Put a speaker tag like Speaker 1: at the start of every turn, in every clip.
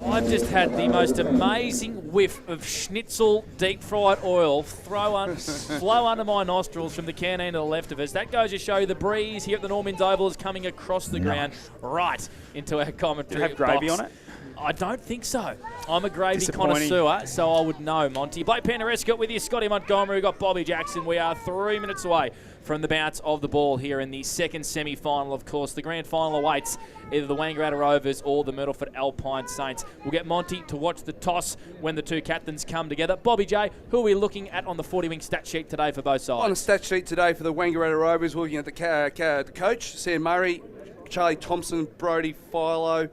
Speaker 1: I've just had the most amazing whiff of schnitzel deep-fried oil flow under my nostrils from the canteen to the left of us. That goes to show the breeze here at the Norman's Oval is coming across the ground right into our commentary
Speaker 2: Did it have gravy
Speaker 1: box.
Speaker 2: on it?
Speaker 1: I don't think so. I'm a gravy connoisseur, so I would know, Monty. Blake Penderecka with you, Scotty Montgomery. We've got Bobby Jackson. We are 3 minutes away from the bounce of the ball here in the second semi-final, of course. The grand final awaits either the Wangaratta Rovers or the Myrtleford Alpine Saints. We'll get Monty to watch the toss when the two captains come together. Bobby J, who are we looking at on the 40-wing stat sheet today for both sides?
Speaker 3: On the stat sheet today for the Wangaratta Rovers, we're looking at the coach, Sam Murray, Charlie Thompson, Brody Philo,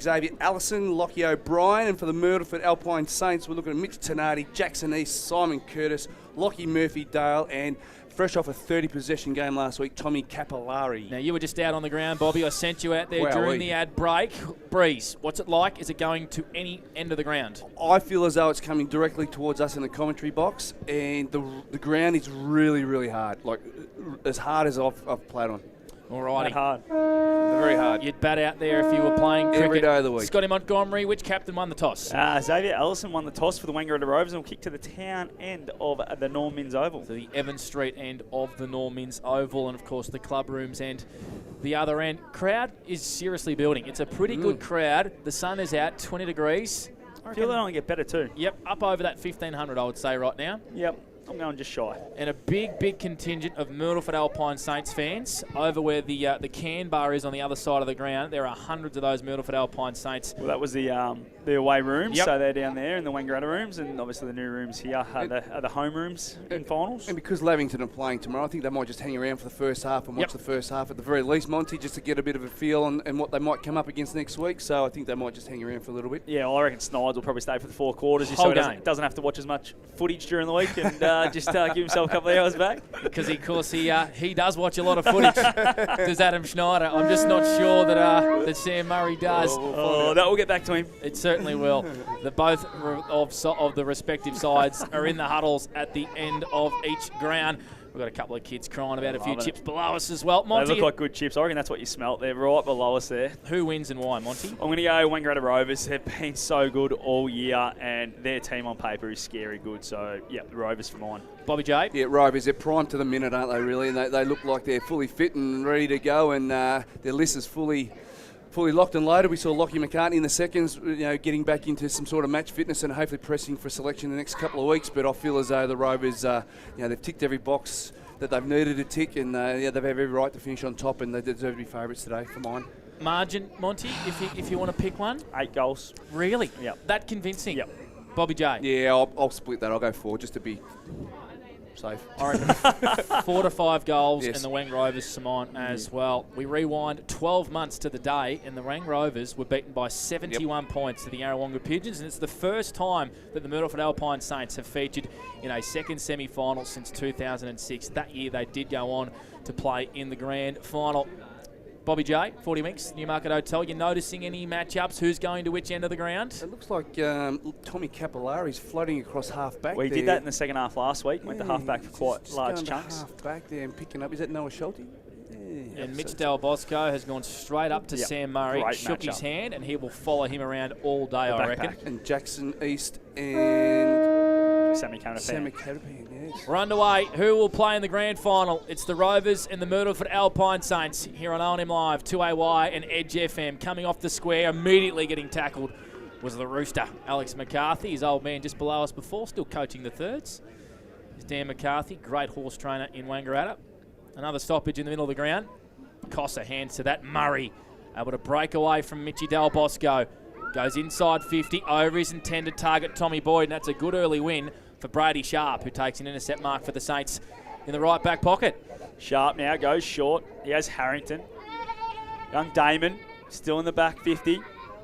Speaker 3: Xavier Allison, Lockie O'Brien, and for the Myrtleford Alpine Saints, we're looking at Mitch Tenardi, Jackson East, Simon Curtis, Lockie Murphy-Dale, and fresh off a 30-possession game last week, Tommy Capillari.
Speaker 1: Now, you were just out on the ground, Bobby. I sent you out there during the ad break. Breeze, what's it like? Is it going to any end of the ground?
Speaker 3: I feel as though it's coming directly towards us in the commentary box, and the ground is really, really hard, like as hard as I've played on.
Speaker 1: Alrighty.
Speaker 2: Hard.
Speaker 3: Very hard.
Speaker 1: You'd bat out there if you were playing cricket.
Speaker 3: Every day of the week.
Speaker 1: Scotty Montgomery, which captain won the toss?
Speaker 2: Xavier Allison won the toss for the Wangaratta Rovers and will kick to the town end of the Norman's Oval.
Speaker 1: To the Evans Street end of the Norman's Oval, and of course the club rooms end the other end. Crowd is seriously building. It's a pretty good crowd. The sun is out, 20 degrees.
Speaker 2: I feel they'll only get better too.
Speaker 1: Yep, up over that 1,500, I would say, right now.
Speaker 2: Yep. I'm going just shy.
Speaker 1: And a big contingent of Myrtleford Alpine Saints fans over where the can bar is on the other side of the ground. There are hundreds of those Myrtleford Alpine Saints.
Speaker 2: Well, that was the away rooms,
Speaker 1: Yep.
Speaker 2: so they're down there in the Wangaratta rooms, and obviously the new rooms here are the home rooms in finals.
Speaker 3: And because Lavington are playing tomorrow, I think they might just hang around for the first half and watch the first half at the very least, Monty, just to get a bit of a feel and what they might come up against next week. So I think they might just hang around for a little bit.
Speaker 2: Yeah, well, I reckon Snides will probably stay for the 4 quarters,
Speaker 1: Whole
Speaker 2: so he
Speaker 1: game.
Speaker 2: doesn't have to watch as much footage during the week and just give himself a couple of hours back.
Speaker 1: Because, of course, he does watch a lot of footage, does Adam Schneider. I'm just not sure that Sam Murray does.
Speaker 2: Oh, that will get back to him.
Speaker 1: It certainly will. Both of the respective sides are in the huddles at the end of each ground. We've got a couple of kids crying about a few chips below us as well. Monty,
Speaker 2: They look like good chips. I reckon that's what you smelt. They're right below us there.
Speaker 1: who wins and why, Monty?
Speaker 2: I'm going to go Wangaratta Rovers. They've been so good all year, and their team on paper is scary good. So, yeah, the Rovers for mine.
Speaker 1: Bobby J?
Speaker 3: Yeah, Rovers, they're primed to the minute, aren't they, really? And they look like they're fully fit and ready to go, and their list is fully locked and loaded. We saw Lockie McCartney in the seconds, getting back into some sort of match fitness and hopefully pressing for selection the next couple of weeks. But I feel as though the Rovers, they've ticked every box that they've needed to tick, and they've every right to finish on top, and they deserve to be favourites today for mine.
Speaker 1: Margin, Monty, if you want to pick one?
Speaker 2: 8 goals.
Speaker 1: Really?
Speaker 2: Yep.
Speaker 1: That convincing?
Speaker 2: Yep.
Speaker 1: Bobby J?
Speaker 3: Yeah, I'll split that. I'll go 4 just to be safe.
Speaker 1: I reckon 4 to 5 goals,
Speaker 3: Yes.
Speaker 1: and the Wang Rovers Simon as well. We rewind 12 months to the day, and the Wang Rovers were beaten by 71 points to the Yarrawonga Pigeons, and it's the first time that the Myrtleford Alpine Saints have featured in a second semi-final since 2006. That year they did go on to play in the grand final. Bobby J, 40 Winks, Newmarket Hotel. You noticing any matchups? Who's going to which end of the ground?
Speaker 3: It looks like Tommy Capillari's floating across half-back.
Speaker 2: Well, he
Speaker 3: there.
Speaker 2: did that in the second half last week. Went to half-back for quite
Speaker 3: Just
Speaker 2: large
Speaker 3: going to
Speaker 2: chunks.
Speaker 3: half-back there and picking up. Is that Noah Schulte? Yeah.
Speaker 1: And Mitch Del Bosco has gone straight up to Sam Murray,
Speaker 2: Great
Speaker 1: shook his
Speaker 2: matchup.
Speaker 1: hand, and he will follow him around all day, I reckon.
Speaker 3: And Jackson East and
Speaker 2: Sammy
Speaker 3: Sammy
Speaker 2: Canapan.
Speaker 3: Catapan, yes.
Speaker 1: We're underway. Who will play in the grand final? It's the Rovers and the Myrtleford Alpine Saints here on O&M Live, 2AY and Edge FM. Coming off the square, immediately getting tackled was the Rooster, Alex McCarthy. His old man just below us before, still coaching the thirds. It's Dan McCarthy, great horse trainer in Wangaratta. Another stoppage in the middle of the ground. Cossa hands to that. Murray able to break away from Mitchy Del Bosco. Goes inside 50, over his intended target, Tommy Boyd, and that's a good early win for Brady Sharp, who takes an intercept mark for the Saints in the right back pocket.
Speaker 2: Sharp now goes short. He has Harrington. Young Damon still in the back 50.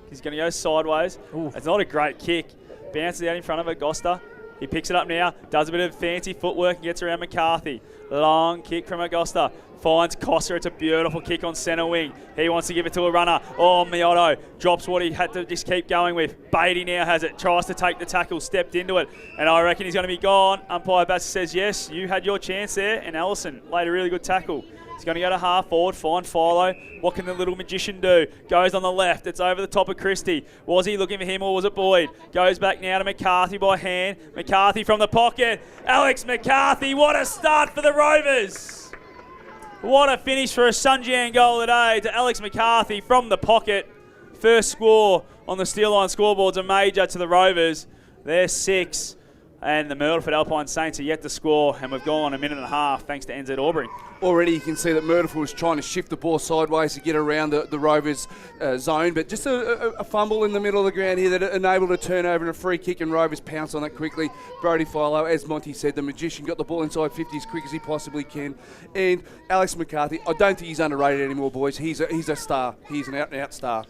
Speaker 2: He's going to go sideways.
Speaker 1: Ooh.
Speaker 2: It's not a great kick. Bounces out in front of Agosta. He picks it up now, does a bit of fancy footwork and gets around McCarthy. Long kick from Agosta. Finds Cossa. It's a beautiful kick on centre wing. He wants to give it to a runner. Oh, Miotto drops what he had to just keep going with. Beatty now has it. Tries to take the tackle. Stepped into it. And I reckon he's going to be gone. Umpire Bassett says, yes, you had your chance there. And Allison laid a really good tackle. He's He's going to go to half forward, find Philo. What can the little magician do? Goes on the left. It's over the top of Christie. Was he looking for him or was it Boyd? Goes back now to McCarthy by hand. McCarthy from the pocket. Alex McCarthy, what a start for the Rovers. What a finish for a Sunjan goal today to Alex McCarthy from the pocket. First score on the Steel Line scoreboard's a major to the Rovers. They're 6. And the Myrtleford Alpine Saints are yet to score, and we've gone a minute and a half thanks to NZ Albury.
Speaker 3: Already you can see that Myrtleford was trying to shift the ball sideways to get around the Rovers zone, but just a fumble in the middle of the ground here that enabled a turnover and a free kick, and Rovers pounced on that quickly. Brody Philo, as Monty said, the magician, got the ball inside 50 as quick as he possibly can. And Alex McCarthy, I don't think he's underrated anymore, boys. He's a star. He's an out-and-out star.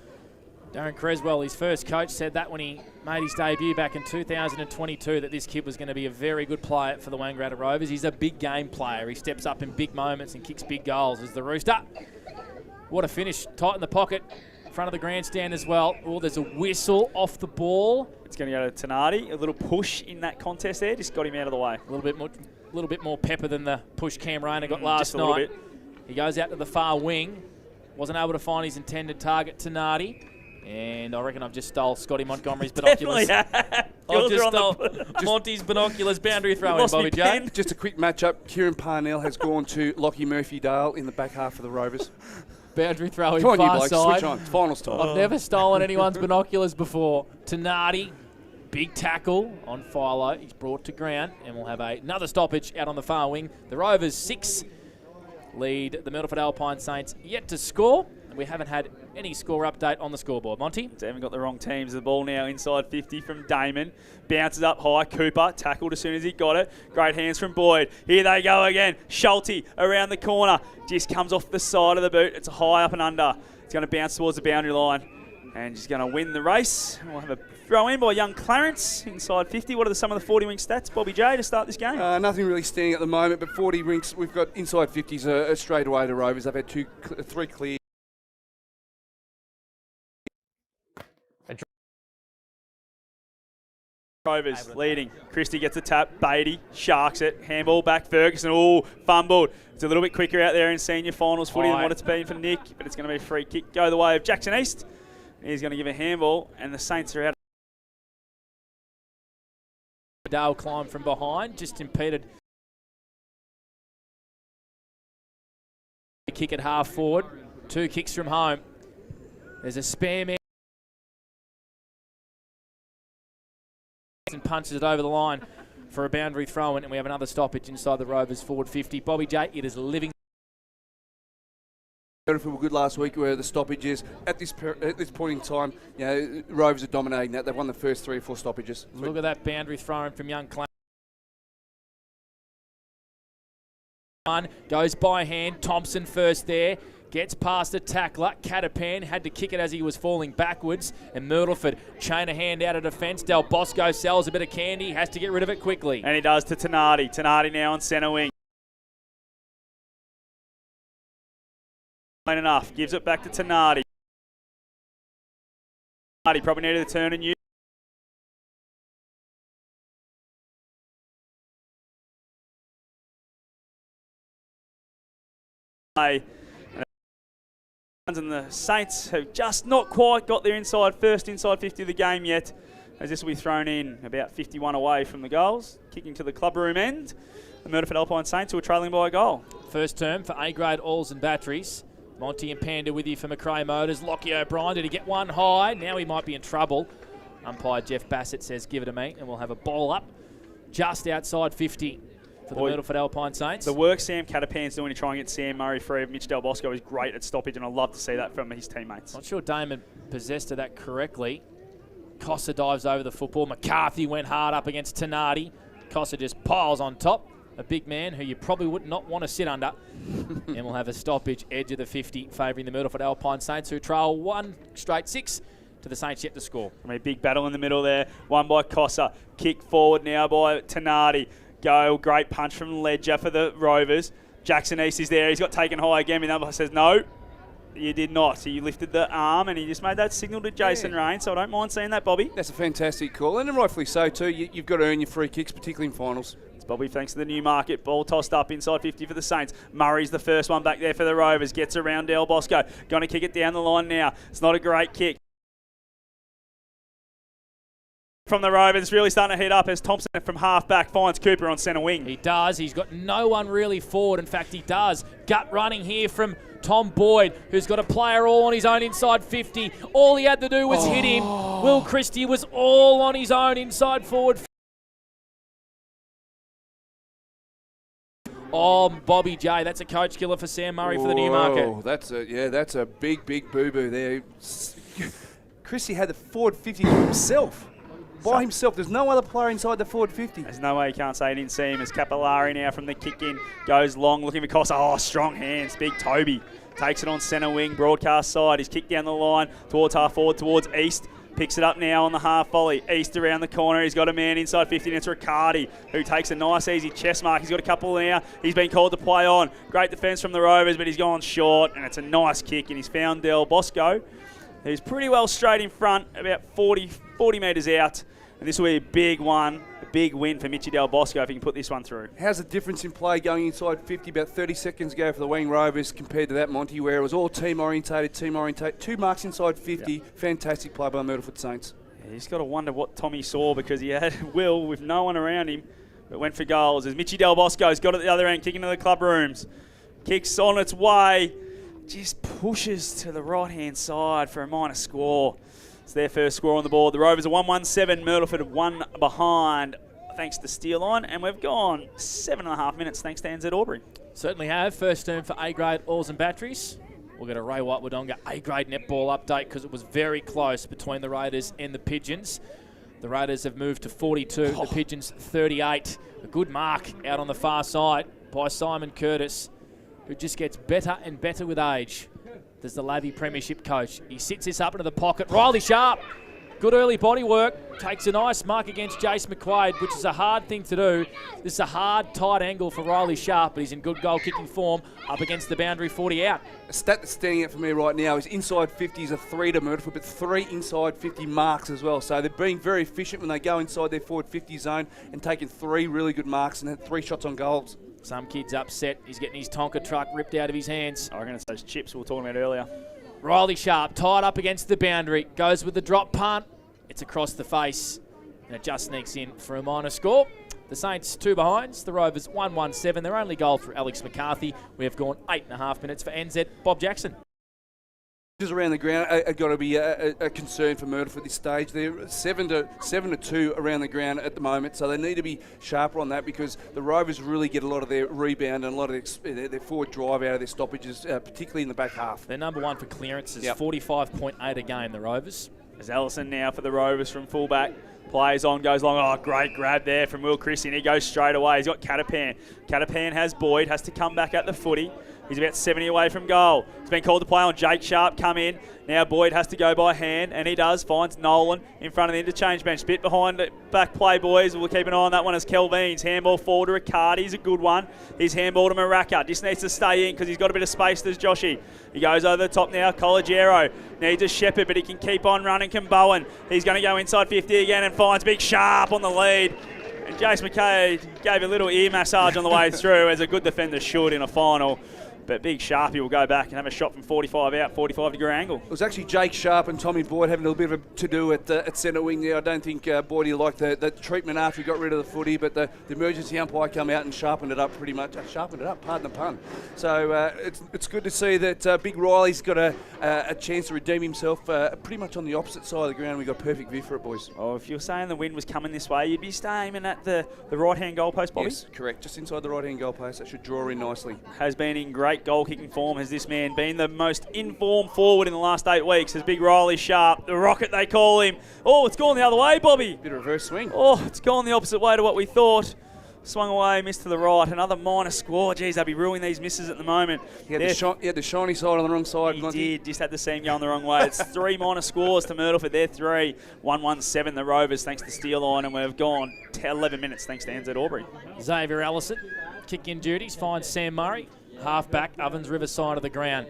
Speaker 1: Darren Creswell, his first coach, said that when he made his debut back in 2022 that this kid was going to be a very good player for the Wangaratta Rovers. He's a big game player. He steps up in big moments and kicks big goals as the Rooster. What a finish. Tight in the pocket, front of the grandstand as well. Oh, there's a whistle off the ball.
Speaker 2: It's going to go to Tenardi. A little push in that contest there. Just got him out of the way.
Speaker 1: A little bit more pepper than the push Cam Rayner got last night. He goes out to the far wing. Wasn't able to find his intended target, Tenardi. And I reckon I've just stole Scotty Montgomery's binoculars.
Speaker 2: I've
Speaker 1: just stole Monty's binoculars. Boundary throw in, Bobby J.
Speaker 3: Just a quick matchup. Kieran Parnell has gone to Lockie Murphy-Dale in the back half of the Rovers.
Speaker 1: Boundary throw in,
Speaker 3: Come on,
Speaker 1: far
Speaker 3: you blokes,
Speaker 1: side.
Speaker 3: switch on. It's finals time.
Speaker 1: I've never stolen anyone's binoculars before. Tenardi, big tackle on Philo. He's brought to ground, and we'll have another stoppage out on the far wing. The Rovers 6 lead the Myrtleford Alpine Saints yet to score. We haven't had any score update on the scoreboard. Monty?
Speaker 2: They haven't got the wrong teams. The ball now inside 50 from Damon. Bounces up high. Cooper tackled as soon as he got it. Great hands from Boyd. Here they go again. Schulte around the corner. Just comes off the side of the boot. It's high up and under. It's going to bounce towards the boundary line. And she's going to win the race. We'll have a throw in by young Clarence inside 50. What are some of the 40 wing stats, Bobby J, to start this game?
Speaker 3: Nothing really standing at the moment, but 40 rinks. We've got inside 50s straight away to Rovers. They've had 3 clear.
Speaker 2: Rovers leading. Christie gets a tap. Beatty sharks it. Handball back. Ferguson. Oh, fumbled. It's a little bit quicker out there in senior finals footy than what it's been for Nick, but it's going to be a free kick. Go the way of Jackson East. He's going to give a handball, and the Saints are out.
Speaker 1: Dale climbed from behind, just impeded. Kick at half forward. 2 kicks from home. There's a spare man. And punches it over the line for a boundary throw in, and we have another stoppage inside the Rovers forward 50. Bobby J, it is living.
Speaker 3: If we were good last week, where the stoppages at this point in time, you know, Rovers are dominating that. They've won the first 3 or 4 stoppages.
Speaker 1: Look at that boundary throw in from young Clan. Goes by hand. Thompson first there. Gets past the tackler. Catapan had to kick it as he was falling backwards. And Myrtleford chain a hand out of defence. Del Bosco sells a bit of candy. Has to get rid of it quickly.
Speaker 2: And he does to Tenardi. Tenardi now on centre wing. Enough. Gives it back to Tenardi. Tenardi probably needed a turn and use. And the Saints have just not quite got their first inside 50 of the game yet, as this will be thrown in about 51 away from the goals. Kicking to the clubroom end. The Myrtleford Alpine Saints, who are trailing by a goal.
Speaker 1: First term for A-grade oils and batteries. Monty and Panda with you for McRae Motors. Lockie O'Brien, did he get one high? Now he might be in trouble. Umpire Jeff Bassett says give it to me, and we'll have a ball up just outside 50 for the Myrtleford Alpine Saints. The
Speaker 2: work Sam Catapan's doing to try and get Sam Murray free of Mitch Del Bosco is great at stoppage, and I love to see that from his teammates.
Speaker 1: Not sure Damon possessed of that correctly. Costa dives over the football. McCarthy went hard up against Tenardi. Costa just piles on top. A big man who you probably would not want to sit under. And we'll have a stoppage edge of the 50 favouring the Myrtleford Alpine Saints, who trail 1 straight 6 to the Saints yet to score.
Speaker 2: A big battle in the middle there. Won by Costa. Kick forward now by Tenardi. Go, great punch from Ledger for the Rovers. Jackson East is there. He's got taken high again. And the umpire says, no, you did not. He lifted the arm and he just made that signal to Jason Rain. So I don't mind seeing that, Bobby.
Speaker 3: That's a fantastic call, and rightfully so too. You've got to earn your free kicks, particularly in finals.
Speaker 2: It's Bobby thanks to the Newmarket. Ball tossed up inside 50 for the Saints. Murray's the first one back there for the Rovers. Gets around Del Bosco. Going to kick it down the line now. It's not a great kick from the Rovers, really starting to heat up as Thompson from half back finds Cooper on centre wing.
Speaker 1: He does. He's got no one really forward. In fact, he does. Gut running here from Tom Boyd, who's got a player all on his own inside 50. All he had to do was hit him. Will Christie was all on his own inside forward. Oh, Bobby J. That's a coach killer for Sam Murray for the Newmarket.
Speaker 3: That's a big boo-boo there. Christie had the forward 50 to himself. By himself. There's no other player inside the forward 50.
Speaker 2: There's no way you can't say he didn't see him as Capillari now from the kick in. Goes long, looking for Costa. Oh, strong hands. Big Toby. Takes it on centre wing, broadcast side. He's kicked down the line towards half forward, towards East. Picks it up now on the half volley. East around the corner. He's got a man inside 50, and it's Riccardi, who takes a nice, easy chest mark. He's got a couple now. He's been called to play on. Great defence from the Rovers, but he's gone short, and it's a nice kick, and he's found Del Bosco, who's pretty well straight in front, about 40 metres out. And this will be a big one, a big win for Mitchy Del Bosco if he can put this one through.
Speaker 3: How's the difference in play going inside 50 about 30 seconds ago for the Wang Rovers compared to that, Monty, where it was all team orientated. 2 marks inside 50. Yep. Fantastic play by the Myrtleford Saints.
Speaker 2: Yeah, he's got to wonder what Tommy saw because he had Will with no one around him, but went for goals. As Mitchy Del Bosco's got it at the other end, kicking to the club rooms. Kicks on its way, just pushes to the right-hand side for a minor score. It's their first score on the board. The Rovers are 1-1-7. Myrtleford have one behind thanks to Steer Line. And we've gone 7.5 minutes thanks to NZ Albury.
Speaker 1: Certainly have. First term for A-grade oars and batteries. We'll get a Ray White Wodonga A-grade netball update because it was very close between the Raiders and the Pigeons. The Raiders have moved to 42. The Pigeons 38. A good mark out on the far side by Simon Curtis, who just gets better and better with age. There's the Lavey Premiership coach. He sits this up into the pocket. Riley Sharp, good early body work. Takes a nice mark against Jace McQuaid, which is a hard thing to do. This is a hard, tight angle for Riley Sharp, but he's in good goal-kicking form up against the boundary 40 out.
Speaker 3: A stat that's standing out for me right now is inside 50 is a 3 to Myrtleford, but 3 inside 50 marks as well. So they're being very efficient when they go inside their forward 50 zone and taking 3 really good marks and had 3 shots on goals.
Speaker 1: Some kid's upset. He's getting his Tonka truck ripped out of his hands.
Speaker 2: I reckon it's those chips we were talking about earlier.
Speaker 1: Riley Sharp tied up against the boundary. Goes with the drop punt. It's across the face. And it just sneaks in for a minor score. The Saints 2 behinds. The Rovers 1-1-7. Their only goal through Alex McCarthy. We have gone 8.5 minutes for NZ. Bob Jackson.
Speaker 3: Around the ground are got to be a concern for Myrtleford at this stage. They're 7 to 2 around the ground at the moment, so they need to be sharper on that because the Rovers really get a lot of their rebound and a lot of their forward drive out of their stoppages, particularly in the back half.
Speaker 1: They're number 1 for clearances, 45.8 a game, the Rovers.
Speaker 2: There's Ellison now for the Rovers from fullback. Plays on, goes long. Oh, great grab there from Will Christie, and he goes straight away. He's got Catapan. Catapan has Boyd, has to come back at the footy. He's about 70 away from goal. He's been called to play on. Jake Sharp come in. Now Boyd has to go by hand, and he does. Finds Nolan in front of the interchange bench. Bit behind it. Back play, boys. We'll keep an eye on that one as Kelveen's handball forward to Riccardi. He's a good one. He's handball to Maracca. Just needs to stay in because he's got a bit of space. There's Joshy. He goes over the top now. Collegiero needs a shepherd, but he can keep on running. Bowen. He's going to go inside 50 again and finds Big Sharp on the lead. And Jace McKay gave a little ear massage on the way through, as a good defender should in a final. But Big Sharpie will go back and have a shot from 45 out, 45-degree angle.
Speaker 3: It was actually Jake Sharp and Tommy Boyd having a little bit of a to-do at centre wing there. I don't think Boydie liked the treatment after he got rid of the footy, but the emergency umpire come out and sharpened it up pretty much. Sharpened it up, pardon the pun. So it's good to see that Big Riley's got a chance to redeem himself pretty much on the opposite side of the ground. We've got perfect view for it, boys.
Speaker 2: Oh, if you're saying the wind was coming this way, you'd be aiming at the right-hand goalpost, Bobby?
Speaker 3: Yes, correct. Just inside the right-hand goalpost. That should draw in nicely.
Speaker 2: Has been in great goal-kicking form. Has this man been the most informed forward in the last 8 weeks? Has Big Riley Sharp, the rocket they call him. Oh, it's gone the other way, Bobby.
Speaker 3: Bit of reverse swing.
Speaker 2: Oh, it's gone the opposite way to what we thought. Swung away, missed to the right. Another minor score. Geez, they'll be ruining these misses at the moment.
Speaker 3: He had the shiny side on the wrong side.
Speaker 2: He did. Just had the seam going the wrong way. It's 3 minor scores to Myrtleford. They're 3. 1-1-7 the Rovers thanks to Steer Line, and we've gone 11 minutes thanks to NZ Albury.
Speaker 1: Xavier Allison, kick-in duties, finds Sam Murray. Half-back, Ovens River side of the ground.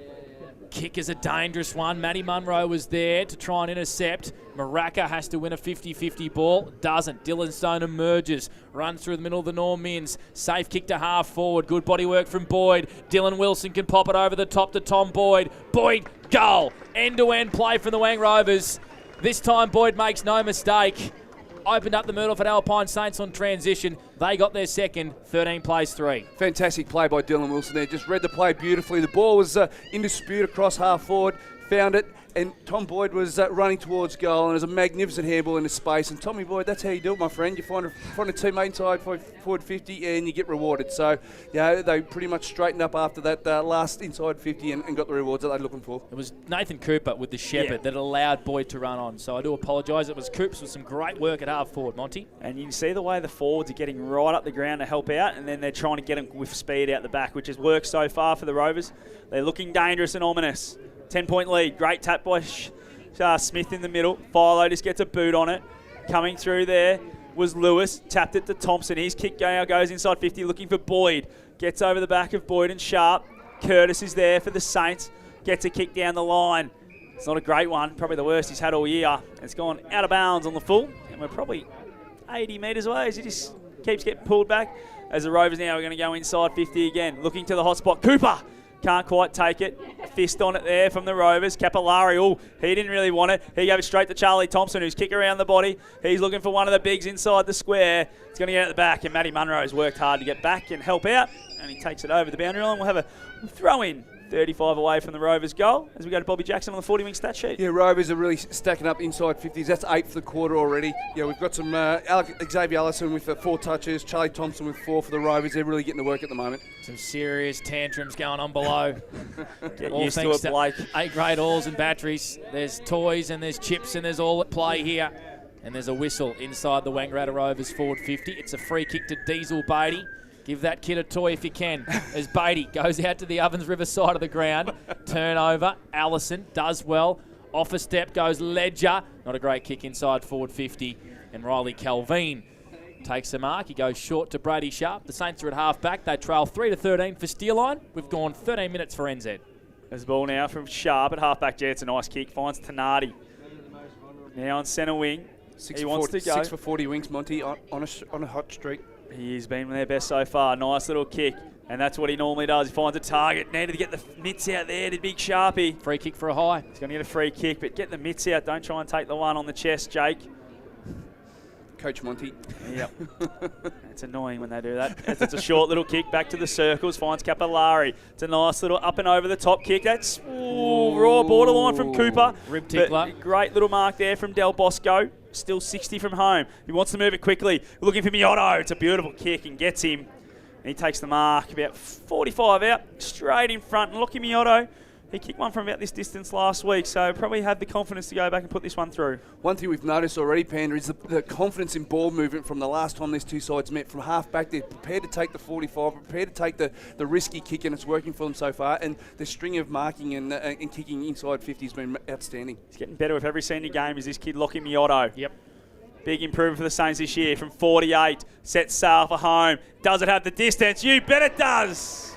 Speaker 1: kick is a dangerous one. Matty Munro was there to try and intercept. Myrtleford has to win a 50-50 ball. Doesn't. Dylan Stone emerges. Runs through the middle of the Norm Mins. Safe kick to half forward. Good body work from Boyd. Dylan Wilson can pop it over the top to Tom Boyd. Boyd, goal. End-to-end play from the Wang Rovers. This time Boyd makes no mistake. Opened up the Myrtleford Alpine Saints on transition. They got their second, 13 plays 3.
Speaker 3: Fantastic play by Dylan Wilson there. Just read the play beautifully. The ball was in dispute across half forward. Found it. And Tom Boyd was running towards goal, and it was a magnificent handball into space. And Tommy Boyd, that's how you do it, my friend. You find a teammate inside forward 50, and you get rewarded. So, yeah, they pretty much straightened up after that last inside 50 and got the rewards that they're looking for.
Speaker 1: It was Nathan Cooper with the shepherd that allowed Boyd to run on. So I do apologise. It was Coops with some great work at half forward, Monty.
Speaker 2: And you can see the way the forwards are getting right up the ground to help out, and then they're trying to get them with speed out the back, which has worked so far for the Rovers. They're looking dangerous and ominous. 10-point lead. Great tap by Smith in the middle. Philo just gets a boot on it. Coming through there was Lewis. Tapped it to Thompson. His kick goes inside 50, looking for Boyd. Gets over the back of Boyd and Sharp. Curtis is there for the Saints. Gets a kick down the line. It's not a great one. Probably the worst he's had all year. It's gone out of bounds on the full. And we're probably 80 metres away as he just keeps getting pulled back. As the Rovers now are going to go inside 50 again. Looking to the hot spot. Cooper! Can't quite take it. A fist on it there from the Rovers. Capillari, he didn't really want it. He gave it straight to Charlie Thompson, who's kick around the body. He's looking for one of the bigs inside the square. It's going to get out the back, and Matty Munro has worked hard to get back and help out, and he takes it over the boundary line. We'll have a throw-in. 35 away from the Rovers goal as we go to Bobby Jackson on the 40-wing stat sheet.
Speaker 3: Yeah, Rovers are really stacking up inside 50s. That's 8 for the quarter already. Yeah, we've got some Xavier Allison with 4 touches, Charlie Thompson with 4 for the Rovers. They're really getting to work at the moment.
Speaker 1: Some serious tantrums going on below.
Speaker 2: Get
Speaker 1: all
Speaker 2: used to it, Blake.
Speaker 1: 8-grade oils and batteries. There's toys and there's chips and there's all at play here. And there's a whistle inside the Wangaratta Rovers forward 50. It's a free kick to Diesel Beatty. Give that kid a toy if you can. As Beatty goes out to the Ovens River side of the ground. Turnover. Allison does well. Off a step goes Ledger. Not a great kick inside forward 50. And Riley Calvin takes a mark. He goes short to Brady Sharp. The Saints are at half back. They trail 3-13 for Steerline. We've gone 13 minutes for NZ.
Speaker 2: There's the ball now from Sharp at half back. It's a nice kick. Finds Tenardi. Now on centre wing. He wants to go.
Speaker 3: 6 for 40 wings, Monty, on a hot streak.
Speaker 2: He's been their best so far. Nice little kick. And that's what he normally does. He finds a target. Needed to get the mitts out there to Big Sharpie.
Speaker 1: Free kick for a high.
Speaker 2: He's going to get a free kick, but get the mitts out. Don't try and take the one on the chest, Jake.
Speaker 3: Coach Monty.
Speaker 2: Yep. It's annoying when they do that. It's a short little kick back to the circles. Finds Capillari. It's a nice little up and over the top kick. That's raw borderline from Cooper.
Speaker 1: Rib tickler.
Speaker 2: Great little mark there from Del Bosco. Still 60 from home. He wants to move it quickly. Looking for Miotto. It's a beautiful kick and gets him. And he takes the mark about 45 out, straight in front. And Lockie Miotto, he kicked one from about this distance last week, so probably had the confidence to go back and put this one through.
Speaker 3: One thing we've noticed already, Panda, is the confidence in ball movement from the last time these two sides met. From half back, they're prepared to take the 45, prepared to take the risky kick, and it's working for them so far. And the string of marking and kicking inside 50 has been outstanding.
Speaker 2: He's getting better with every senior game. Is this kid Lockie Miotto?
Speaker 1: Yep.
Speaker 2: Big improvement for the Saints this year from 48. Sets sail for home. Does it have the distance? You bet it does.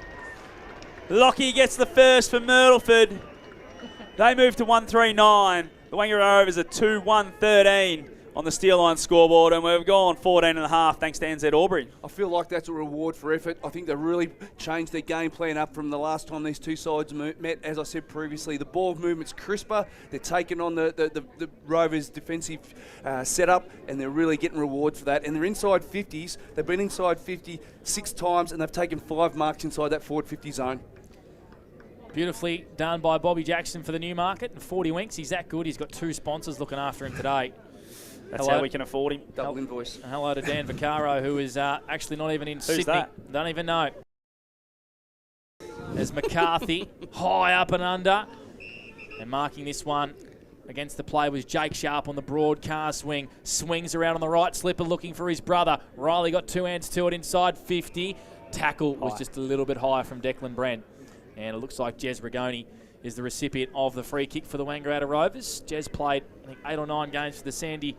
Speaker 2: Lockie gets the first for Myrtleford. They move to 139. The Wangaratta Rovers are 2-1-13 on the Steerline scoreboard, and we've gone 14.5 thanks to NZ Albury.
Speaker 3: I feel like that's a reward for effort. I think they really changed their game plan up from the last time these two sides met. As I said previously, the ball movement's crisper. They're taking on the Rovers' defensive setup, and they're really getting reward for that. And they're inside 50s. They've been inside 50 6 times, and they've taken 5 marks inside that forward 50 zone.
Speaker 1: Beautifully done by Bobby Jackson for the Newmarket and 40 winks. He's that good. He's got 2 sponsors looking after him today.
Speaker 2: That's how we can afford him.
Speaker 3: Double invoice.
Speaker 1: Hello to Dan Vaccaro, who is actually not even in Sydney.
Speaker 2: That?
Speaker 1: Don't even know. There's McCarthy, high up and under. And marking this one against the play was Jake Sharp on the broadcast wing. Swings around on the right slipper looking for his brother. Riley got 2 hands to it inside 50. Tackle was just a little bit higher from Declan Brent. And it looks like Jez Rigoni is the recipient of the free kick for the Wangaratta Rovers. Jez played, I think, 8 or 9 games for the Sandringham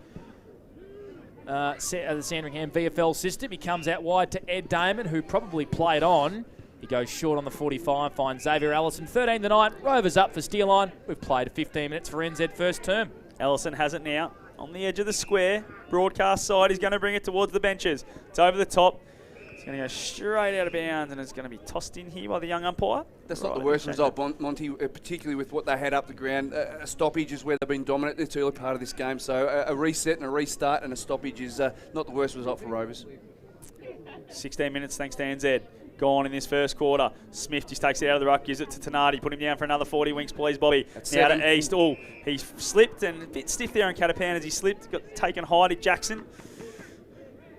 Speaker 1: VFL system. He comes out wide to Ed Damon, who probably played on He goes short on the 45, finds Xavier Allison. 13-9, Rovers up for steer line. We've played 15 minutes for NZ first term.
Speaker 2: Ellison has it now on the edge of the square. Broadcast side, he's going to bring it towards the benches. It's over the top. It's going to go straight out of bounds, and it's going to be tossed in here by the young umpire.
Speaker 3: That's not the worst result, Monty, particularly with what they had up the ground. A stoppage is where they've been dominant this early part of this game. So a reset and a restart and a stoppage is not the worst result for Rovers.
Speaker 2: 16 minutes thanks to NZ. Gone in this first quarter. Smith just takes it out of the ruck, gives it to Tenardi. Put him down for another 40 winks, please, Bobby.
Speaker 3: That's
Speaker 2: now
Speaker 3: 7.
Speaker 2: to East. Oh, he's slipped and a bit stiff there on Catapan as he slipped. Got taken high to Jackson.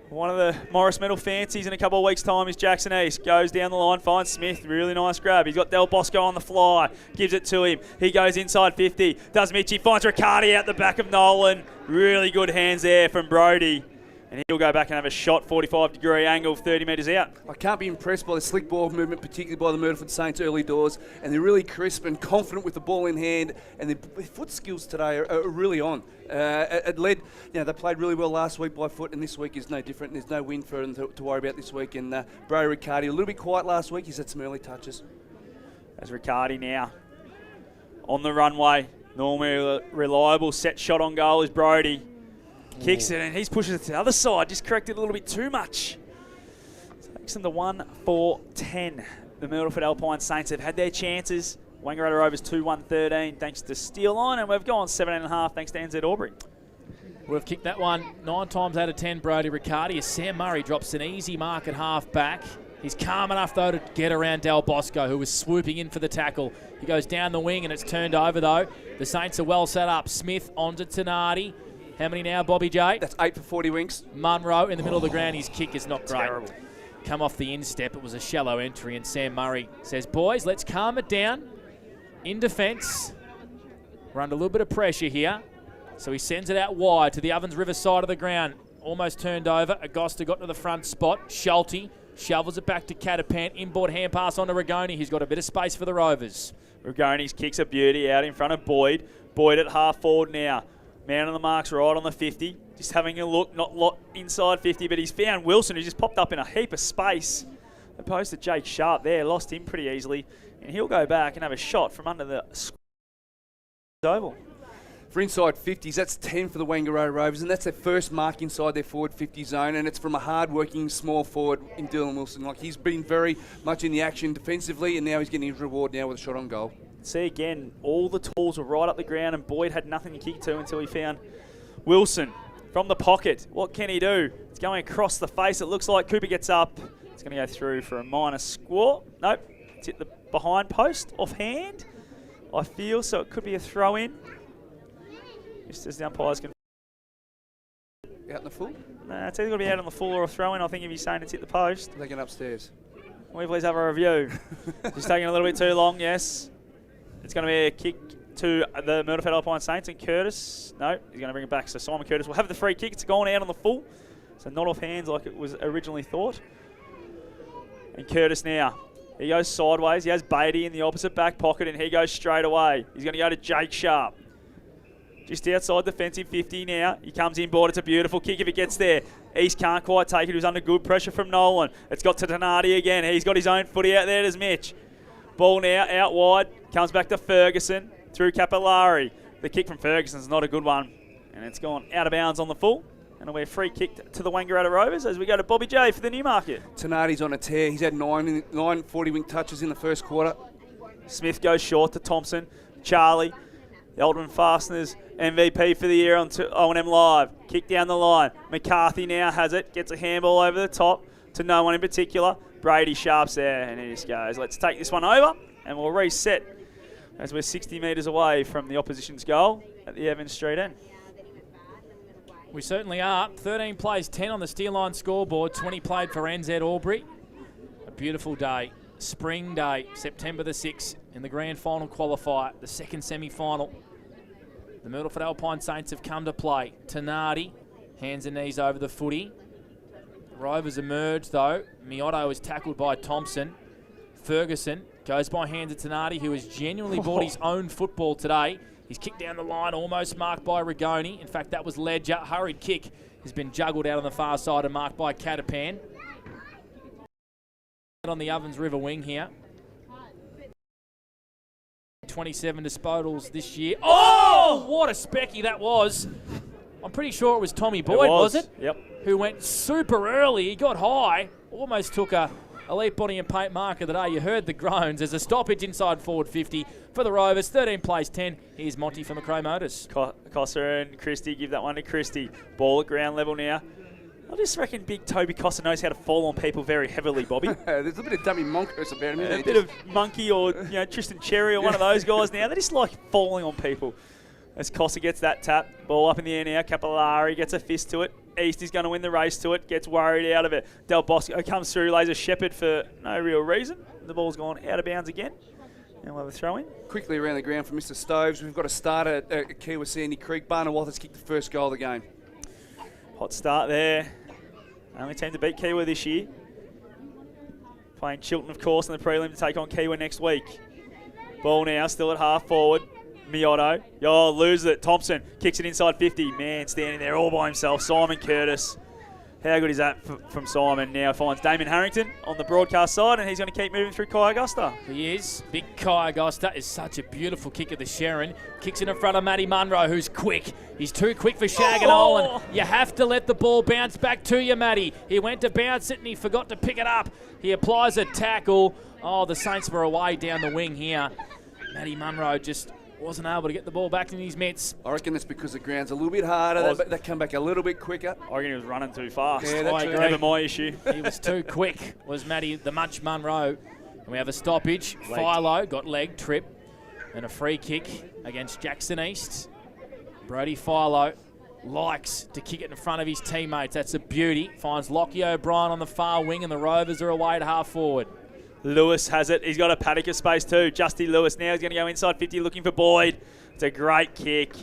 Speaker 2: One of the Morris Medal fancies in a couple of weeks' time is Jackson East. Goes down the line, finds Smith. Really nice grab. He's got Del Bosco on the fly. Gives it to him. He goes inside 50. Does Mitchie. Finds Riccardi out the back of Nolan. Really good hands there from Brody. And he'll go back and have a shot, 45-degree angle, 30 metres out.
Speaker 3: I can't be impressed by the slick ball movement, particularly by the Myrtleford Saints early doors. And they're really crisp and confident with the ball in hand. And their foot skills today are really on. It led, they played really well last week by foot, and this week is no different. There's no win for them to worry about this week. And Brody Riccardi, a little bit quiet last week. He's had some early touches.
Speaker 2: As Riccardi now on the runway. Normally a reliable set shot on goal is Brody. Kicks it and he's pushing it to the other side. Just corrected a little bit too much. Takes them to 1-4-10. The Myrtleford Alpine Saints have had their chances. Wangaratta Rovers 2-1-13 thanks to steer line, and we've gone 7.5 thanks to NZ Albury.
Speaker 1: We've kicked that one 9 times out of 10, Brody Riccardi, as Sam Murray drops an easy mark at half back. He's calm enough, though, to get around Del Bosco, who was swooping in for the tackle. He goes down the wing, and it's turned over, though. The Saints are well set up. Smith onto Tenardi. How many now, Bobby J?
Speaker 3: That's 8 for 40 winks.
Speaker 1: Munro in the middle of the ground. His kick is not great.
Speaker 2: Terrible.
Speaker 1: Come off the instep. It was a shallow entry, and Sam Murray says, boys, let's calm it down. In defence. We're under a little bit of pressure here. So he sends it out wide to the Ovens River side of the ground. Almost turned over. Agosta got to the front spot. Schulte shovels it back to Catapan. Inboard hand pass on to Rigoni. He's got a bit of space for the Rovers.
Speaker 2: Rigoni's kicks a beauty out in front of Boyd. Boyd at half forward now. Man on the marks right on the 50. Just having a look, not inside 50, but he's found Wilson, who just popped up in a heap of space. Opposed to Jake Sharp there. Lost him pretty easily. And he'll go back and have a shot from under the oval.
Speaker 3: For inside 50s, that's 10 for the Wangaratta Rovers, and that's their first mark inside their forward 50 zone, and it's from a hard-working small forward in Dylan Wilson. Like, he's been very much in the action defensively, and now he's getting his reward now with a shot on goal.
Speaker 2: See again, all the tools were right up the ground, and Boyd had nothing to kick to until he found Wilson from the pocket. What can he do? It's going across the face. It looks like Cooper gets up. It's going to go through for a minor score. Nope, it's hit the behind post offhand, I feel, so it could be a throw-in. Just as the umpires can.
Speaker 3: Out in the full?
Speaker 2: Nah, it's either going to be out on the full or a throw-in. I think if he's saying it's hit the post.
Speaker 3: They get upstairs.
Speaker 2: Can we please have a review? Just taking a little bit too long, yes. It's going to be a kick to the Myrtleford Alpine Saints, and Curtis, no, he's going to bring it back. So Simon Curtis will have the free kick. It's gone out on the full, so not off hands like it was originally thought. And Curtis now, he goes sideways. He has Beatty in the opposite back pocket, and he goes straight away. He's going to go to Jake Sharp. Just outside defensive 50 now. He comes inboard. It's a beautiful kick if it gets there. East can't quite take it. He was under good pressure from Nolan. It's got to Tenardi again. He's got his own footy out there. There's Mitch. Ball now out wide. Comes back to Ferguson through Capillari. The kick from Ferguson's not a good one. And it's gone out of bounds on the full. And it'll be a free kick to the Wangaratta Rovers as we go to Bobby J for the Newmarket.
Speaker 3: Tenardi's on a tear. He's had nine 40-wing touches in the first quarter.
Speaker 2: Smith goes short to Thompson. Charlie, the Alderman Fasteners MVP for the year on OMFNL Live. Kick down the line. McCarthy now has it. Gets a handball over the top to no one in particular. Brady Sharp's there, and he just goes, let's take this one over, and we'll reset as we're 60 metres away from the opposition's goal at the Evans Street end.
Speaker 1: We certainly are. 13 plays, 10 on the steer line scoreboard, 20 played for NZ Albury. A beautiful day. Spring day, September the 6th, in the grand final qualifier, the second semi-final. The Myrtleford Alpine Saints have come to play. Tenardi, hands and knees over the footy. Rovers emerge, though. Miotto is tackled by Thompson. Ferguson goes by hands to Tenardi, who has genuinely bought his own football today. He's kicked down the line, almost marked by Rigoni. In fact, that was Ledger. Hurried kick has been juggled out on the far side and marked by Catapan. on the Ovens River wing here. 27 disposals this year. Oh, what a specky that was. I'm pretty sure it was Tommy Boyd, was it?
Speaker 2: Yep.
Speaker 1: Who went super early. He got high. Almost took a elite body and paint marker that day. You heard the groans. There's a stoppage inside forward 50 for the Rovers. 13 plays 10. Here's Monty from Macrae Motors.
Speaker 2: Costa and Christie give that one to Christie. Ball at ground level now. I just reckon big Toby Costa knows how to fall on people very heavily, Bobby.
Speaker 3: There's a bit of dummy monkers about him.
Speaker 2: A bit of Monkey or Tristan Cherry or one of those guys now. They just like falling on people. As Costa gets that tap. Ball up in the air now. Capillari gets a fist to it. East is going to win the race to it. Gets worried out of it. Del Bosco comes through. Lays a shepherd for no real reason. The ball's gone out of bounds again. And we'll have a throw in.
Speaker 3: Quickly around the ground for Mr. Stoves. We've got a starter at Kiwa Sandy Creek. Barnawathas kicked the first goal of the game.
Speaker 2: Hot start there. Only team to beat Kiwa this year. Playing Chilton, of course, in the prelim to take on Kiwa next week. Ball now, still at half forward. Miotto. Oh, loses it. Thompson kicks it inside 50. Man, standing there all by himself. Simon Curtis. How good is that from Simon? Now finds Damon Harrington on the broadcast side, and he's going to keep moving through Kai Augusta.
Speaker 1: He is. Big Kai Augusta is such a beautiful kick of the Sharon. Kicks it in front of Matty Munro, who's quick. He's too quick for Shaganol, and you have to let the ball bounce back to you, Matty. He went to bounce it, and he forgot to pick it up. He applies a tackle. Oh, the Saints were away down the wing here. Matty Munro just wasn't able to get the ball back in his mitts.
Speaker 3: I reckon that's because the ground's a little bit harder. They come back a little bit quicker.
Speaker 2: I reckon he was running too fast.
Speaker 3: Yeah, that's true.
Speaker 2: Never my issue.
Speaker 1: He was too quick, was Matty the Munch Munro. And we have a stoppage. Philo got leg trip and a free kick against Jackson East. Brody Philo likes to kick it in front of his teammates. That's a beauty. Finds Lockie O'Brien on the far wing, and the Rovers are away at half forward.
Speaker 2: Lewis has it. He's got a paddock of space too. Justy Lewis now is going to go inside 50 looking for Boyd. It's a great kick.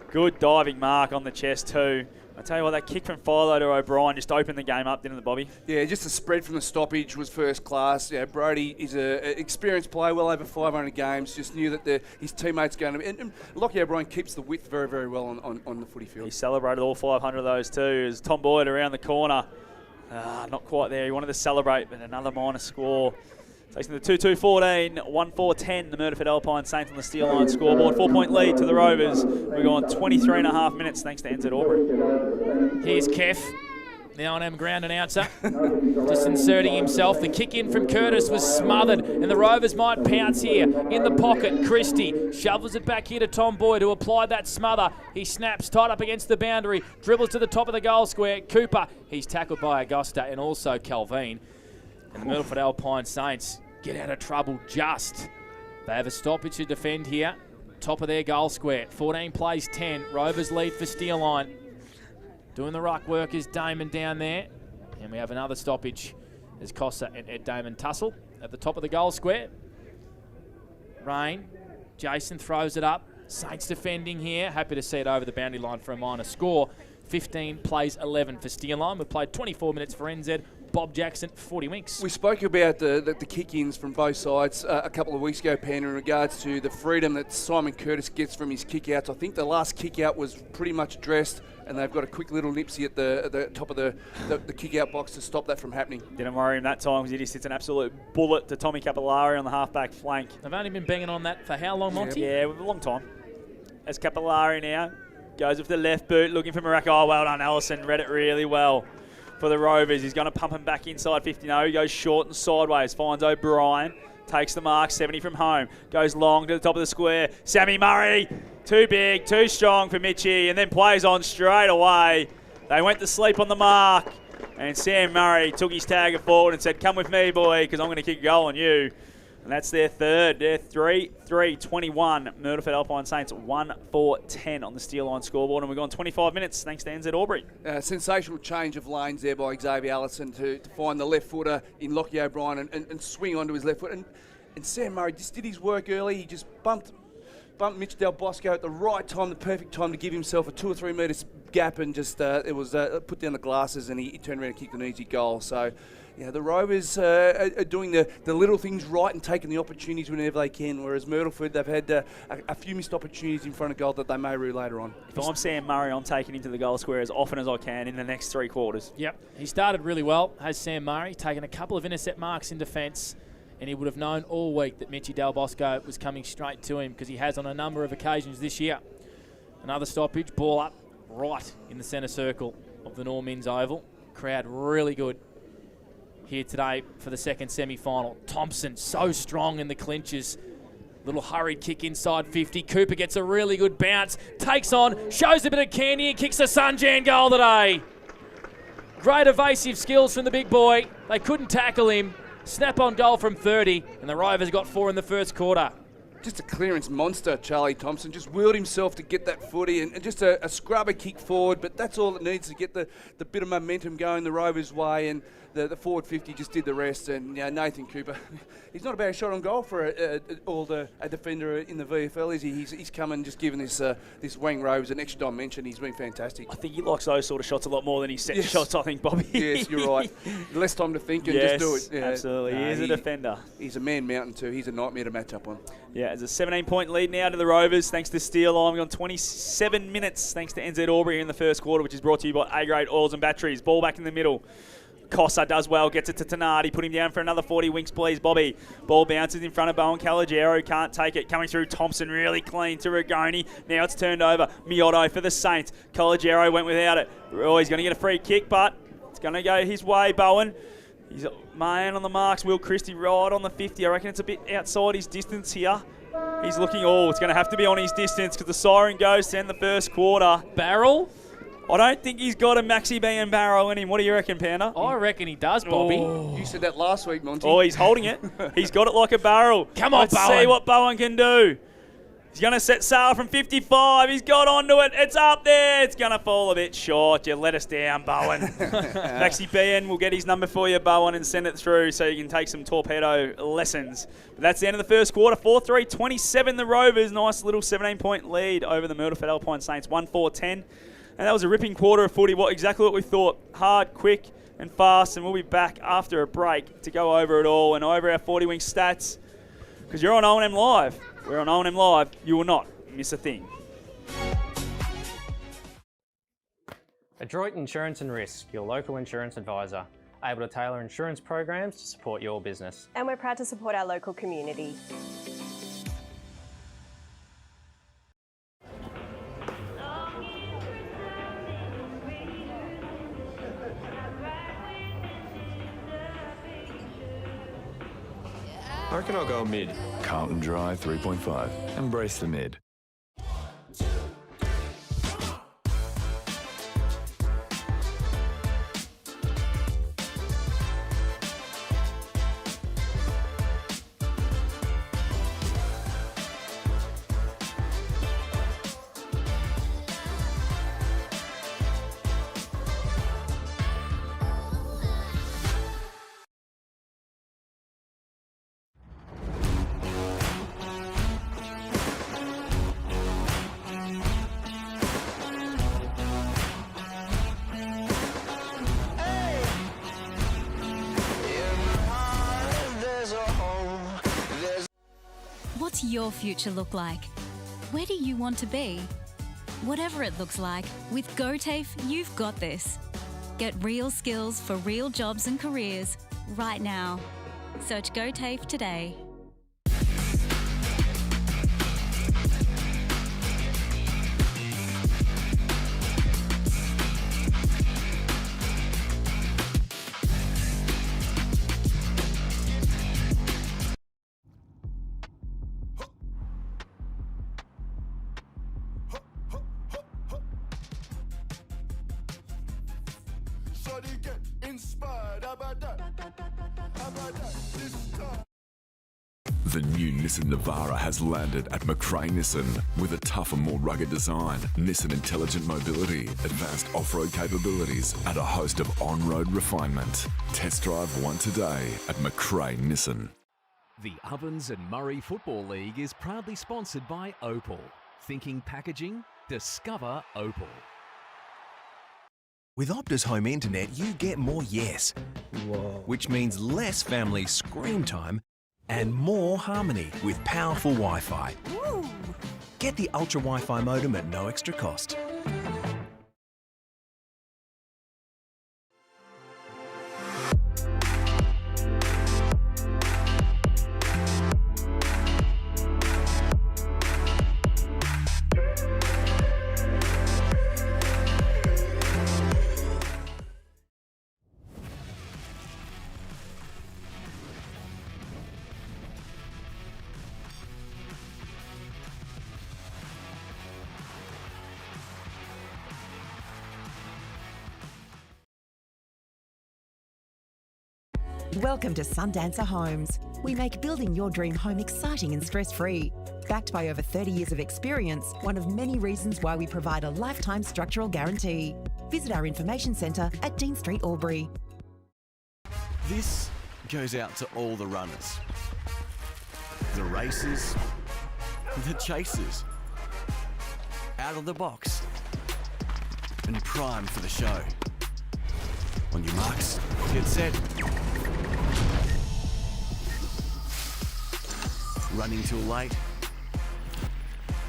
Speaker 2: Good diving mark on the chest too. I tell you what, that kick from Philo to O'Brien just opened the game up, didn't it, Bobby?
Speaker 3: Yeah, just the spread from the stoppage was first class. Yeah, Brody is an experienced player, well over 500 games. Just knew that his teammates going to... And Lockie O'Brien keeps the width very, very well on the footy field.
Speaker 2: He celebrated all 500 of those too. As Tom Boyd around the corner. Not quite there. He wanted to celebrate, but another minor score. Takes them to 2-2-14, 1-4-10. The Myrtleford Alpine Saints on the Steel Line scoreboard. 4-point lead to the Rovers. We're going 23.5 minutes thanks to NZ Albury.
Speaker 1: Here's Keff, the O&M ground announcer, just inserting himself. The kick in from Curtis was smothered, and the Rovers might pounce here. In the pocket, Christie shovels it back here to Tom Boyd, who applied that smother. He snaps tight up against the boundary, dribbles to the top of the goal square. Cooper, he's tackled by Augusta and also Calvin. And the Myrtleford Alpine Saints get out of trouble just. They have a stoppage to defend here. Top of their goal square. 14 plays 10. Rovers lead for Steel Line. Doing the ruck work is Damon down there. And we have another stoppage as Costa and Ed Damon tussle at the top of the goal square. Rain. Jason throws it up. Saints defending here. Happy to see it over the boundary line for a minor score. 15 plays 11 for Steel Line. We've played 24 minutes for NZ. Bob Jackson, 40 winks.
Speaker 3: We spoke about the kick-ins from both sides a couple of weeks ago, Pan, in regards to the freedom that Simon Curtis gets from his kick-outs. I think the last kick-out was pretty much addressed, and they've got a quick little nipsy at the top of the kick-out box to stop that from happening.
Speaker 2: Didn't worry him that time because he just hits an absolute bullet to Tommy Capillari on the half-back flank.
Speaker 1: They've only been banging on that for how long, Monty?
Speaker 2: Yeah, a long time. As Capillari now goes with the left boot, looking for Morocco. Oh, well done, Allison. Read it really well for the Rovers. He's going to pump him back inside 50. No, he goes short and sideways. Finds O'Brien. Takes the mark. 70 from home. Goes long to the top of the square. Sammy Murray. Too big, too strong for Mitchie. And then plays on straight away. They went to sleep on the mark. And Sam Murray took his tagger forward and said, come with me, boy, because I'm going to kick a goal on you. And that's their third. They're 3-3-21. Myrtleford Alpine Saints 1-4-10 on the Steel Line scoreboard. And we've gone 25 minutes thanks to NZ Albury.
Speaker 3: Sensational change of lanes there by Xavier Allison to find the left footer in Lockie O'Brien and swing onto his left foot. And Sam Murray just did his work early. He just bumped Mitch Del Bosco at the right time, the perfect time to give himself a 2 or 3 metres gap, and just it was put down the glasses, and he turned around and kicked an easy goal. So the Rovers are doing the little things right and taking the opportunities whenever they can, whereas Myrtleford, they've had a few missed opportunities in front of goal that they may rue later on.
Speaker 2: If I'm Sam Murray, I'm taking him to the goal square as often as I can in the next 3 quarters.
Speaker 1: Yep, he started really well, has Sam Murray, taken a couple of intercept marks in defence, and he would have known all week that Mitchy Del Bosco was coming straight to him because he has on a number of occasions this year. Another stoppage, ball up right in the centre circle of the Normins Oval. Crowd really good here today for the second semi-final. Thompson so strong in the clinches. Little hurried kick inside 50. Cooper gets a really good bounce, takes on, shows a bit of candy and kicks a Sunjan goal today. Great evasive skills from the big boy. They couldn't tackle him. Snap on goal from 30, and the Rovers got 4 in the first quarter.
Speaker 3: Just a clearance monster, Charlie Thompson. Just wheeled himself to get that footy and just a scrubber kick forward, but that's all it needs to get the bit of momentum going the Rovers' way, and the forward 50 just did the rest. And Nathan Cooper, he's not a bad shot on goal for a defender in the VFL, is he? He's come and just given this Wang Rovers an extra dimension. He's been fantastic.
Speaker 2: I think he likes those sort of shots a lot more than his set shots, I think, Bobby.
Speaker 3: Yes, you're right. Less time to think and just do it. Yeah.
Speaker 2: Absolutely. He is a defender.
Speaker 3: He's a man mountain too. He's a nightmare to match up on.
Speaker 2: Yeah, it's a 17-point lead now to the Rovers, thanks to Steel Lime. We've gone 27 minutes, thanks to NZ Albury in the first quarter, which is brought to you by A-Grade Oils and Batteries. Ball back in the middle. Cossa does well, gets it to Tenardi, put him down for another 40 winks, please, Bobby. Ball bounces in front of Bowen Calogero, can't take it. Coming through Thompson, really clean to Rigoni. Now it's turned over. Miotto for the Saints. Calogero went without it. Oh, he's going to get a free kick, but it's going to go his way, Bowen. He's a man on the marks. Will Christie right on the 50. I reckon it's a bit outside his distance here. He's looking, it's going to have to be on his distance because the siren goes to end the first quarter.
Speaker 1: Barrel?
Speaker 2: I don't think he's got a Maxi Bang barrel in him. What do you reckon, Panda?
Speaker 1: I reckon he does, Bobby.
Speaker 3: Oh. You said that last week, Monty.
Speaker 2: Oh, he's holding it. He's got it like a barrel.
Speaker 1: Come on,
Speaker 2: Let's
Speaker 1: Bowen.
Speaker 2: see what Bowen can do. He's going to set sail from 55. He's got onto it. It's up there. It's going to fall a bit short. You let us down, Bowen. Maxi BN will get his number for you, Bowen, and send it through so you can take some torpedo lessons. But that's the end of the first quarter. 4-3-27 the Rovers. Nice little 17-point lead over the Myrtleford Alpine Saints. 1-4-10. And that was a ripping quarter of footy. Exactly what we thought. Hard, quick, and fast. And we'll be back after a break to go over it all and over our 40-wing stats. Because you're on O&M Live. We're on O&M Live. You will not miss a thing.
Speaker 4: Adroit Insurance and Risk, your local insurance advisor. Able to tailor insurance programs to support your business.
Speaker 5: And we're proud to support our local community.
Speaker 6: I reckon I'll go mid.
Speaker 7: Carlton Dry 3.5. Embrace the mid.
Speaker 8: What's your future look like? Where do you want to be? Whatever it looks like, with GoTAFE, you've got this. Get real skills for real jobs and careers right now. Search GoTAFE today.
Speaker 7: The new Nissan Navara has landed at McRae Nissan with a tougher, more rugged design, Nissan Intelligent Mobility, advanced off-road capabilities, and a host of on-road refinement. Test drive one today at McRae Nissan.
Speaker 9: The Ovens and Murray Football League is proudly sponsored by Opal. Thinking packaging? Discover Opal.
Speaker 6: With Optus Home Internet, you get more yes.
Speaker 10: Whoa.
Speaker 6: Which means less family screen time and more harmony with powerful Wi-Fi.
Speaker 10: Ooh.
Speaker 6: Get the Ultra Wi-Fi modem at no extra cost.
Speaker 11: Welcome to Sundancer Homes. We make building your dream home exciting and stress-free. Backed by over 30 years of experience, one of many reasons why we provide a lifetime structural guarantee. Visit our information centre at Dean Street, Albury.
Speaker 6: This goes out to all the runners, the racers, the chasers, out of the box, and primed for the show. On your marks, get set. Running too late.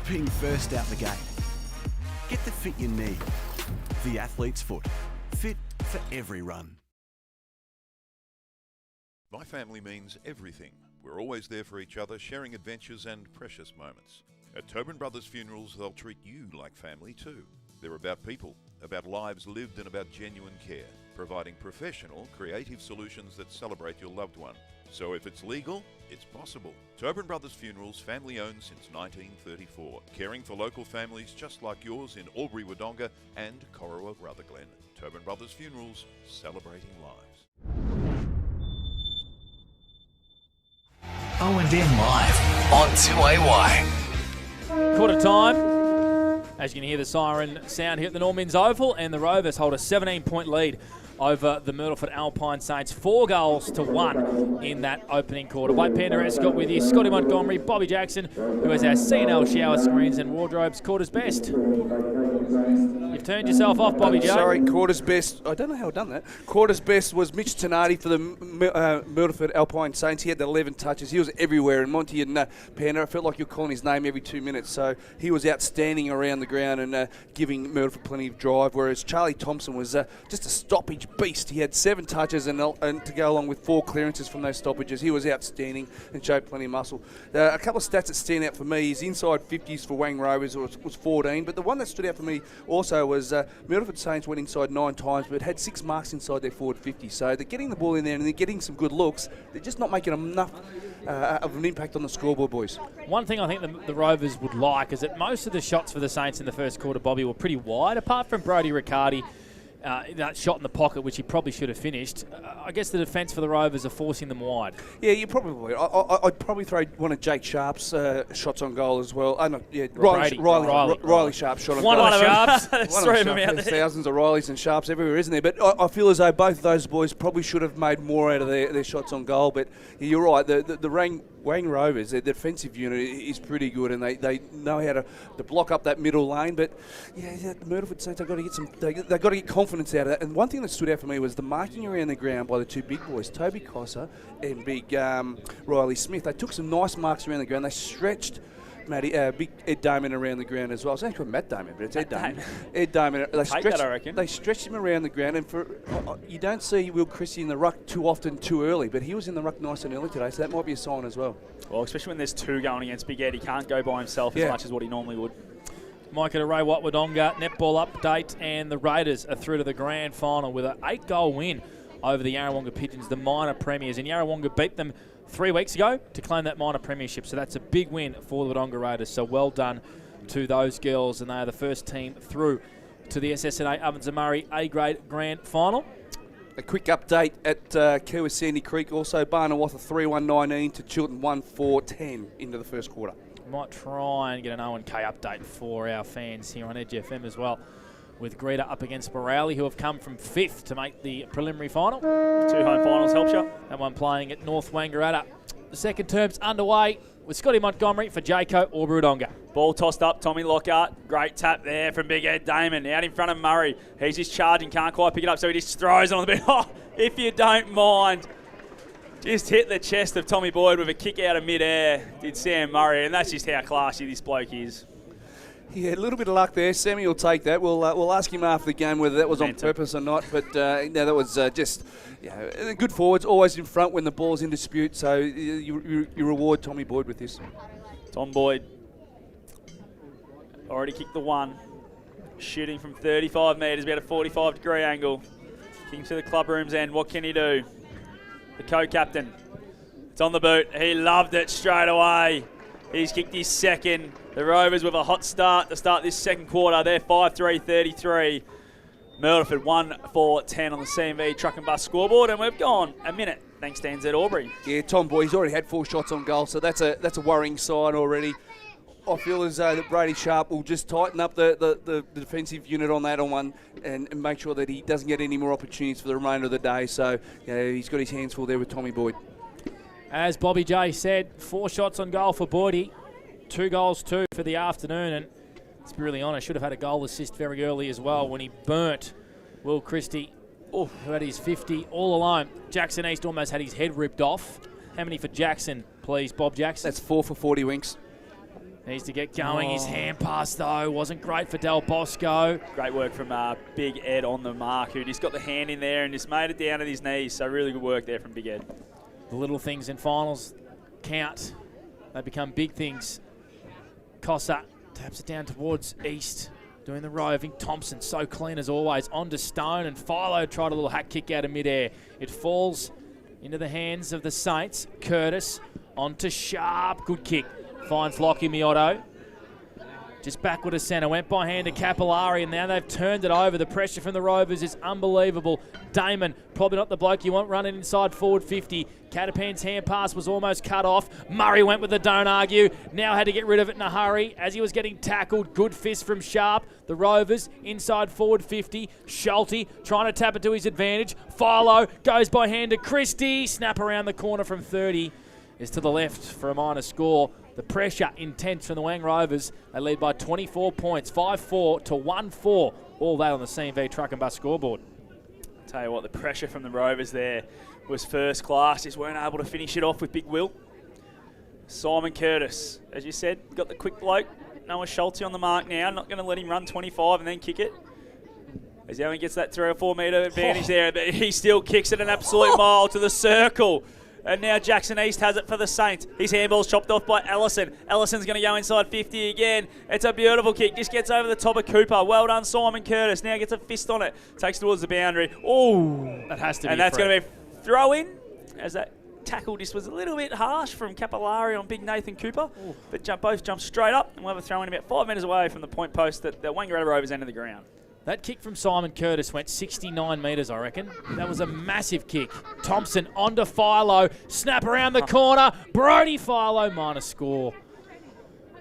Speaker 6: Being first out the gate. Get the fit you need. The athlete's foot. Fit for every run.
Speaker 12: My family means everything. We're always there for each other, sharing adventures and precious moments. At Tobin Brothers Funerals, they'll treat you like family too. They're about people, about lives lived and about genuine care, providing professional, creative solutions that celebrate your loved one. So if it's legal, it's possible. Tobin Brothers Funerals, family owned since 1934, caring for local families just like yours in Albury Wodonga and Corowa Rutherglen. Tobin Brothers Funerals, celebrating lives.
Speaker 13: OMFNL Live on 2AY.
Speaker 1: Quarter time. As you can hear the siren sound here at the Norman's Oval, and the Rovers hold a 17-point lead over the Myrtleford Alpine Saints, 4-1 in that opening quarter. White Panda Escort with you, Scotty Montgomery, Bobby Jackson, who has our C&L shower screens and wardrobes. Quarters best. You've turned yourself off, Bobby J.
Speaker 3: Sorry, quarters best. I don't know how I've done that. Quarters best was Mitch Tenardi for the Myrtleford Alpine Saints. He had 11 touches. He was everywhere. And Monty and Panda, I felt like you were calling his name every 2 minutes. So he was outstanding around the ground and giving Myrtleford plenty of drive. Whereas Charlie Thompson was just a stoppage beast. He had 7 touches and to go along with 4 clearances from those stoppages. He was outstanding and showed plenty of muscle. A couple of stats that stand out for me is inside 50s for Wang Rovers was 14, but the one that stood out for me also was Myrtleford Saints went inside 9 times, but had 6 marks inside their forward 50. So they're getting the ball in there and they're getting some good looks. They're just not making enough of an impact on the scoreboard, boys.
Speaker 1: One thing I think the Rovers would like is that most of the shots for the Saints in the first quarter, Bobby, were pretty wide, apart from Brodie Riccardi. That shot in the pocket, which he probably should have finished. I guess the defence for the Rovers are forcing them wide.
Speaker 3: Yeah, you probably. I'd probably throw one of Jake Sharp's shots on goal as well. Riley Sharp's shot on goal.
Speaker 1: One of Sharp's.
Speaker 3: There's 3 of them out there. Thousands of Rileys and Sharps everywhere, isn't there? But I feel as though both of those boys probably should have made more out of their shots on goal. But you're right. The Wang Rovers, their defensive unit is pretty good, and they know how to block up that middle lane. But yeah, the Myrtleford Saints, they've got to get they've got to get confidence out of that. And one thing that stood out for me was the marking around the ground by the 2 big boys, Toby Cosser and big Riley Smith. They took some nice marks around the ground. They stretched big Ed Damon around the ground as well. It's actually Matt Damon, but it's Ed Damon. Ed Damon. They stretched him around the ground, and you don't see Will Christie in the ruck too often too early, but he was in the ruck nice and early today, so that might be a sign as well.
Speaker 2: Well, especially when there's 2 going against Big Ed, he can't go by himself as much as what he normally would.
Speaker 1: Mike at Ray Watt Wodonga, netball update, and the Raiders are through to the grand final with an 8-goal win over the Yarrawonga Pigeons, the minor premiers. And Yarrawonga beat them 3 weeks ago to claim that minor premiership. So that's a big win for the Wodonga Raiders. So well done to those girls. And they are the first team through to the SS&A Ovens and Murray A-grade grand final.
Speaker 3: A quick update at Kiwa Sandy Creek. Also, Barnawatha 3-1-19 to Chilton 1-4-10 into the first quarter.
Speaker 1: Might try and get an O&K update for our fans here on Edge FM as well, with Greta up against Borrowley, who have come from 5th to make the preliminary final.
Speaker 2: 2 home finals helps you.
Speaker 1: That one playing at North Wangaratta The second term's underway with Scotty Montgomery for Jaco Orbudonga.
Speaker 2: Ball tossed up, Tommy Lockhart. Great tap there from Big Ed Damon. Out in front of Murray. He's just charging, can't quite pick it up, so he just throws it on the bit. Oh, if you don't mind. Just hit the chest of Tommy Boyd with a kick out of mid-air, did Sam Murray, and that's just how classy this bloke is.
Speaker 3: Yeah, a little bit of luck there. Sammy will take that. We'll ask him after the game whether that was on purpose or not. But no, that was just good forwards, always in front when the ball's in dispute. So you reward Tommy Boyd with this.
Speaker 2: Tom Boyd already kicked the one. Shooting from 35 metres, about a 45-degree angle. Kicking to the club room's end. What can he do? The co-captain. It's on the boot. He loved it straight away. He's kicked his second. The Rovers with a hot start to start this second quarter. They're 5-3-33. Myrtleford 1-4-10 on the CMV truck and bus scoreboard, and we've gone a minute thanks to NZ Albury.
Speaker 3: Yeah, Tom Boyd's already had 4 shots on goal, so that's a worrying sign already. I feel as though that Brady Sharp will just tighten up the defensive unit on that one and make sure that he doesn't get any more opportunities for the remainder of the day. So he's got his hands full there with Tommy Boyd.
Speaker 1: As Bobby J said, 4 shots on goal for Boydie. 2 goals, 2 for the afternoon. And let's be really honest, should have had a goal assist very early as well when he burnt Will Christie, who had his 50 all alone. Jackson East almost had his head ripped off. How many for Jackson, please, Bob Jackson?
Speaker 3: That's 4 for 40 winks.
Speaker 1: Needs to get going. His hand pass, though, wasn't great for Del Bosco.
Speaker 2: Great work from Big Ed on the mark, who just got the hand in there and just made it down at his knees. So really good work there from Big Ed.
Speaker 1: The little things in finals count. They become big things. Cossa taps it down towards East, doing the roving. Thompson, so clean as always, onto Stone, and Philo tried a little hack kick out of midair. It falls into the hands of the Saints. Curtis onto Sharp. Good kick. Finds Lockie Miotto. Just backward to centre. Went by hand to Capillari, and now they've turned it over. The pressure from the Rovers is unbelievable. Damon, probably not the bloke you want running inside forward 50. Catapan's hand pass was almost cut off. Murray went with the don't argue. Now had to get rid of it in a hurry as he was getting tackled. Good fist from Sharp. The Rovers inside forward 50. Schulte trying to tap it to his advantage. Philo goes by hand to Christie. Snap around the corner from 30 is to the left for a minor score. The pressure intense from the Wang Rovers. They lead by 24 points, 5-4 to 1-4. All that on the CMV truck and bus scoreboard.
Speaker 2: Tell you what, the pressure from the Rovers there was first class. Just weren't able to finish it off with Big Will. Simon Curtis, as you said, got the quick bloke. Noah Schulte on the mark now. Not going to let him run 25 and then kick it. As he only gets that 3 or 4 metre advantage there, but he still kicks it an absolute mile to the circle. And now Jackson East has it for the Saints. His handball's chopped off by Ellison. Ellison's going to go inside 50 again. It's a beautiful kick. Just gets over the top of Cooper. Well done, Simon Curtis. Now gets a fist on it. Takes towards the boundary. Oh,
Speaker 1: that has to be.
Speaker 2: And that's going to be throw in, as that tackle just was a little bit harsh from Capillari on big Nathan Cooper. Ooh. But both jumped straight up, and we'll have a throw in about 5 metres away from the point post that the Wangaratta Rovers end of the ground.
Speaker 1: That kick from Simon Curtis went 69 metres, I reckon. That was a massive kick. Thompson onto Philo. Snap around the corner. Brody Philo, minor score.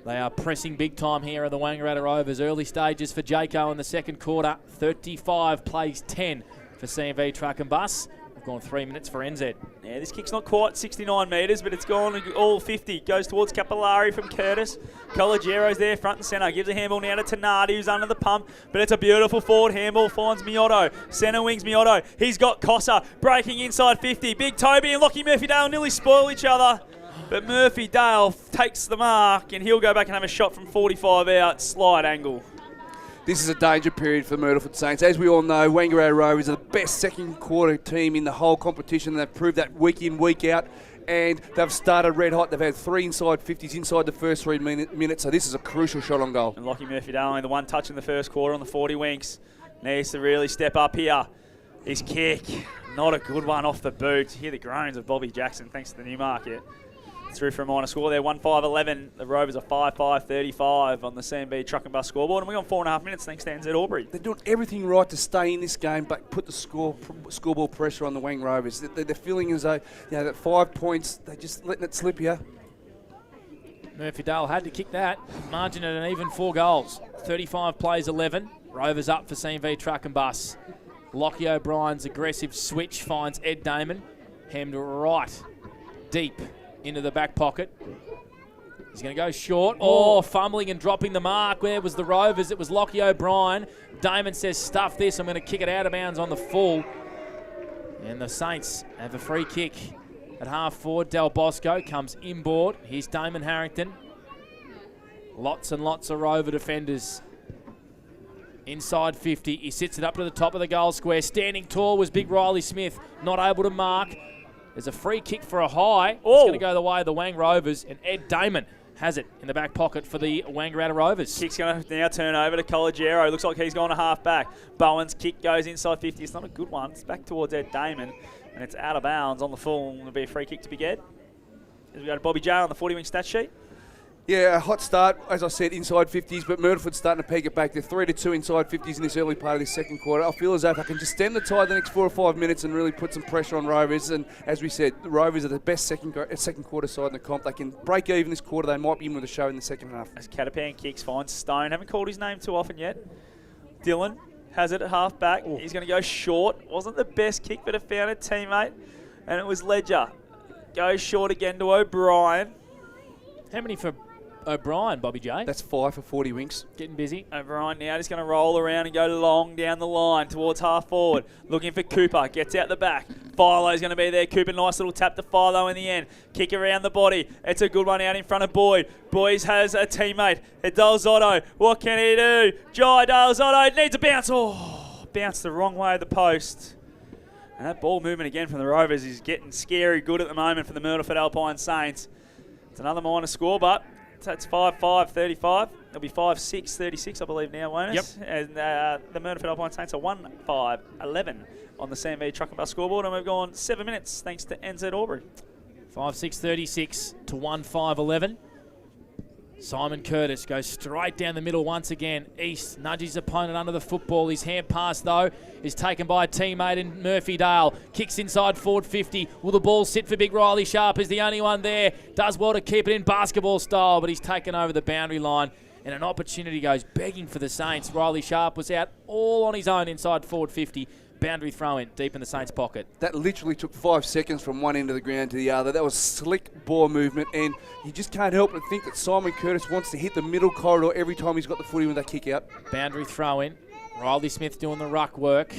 Speaker 1: They are pressing big time here at the Wangaratta Rovers. Early stages for Jaco in the second quarter. 35 plays 10 for CMV Truck and Bus. We've gone 3 minutes for NZ.
Speaker 2: Yeah, this kick's not quite 69 metres, but it's gone all 50. Goes towards Capillari from Curtis. Colagero's there, front and centre. Gives a handball now to Tenardi, who's under the pump. But it's a beautiful forward handball. Finds Miotto. Centre wings Miotto. He's got Cossa breaking inside 50. Big Toby and Lockie Murphy-Dale nearly spoil each other. But Murphy-Dale takes the mark, and he'll go back and have a shot from 45 out. Slide angle.
Speaker 3: This is a danger period for the Myrtleford Saints. As we all know, Wangaratta Rovers are the best second quarter team in the whole competition. They've proved that week in, week out, and they've started red hot. They've had 3 inside 50s inside the first 3 minutes, so this is a crucial shot on goal.
Speaker 2: And Lockie Murphy-Dale only the one touch in the first quarter on the 40 winks. Needs to really step up here. His kick, not a good one off the boot. Hear the groans of Bobby Jackson, thanks to the Newmarket. Through for a minor score there, 1-5-11. The Rovers are 5-5-35 on the CMB truck and bus scoreboard, and we're on 4.5 minutes thanks to NZ Albury.
Speaker 3: They're doing everything right to stay in this game, but put the scoreboard pressure on the Wang Rovers. They're feeling as though, that 5 points, they're just letting it slip here.
Speaker 1: Murphy-Dale had to kick that. Margin at an even 4 goals. 35 plays 11. Rovers up for CMV truck and bus. Lockie O'Brien's aggressive switch finds Ed Damon. Hemmed right deep into the back pocket. He's going to go short. Oh, fumbling and dropping the mark. Where was the Rovers? It was Lockie O'Brien. Damon says, stuff this. I'm going to kick it out of bounds on the full. And the Saints have a free kick at half forward. Del Bosco comes inboard. Here's Damon Harrington. Lots and lots of Rover defenders. Inside 50. He sits it up to the top of the goal square. Standing tall was big Riley Smith. Not able to mark. There's a free kick for a high. It's going to go the way of the Wang Rovers. And Ed Damon has it in the back pocket for the Wangaratta Rovers.
Speaker 2: Kick's going to now turn over to Collegiero. Looks like he's gone a half back. Bowen's kick goes inside 50. It's not a good one. It's back towards Ed Damon. And it's out of bounds on the full. It'll be a free kick to be get. As we go to Bobby J on the 40-wing stat sheet.
Speaker 3: Yeah, a hot start, as I said, inside 50s, but Myrtleford's starting to peg it back. They're 3-2 inside 50s in this early part of this second quarter. I feel as though if I can just stem the tide the next 4 or 5 minutes and really put some pressure on Rovers, and as we said, the Rovers are the best second quarter side in the comp. They can break even this quarter. They might be in with a show in the second half.
Speaker 2: As Catapan kicks, finds Stone. Haven't called his name too often yet. Dylan has it at half back. Ooh. He's going to go short. Wasn't the best kick, but it found a teammate, and it was Ledger. Goes short again to O'Brien.
Speaker 1: How many for O'Brien, Bobby J?
Speaker 3: That's 5 for 40 winks.
Speaker 1: Getting busy.
Speaker 2: O'Brien now just going to roll around and go long down the line towards half forward. Looking for Cooper. Gets out the back. Philo's going to be there. Cooper, nice little tap to Philo in the end. Kick around the body. It's a good one out in front of Boyd. Boyd has a teammate. It's Dalzotto. What can he do? Jai Dalzotto needs a bounce. Oh, bounced the wrong way of the post. And that ball movement again from the Rovers is getting scary good at the moment for the Myrtleford Alpine Saints. It's another minor score, but that's 5-5-35. It'll be 5-6-36, I believe, now, won't it?
Speaker 1: Yep.
Speaker 2: And the Myrtleford Alpine Saints are 1-5-11 on the CMV Truck and Bus scoreboard, and we've gone 7 minutes thanks to NZ Albury.
Speaker 1: 5-6-36 to 1-5-11. Simon Curtis goes straight down the middle once again. East nudges his opponent under the football. His hand pass, though, is taken by a teammate in Murphy Dale. Kicks inside forward 50. Will the ball sit for big Riley Sharp? Is the only one there. Does well to keep it in basketball style, but he's taken over the boundary line. And an opportunity goes begging for the Saints. Riley Sharp was out all on his own inside forward 50. Boundary throw in deep in the Saints' pocket.
Speaker 3: That literally took 5 seconds from one end of the ground to the other. That was slick ball movement, and you just can't help but think that Simon Curtis wants to hit the middle corridor every time he's got the footy with that kick out.
Speaker 1: Boundary throw in. Riley Smith doing the ruck work.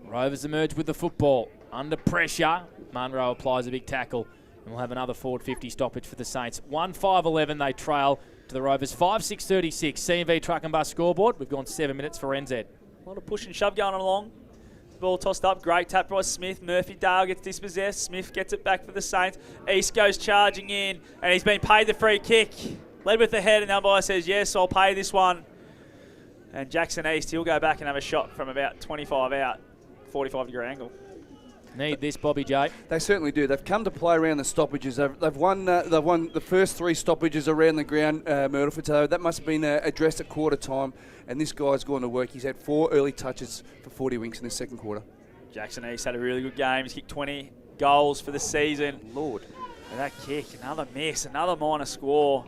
Speaker 1: Rovers emerge with the football. Under pressure. Munro applies a big tackle, and we'll have another forward 50 stoppage for the Saints. 1-5-11, they trail to the Rovers. 5-6-36, CMV Truck and Bus scoreboard. We've gone 7 minutes for NZ.
Speaker 2: A lot of push and shove going along. Ball tossed up, great tap by Smith. Murphy Dale gets dispossessed. Smith gets it back for the Saints. East goes charging in, and he's been paid the free kick. Led with the head, and the umpire says, yes, I'll pay this one. And Jackson East, he'll go back and have a shot from about 25 out, 45-degree angle.
Speaker 1: Need this, Bobby J.
Speaker 3: They certainly do. They've come to play around the stoppages. They've won the first 3 stoppages around the ground, Myrtleford. So that must have been addressed at quarter time. And this guy's gone to work. He's had 4 early touches for 40 winks in the second quarter.
Speaker 2: Jackson East had a really good game. He's kicked 20 goals for the season.
Speaker 3: Lord.
Speaker 2: And that kick, another miss, another minor score.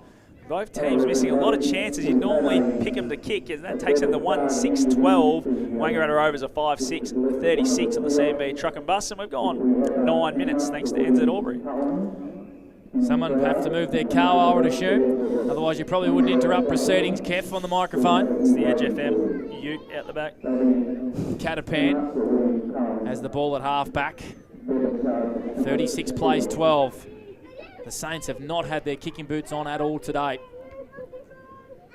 Speaker 2: Both teams missing a lot of chances. You'd normally pick them to kick, and that takes them to 1-6-12. Wangaratta Rovers are 5-6-36 on the CMB Truck and Bus, and we've gone 9 minutes thanks to NZ Albury.
Speaker 1: Someone would have to move their car, I would assume. Otherwise, you probably wouldn't interrupt proceedings. Kev on the microphone.
Speaker 2: It's the Edge FM ute out the back.
Speaker 1: Catapan has the ball at half back. 36 plays 12. The Saints have not had their kicking boots on at all today.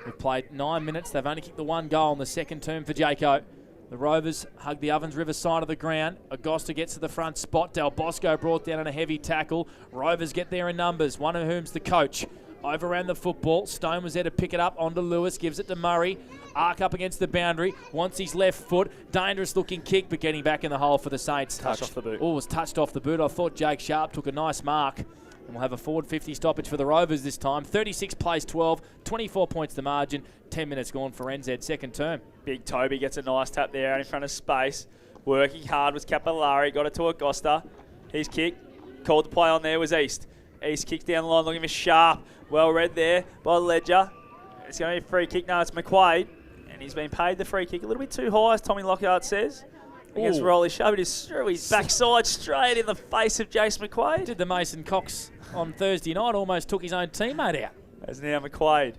Speaker 1: We've played 9 minutes. They've only kicked the 1 goal in the second term for Jaco. The Rovers hug the Ovens River side of the ground. Agosta gets to the front spot. Del Bosco brought down on a heavy tackle. Rovers get there in numbers, one of whom's the coach. Overran the football. Stone was there to pick it up onto Lewis. Gives it to Murray. Arc up against the boundary. Wants his left foot. Dangerous looking kick, but getting back in the hole for the Saints.
Speaker 2: Touched off the boot.
Speaker 1: Oh, was touched off the boot. I thought Jake Sharp took a nice mark. And we'll have a forward 50 stoppage for the Rovers this time. 36 plays 12, 24 points the margin. 10 minutes gone for NZ second term.
Speaker 2: Big Toby gets a nice tap there out in front of space. Working hard was Capillari. Got it to Agosta. His kick. Called to play on there was East. East kicks down the line looking for Sharp. Well read there by Ledger. It's going to be a free kick. No, it's McQuaid. And he's been paid the free kick a little bit too high, as Tommy Lockhart says. against
Speaker 1: Ooh.
Speaker 2: Rolly. Shoved his through his backside straight in the face of Jace McQuaid.
Speaker 1: Did the Mason Cox on Thursday night, almost took his own teammate out.
Speaker 2: As now McQuaid.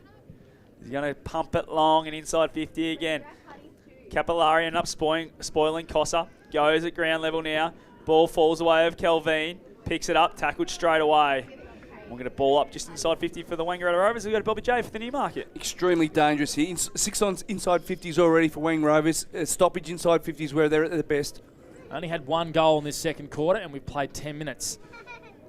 Speaker 2: He's going to pump it long and inside 50 again. Capillari ended up spoiling Cossa. Goes at ground level now. Ball falls away of Kelvin. Picks it up, tackled straight away. We're going to ball up just inside 50 for the Wangaratta Rovers. We've got Bobby J for the Newmarket.
Speaker 3: Extremely dangerous here. 6 on inside 50s already for Wang Rovers. Stoppage inside 50s where they're at their best.
Speaker 1: Only had one goal in this second quarter, and we've played 10 minutes.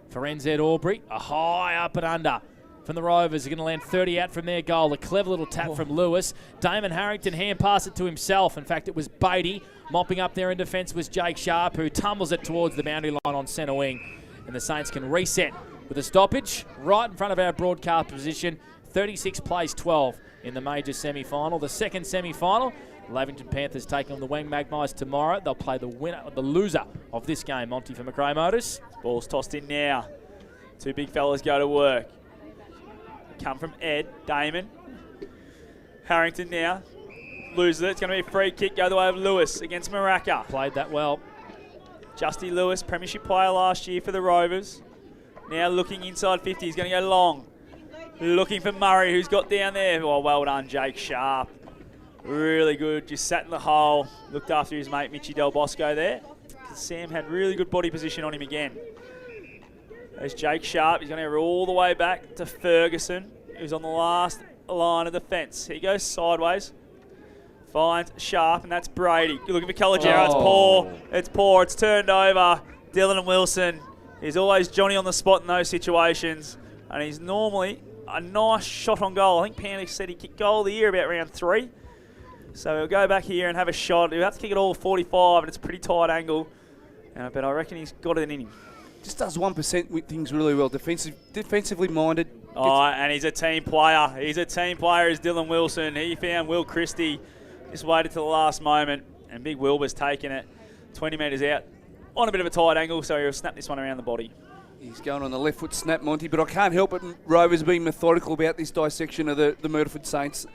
Speaker 1: For NZ Albury, a high up and under from the Rovers. Are going to land 30 out from their goal. A clever little tap from Lewis. Damon Harrington hand pass it to himself. In fact, it was Beatty. Mopping up there in defence was Jake Sharp, who tumbles it towards the boundary line on centre wing. And the Saints can reset with a stoppage right in front of our broadcast position. 36 plays 12 in the major semi-final. The second semi-final, Lavington Panthers taking on the Wang Magpies tomorrow. They'll play the loser of this game, Monty for Macrae Motors.
Speaker 2: Ball's tossed in now. Two big fellas go to work. Come from Ed, Damon. Harrington now. Loses it. It's going to be a free kick. Go the way of Lewis against Maraca.
Speaker 1: Played that well.
Speaker 2: Justy Lewis, premiership player last year for the Rovers. Now looking inside 50. He's going to go long. Looking for Murray, who's got down there. Oh, well done, Jake Sharp. Really good. Just sat in the hole. Looked after his mate, Mitchy Del Bosco there. Sam had really good body position on him again. There's Jake Sharp. He's going to go all the way back to Ferguson, who's on the last line of the fence. He goes sideways. Finds Sharp, and that's Brady. You're looking for Calogero. It's poor. It's poor. It's turned over. Dylan and Wilson. He's always Johnny on the spot in those situations, and he's normally a nice shot on goal. I think Panic said he kicked goal of the year about round 3. So he'll go back here and have a shot. He'll have to kick it all 45, and it's a pretty tight angle. But I reckon he's got it in him.
Speaker 3: Just does 1% with things really well. Defensively minded.
Speaker 2: Oh, and he's a team player. He's a team player, is Dylan Wilson. He found Will Christie. Just waited till the last moment, and Big Wilbur's taken it 20 metres out on a bit of a tight angle, so he'll snap this one around the body.
Speaker 3: He's going on the left foot snap, Monty, but I can't help it. Rovers being methodical about this dissection of the Myrtleford Saints.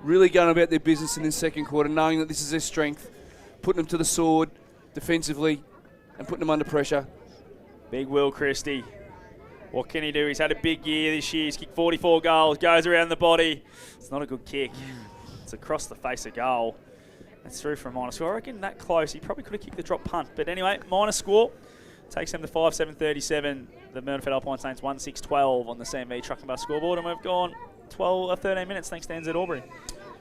Speaker 3: Really going about their business in this second quarter, knowing that this is their strength, putting them to the sword defensively and putting them under pressure.
Speaker 2: Big Will Christie. What can he do? He's had a big year this year. He's kicked 44 goals, goes around the body. It's not a good kick. It's across the face of goal. That's through for a minor score. I reckon that close. He probably could have kicked the drop punt. But anyway, minor score. Takes them to 5-7-37. The Myrtleford Alpine Saints 1-6-12 on the CMV Truck and Bus scoreboard. And we've gone 13 minutes thanks to NZ Albury.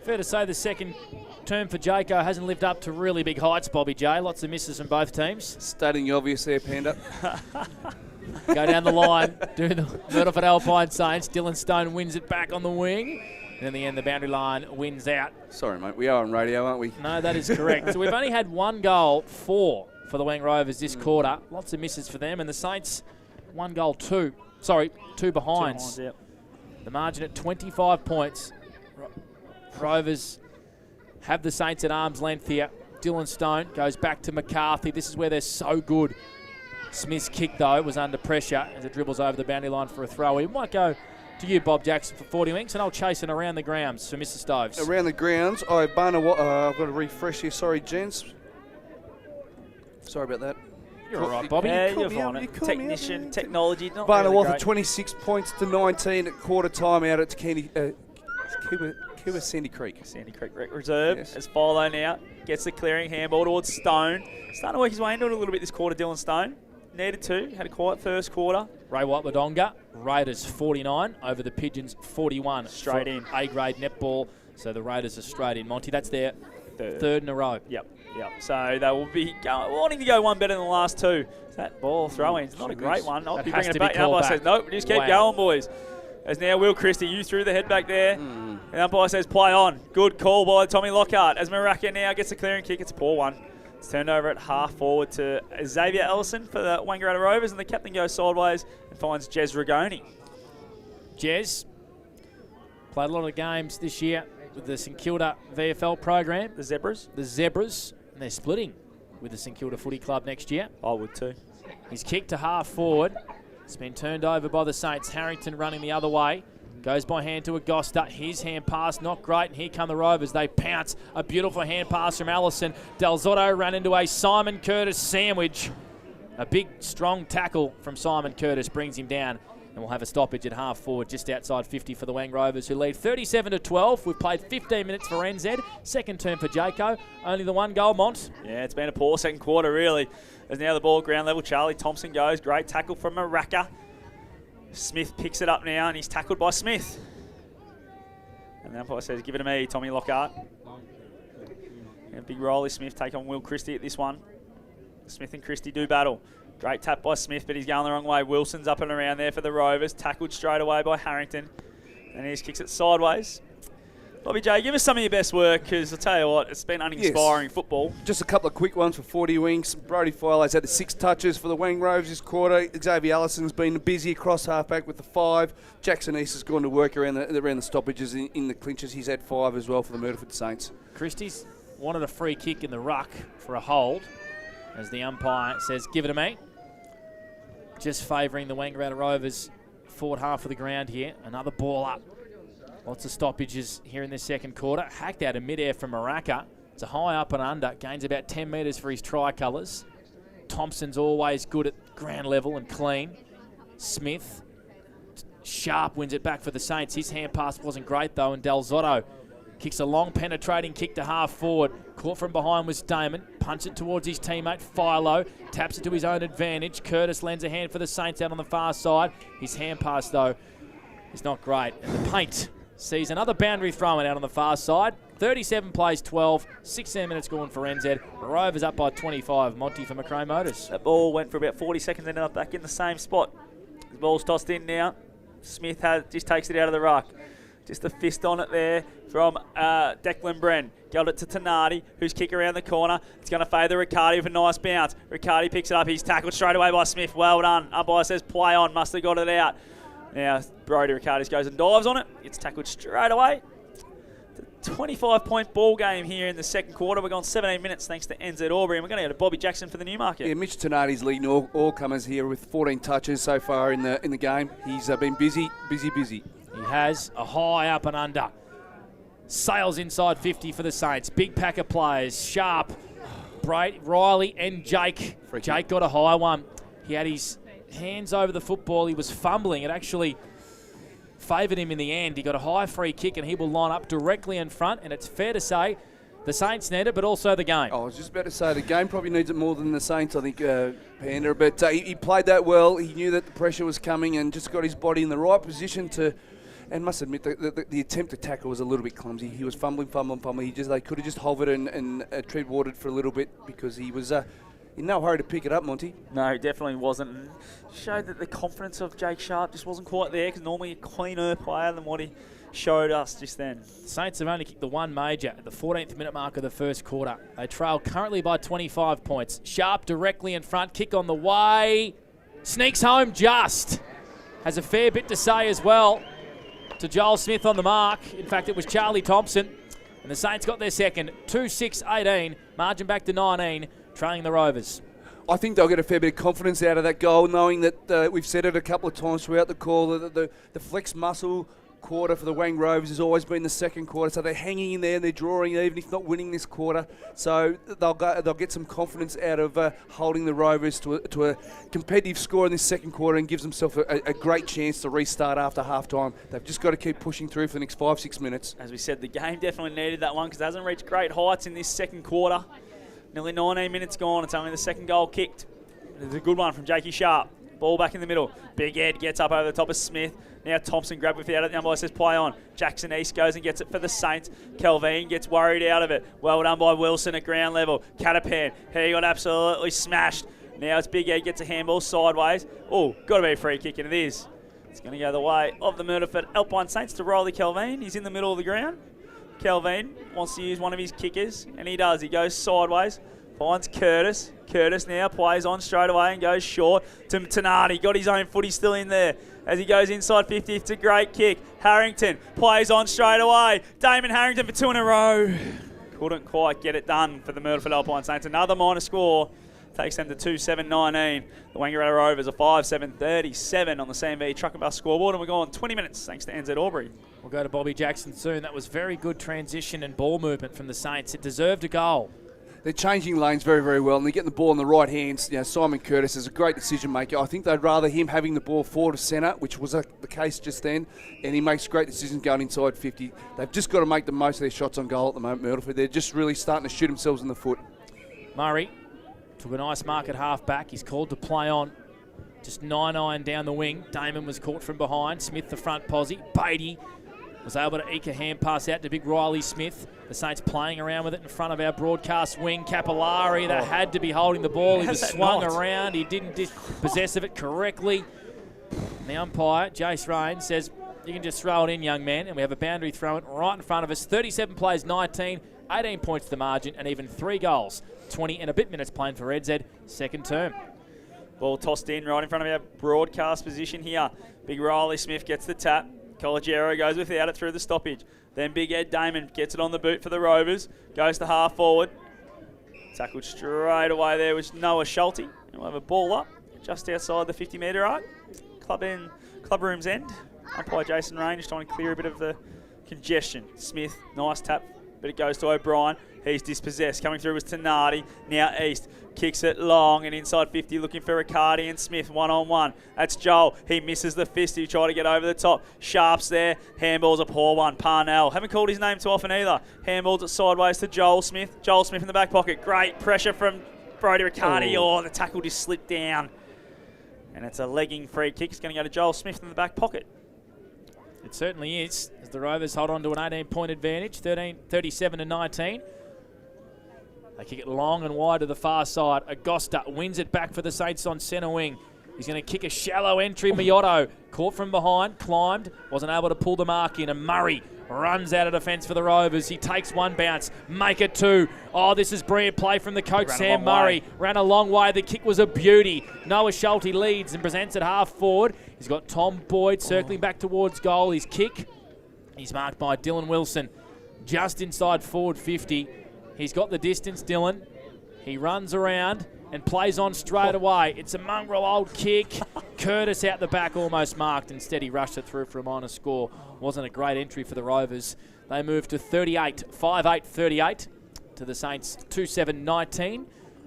Speaker 1: Fair to say the second term for Jaco hasn't lived up to really big heights, Bobby J. Lots of misses from both teams.
Speaker 3: Stating the obvious there, Panda.
Speaker 1: Go down the line, do the Myrtleford Alpine Saints. Dylan Stone wins it back on the wing. And in the end, the boundary line wins out.
Speaker 3: Sorry, mate. We are on radio, aren't we?
Speaker 1: No, that is correct. So we've only had one goal, 4 for the Wang Rovers this quarter. Lots of misses for them. And the Saints, 1 goal, 2. Sorry, 2 behinds.
Speaker 2: Yep.
Speaker 1: The margin at 25 points. Rovers have the Saints at arm's length here. Dylan Stone goes back to McCarthy. This is where they're so good. Smith's kick, though, was under pressure as it dribbles over the boundary line for a throw. He might go to you, Bob Jackson, for 40 winks, and I'll chase it around the grounds for Mr. Stoves.
Speaker 3: Around the grounds, I've got to refresh here. Sorry, gents. Sorry about that.
Speaker 1: You're all right, Bobby.
Speaker 2: Yeah, you're fine. Technician, technology, not
Speaker 3: Barnawath
Speaker 2: really great.
Speaker 3: 26 points to 19 at quarter time out at Cuba Sandy Creek.
Speaker 2: Sandy Creek Rec Reserve.
Speaker 3: Yes.
Speaker 2: As Philo now gets the clearing handball towards Stone. Starting to work his way into it a little bit this quarter, Dylan Stone. Needed to. Had a quiet first quarter.
Speaker 1: Ray White-Wodonga, Raiders 49 over the Pigeons 41.
Speaker 2: Straight in.
Speaker 1: A-grade netball. So the Raiders are straight in. Monty, that's their third in a row.
Speaker 2: Yep. So they will be wanting to go one better than the last 2. That ball throw-in is not a great one. I'll be bringing it back. The umpire says, nope, just keep going, boys. As now Will Christie, you threw the head back there. The umpire says, play on. Good call by Tommy Lockhart. As Maraca now gets a clearing kick, it's a poor one. It's turned over at half forward to Xavier Ellison for the Wangaratta Rovers, and the captain goes sideways and finds Jez Rigoni.
Speaker 1: Jez played a lot of games this year with the St Kilda VFL program.
Speaker 2: The Zebras.
Speaker 1: And they're splitting with the St Kilda Footy Club next year.
Speaker 2: I would too.
Speaker 1: He's kicked to half forward. It's been turned over by the Saints. Harrington running the other way. Goes by hand to Agosta. His hand pass, not great. And here come the Rovers. They pounce. A beautiful hand pass from Allison. Del Zotto ran into a Simon Curtis sandwich. A big, strong tackle from Simon Curtis brings him down. And we'll have a stoppage at half forward, just outside 50 for the Wang Rovers, who lead 37-12. We've played 15 minutes for NZ. Second term for Jaco. Only the one goal, Mont.
Speaker 2: Yeah, it's been a poor second quarter, really. As now the ball at ground level, Charlie Thompson goes. Great tackle from Myrtleford. Smith picks it up now, and he's tackled by Smith. And the umpire says, give it to me, Tommy Lockhart. And big Rolly Smith take on Will Christie at this one. Smith and Christie do battle. Great tap by Smith, but he's going the wrong way. Wilson's up and around there for the Rovers. Tackled straight away by Harrington. And he just kicks it sideways. Bobby J, give us some of your best work, because I'll tell you what, it's been uninspiring football.
Speaker 3: Just a couple of quick ones for 40 Wings. Brody Filo's had the 6 touches for the Wang Rovers this quarter. Xavier Allison's been busy across halfback with the 5. Jackson East has gone to work around the stoppages in the clinches. He's had 5 as well for the Myrtleford Saints.
Speaker 1: Christie's wanted a free kick in the ruck for a hold, as the umpire says, give it to me. Just favouring the Wangaratta Rovers forward half of the ground here. Another ball up. Lots of stoppages here in this second quarter. Hacked out of midair from Maraca. It's a high up and under. Gains about 10 metres for his tricolours. Thompson's always good at ground level and clean. Smith. Sharp wins it back for the Saints. His hand pass wasn't great though, and Del Zotto kicks a long penetrating kick to half forward. Caught from behind was Damon. Punts it towards his teammate Philo. Taps it to his own advantage. Curtis lends a hand for the Saints out on the far side. His hand pass though is not great. And the paint sees another boundary thrown out on the far side. 37 plays 12. 16 minutes gone for NZ. The Rovers up by 25. Monty for McRae Motors.
Speaker 2: That ball went for about 40 seconds and ended up back in the same spot. The ball's tossed in now. Smith just takes it out of the ruck. Just a fist on it there from Declan Bren. Got it to Tenardi, who's kick around the corner. It's going to favour Riccardi with a nice bounce. Riccardi picks it up. He's tackled straight away by Smith. Well done. Umpire says play on. Must have got it out. Now Brody Riccardi goes and dives on it. It's tackled straight away. It's a 25-point ball game here in the second quarter. We've gone 17 minutes thanks to NZ Albury. And we're going to go to Bobby Jackson for the Newmarket.
Speaker 3: Yeah, Mitch Tenardi's leading all comers here with 14 touches so far in the game. He's been busy.
Speaker 1: He has a high up and under. Sails inside 50 for the Saints. Big pack of players. Sharp, Riley and Jake. Jake got a high one. He had his hands over the football. He was fumbling. It actually favoured him in the end. He got a high free kick and he will line up directly in front. And it's fair to say the Saints need it, but also the game.
Speaker 3: I was just about to say the game probably needs it more than the Saints, I think, Panda. But he played that well. He knew that the pressure was coming and just got his body in the right position to... And must admit, the attempt to tackle was a little bit clumsy. He was fumbling. They could have just hovered and tread watered for a little bit because he was in no hurry to pick it up, Monty.
Speaker 2: No, he definitely wasn't. Showed that the confidence of Jake Sharp just wasn't quite there, because normally a cleaner player than what he showed us just then.
Speaker 1: The Saints have only kicked the one major at the 14th minute mark of the first quarter. They trail currently by 25 points. Sharp directly in front, kick on the way. Sneaks home just. Has a fair bit to say as well to Joel Smith on the mark. In fact, it was Charlie Thompson. And the Saints got their second. 2-6-18. Margin back to 19. Trailing the Rovers.
Speaker 3: I think they'll get a fair bit of confidence out of that goal, knowing that we've said it a couple of times throughout the call, the flex muscle quarter for the Wang Rovers has always been the second quarter, so they're hanging in there and they're drawing, even if not winning this quarter. So they'll get some confidence out of holding the Rovers to a competitive score in this second quarter, and gives themselves a great chance to restart after half-time. They've just got to keep pushing through for the next 5-6 minutes.
Speaker 2: As we said, the game definitely needed that one, because it hasn't reached great heights in this second quarter. Nearly 19 minutes gone. It's only the second goal kicked. It's a good one from Jakey Sharp. Ball back in the middle. Big Ed gets up over the top of Smith. Now Thompson grabbed without it. The umpire says play on. Jackson East goes and gets it for the Saints. Kelvin gets worried out of it. Well done by Wilson at ground level. Catapan. He got absolutely smashed. Now it's Big Ed gets a handball sideways. Oh, got to be a free kick, and it is. It's going to go the way of the Myrtleford Alpine Saints to Riley Kelvin. He's in the middle of the ground. Kelvin wants to use one of his kickers, and he does. He goes sideways, finds Curtis. Curtis now plays on straight away and goes short to Tenardi. Got his own foot, he's still in there. As he goes inside 50, it's a great kick. Harrington plays on straight away. Damon Harrington for 2 in a row. Couldn't quite get it done for the Myrtleford Alpine Saints. Another minor score takes them to 2-7-19. The Wangaratta Rovers are 5-7-37 on the CMV Truck and Bus scoreboard, and we're going 20 minutes thanks to NZ Albury.
Speaker 1: We'll go to Bobby Jackson soon. That was very good transition and ball movement from the Saints. It deserved a goal.
Speaker 3: They're changing lanes very, very well, and they're getting the ball in the right hands. You know, Simon Curtis is a great decision maker. I think they'd rather him having the ball forward of centre, which was the case just then, and he makes great decisions going inside 50. They've just got to make the most of their shots on goal at the moment, Myrtleford. They're just really starting to shoot themselves in the foot.
Speaker 1: Murray took a nice mark at half back. He's called to play on. Just 9-9 down the wing. Damon was caught from behind. Smith the front posse. Beatty was able to eke a hand pass out to big Riley Smith. The Saints playing around with it in front of our broadcast wing. Capillari, that had to be holding the ball. He was swung around. He didn't possess of it correctly. And the umpire, Jace Rain, says, you can just throw it in, young man. And we have a boundary throw in right in front of us. 37 plays, 19, 18 points to the margin, and even 3 goals. 20 and a bit minutes playing for NZ, second term.
Speaker 2: Ball tossed in right in front of our broadcast position here. Big Riley Smith gets the tap. Collegiero goes without it through the stoppage. Then Big Ed Damon gets it on the boot for the Rovers. Goes to half forward. Tackled straight away there was Noah Schulte. And we'll have a ball up just outside the 50-metre arc. Club room's end. Umpire Jason Rain just trying to clear a bit of the congestion. Smith, nice tap, but it goes to O'Brien. He's dispossessed. Coming through was Tenardi. Now East. Kicks it long and inside 50, looking for Riccardi and Smith one-on-one. That's Joel. He misses the fist. He tried to get over the top. Sharp's there. Handball's a poor one. Parnell. Haven't called his name too often either. Handball's it sideways to Joel Smith. Joel Smith in the back pocket. Great pressure from Brodie Riccardi. Oh, the tackle just slipped down. And it's a legging free kick. It's going to go to Joel Smith in the back pocket.
Speaker 1: It certainly is, as the Rovers hold on to an 18-point advantage, 37-19. They kick it long and wide to the far side. Agosta wins it back for the Saints on centre wing. He's going to kick a shallow entry. Miotto caught from behind, climbed, wasn't able to pull the mark in. And Murray runs out of defence for the Rovers. He takes one bounce, make it 2. Oh, this is brilliant play from the coach, Sam Murray. Ran a long way. The kick was a beauty. Noah Schulte leads and presents it half forward. He's got Tom Boyd circling back towards goal. His kick, he's marked by Dylan Wilson just inside forward 50. He's got the distance, Dylan. He runs around and plays on straight away. It's a mongrel old kick. Curtis out the back, almost marked. Instead, he rushed it through for a minor score. Wasn't a great entry for the Rovers. They moved to 38, 5-8-38 to the Saints 2-7-19.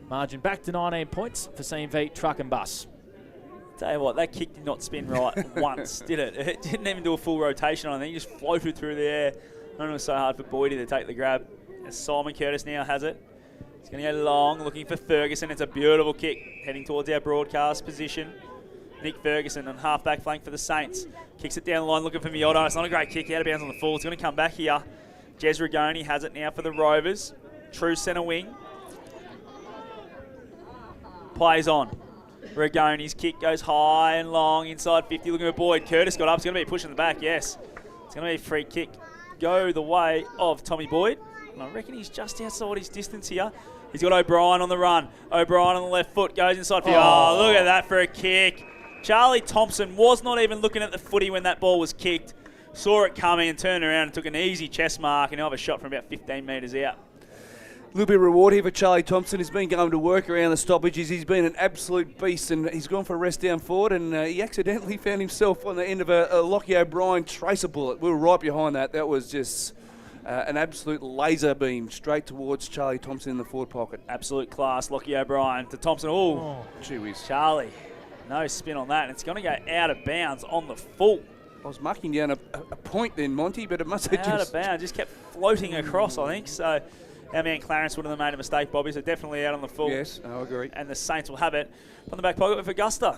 Speaker 1: Margin back to 19 points for CMV Truck and Bus.
Speaker 2: Tell you what, that kick did not spin right once, did it? It didn't even do a full rotation on it. He just floated through the air. I don't know, it was so hard for Boydie to take the grab. As Simon Curtis now has it. He's going to go long, looking for Ferguson. It's a beautiful kick, heading towards our broadcast position. Nick Ferguson on half-back flank for the Saints. Kicks it down the line, looking for Miotto. It's not a great kick, out of bounds on the full. It's going to come back here. Jez Rigoni has it now for the Rovers. True centre wing. Plays on. Rigoni's kick goes high and long, inside 50, looking for Boyd. Curtis got up, it's going to be pushing the back, yes. It's going to be a free kick. Go the way of Tommy Boyd. And I reckon he's just outside his distance here. He's got O'Brien on the run. O'Brien on the left foot, goes inside 50. Oh, look at that for a kick. Charlie Thompson was not even looking at the footy when that ball was kicked. Saw it coming and turned around and took an easy chest mark, and he'll have a shot from about 15 metres out.
Speaker 3: A little bit of reward here for Charlie Thompson. He's been going to work around the stoppages. He's been an absolute beast, and he's gone for a rest down forward, and he accidentally found himself on the end of a Lockie O'Brien tracer bullet. We were right behind that. That was just an absolute laser beam straight towards Charlie Thompson in the forward pocket.
Speaker 2: Absolute class. Lockie O'Brien to Thompson. Oh,
Speaker 3: gee whiz.
Speaker 2: Charlie, no spin on that, and it's going to go out of bounds on the full.
Speaker 3: I was marking down a point then, Monty, but it must have
Speaker 2: out of bounds. Just kept floating across, I think. So our man Clarence would have made a mistake, Bobby, so definitely out on the full.
Speaker 3: Yes, I agree.
Speaker 2: And the Saints will have it on the back pocket with Augusta.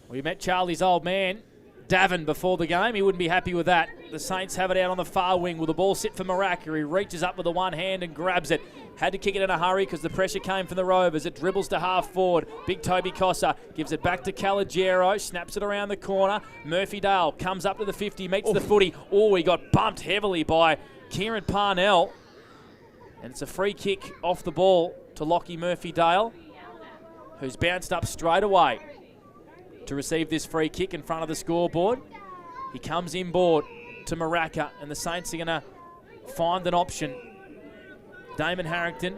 Speaker 1: We met Charlie's old man, Davin, before the game. He wouldn't be happy with that. The Saints have it out on the far wing. Will the ball sit for Maraka? He reaches up with the one hand and grabs it. Had to kick it in a hurry because the pressure came from the Rovers. It dribbles to half forward. Big Toby Cossa gives it back to Caligiero. Snaps it around the corner. Murphy Dale comes up to the 50, meets the footy. Oh, he got bumped heavily by Kieran Parnell. And it's a free kick off the ball to Lockie Murphy Dale, who's bounced up straight away to receive this free kick in front of the scoreboard. He comes inboard to Maraka, and the Saints are going to find an option. Damon Harrington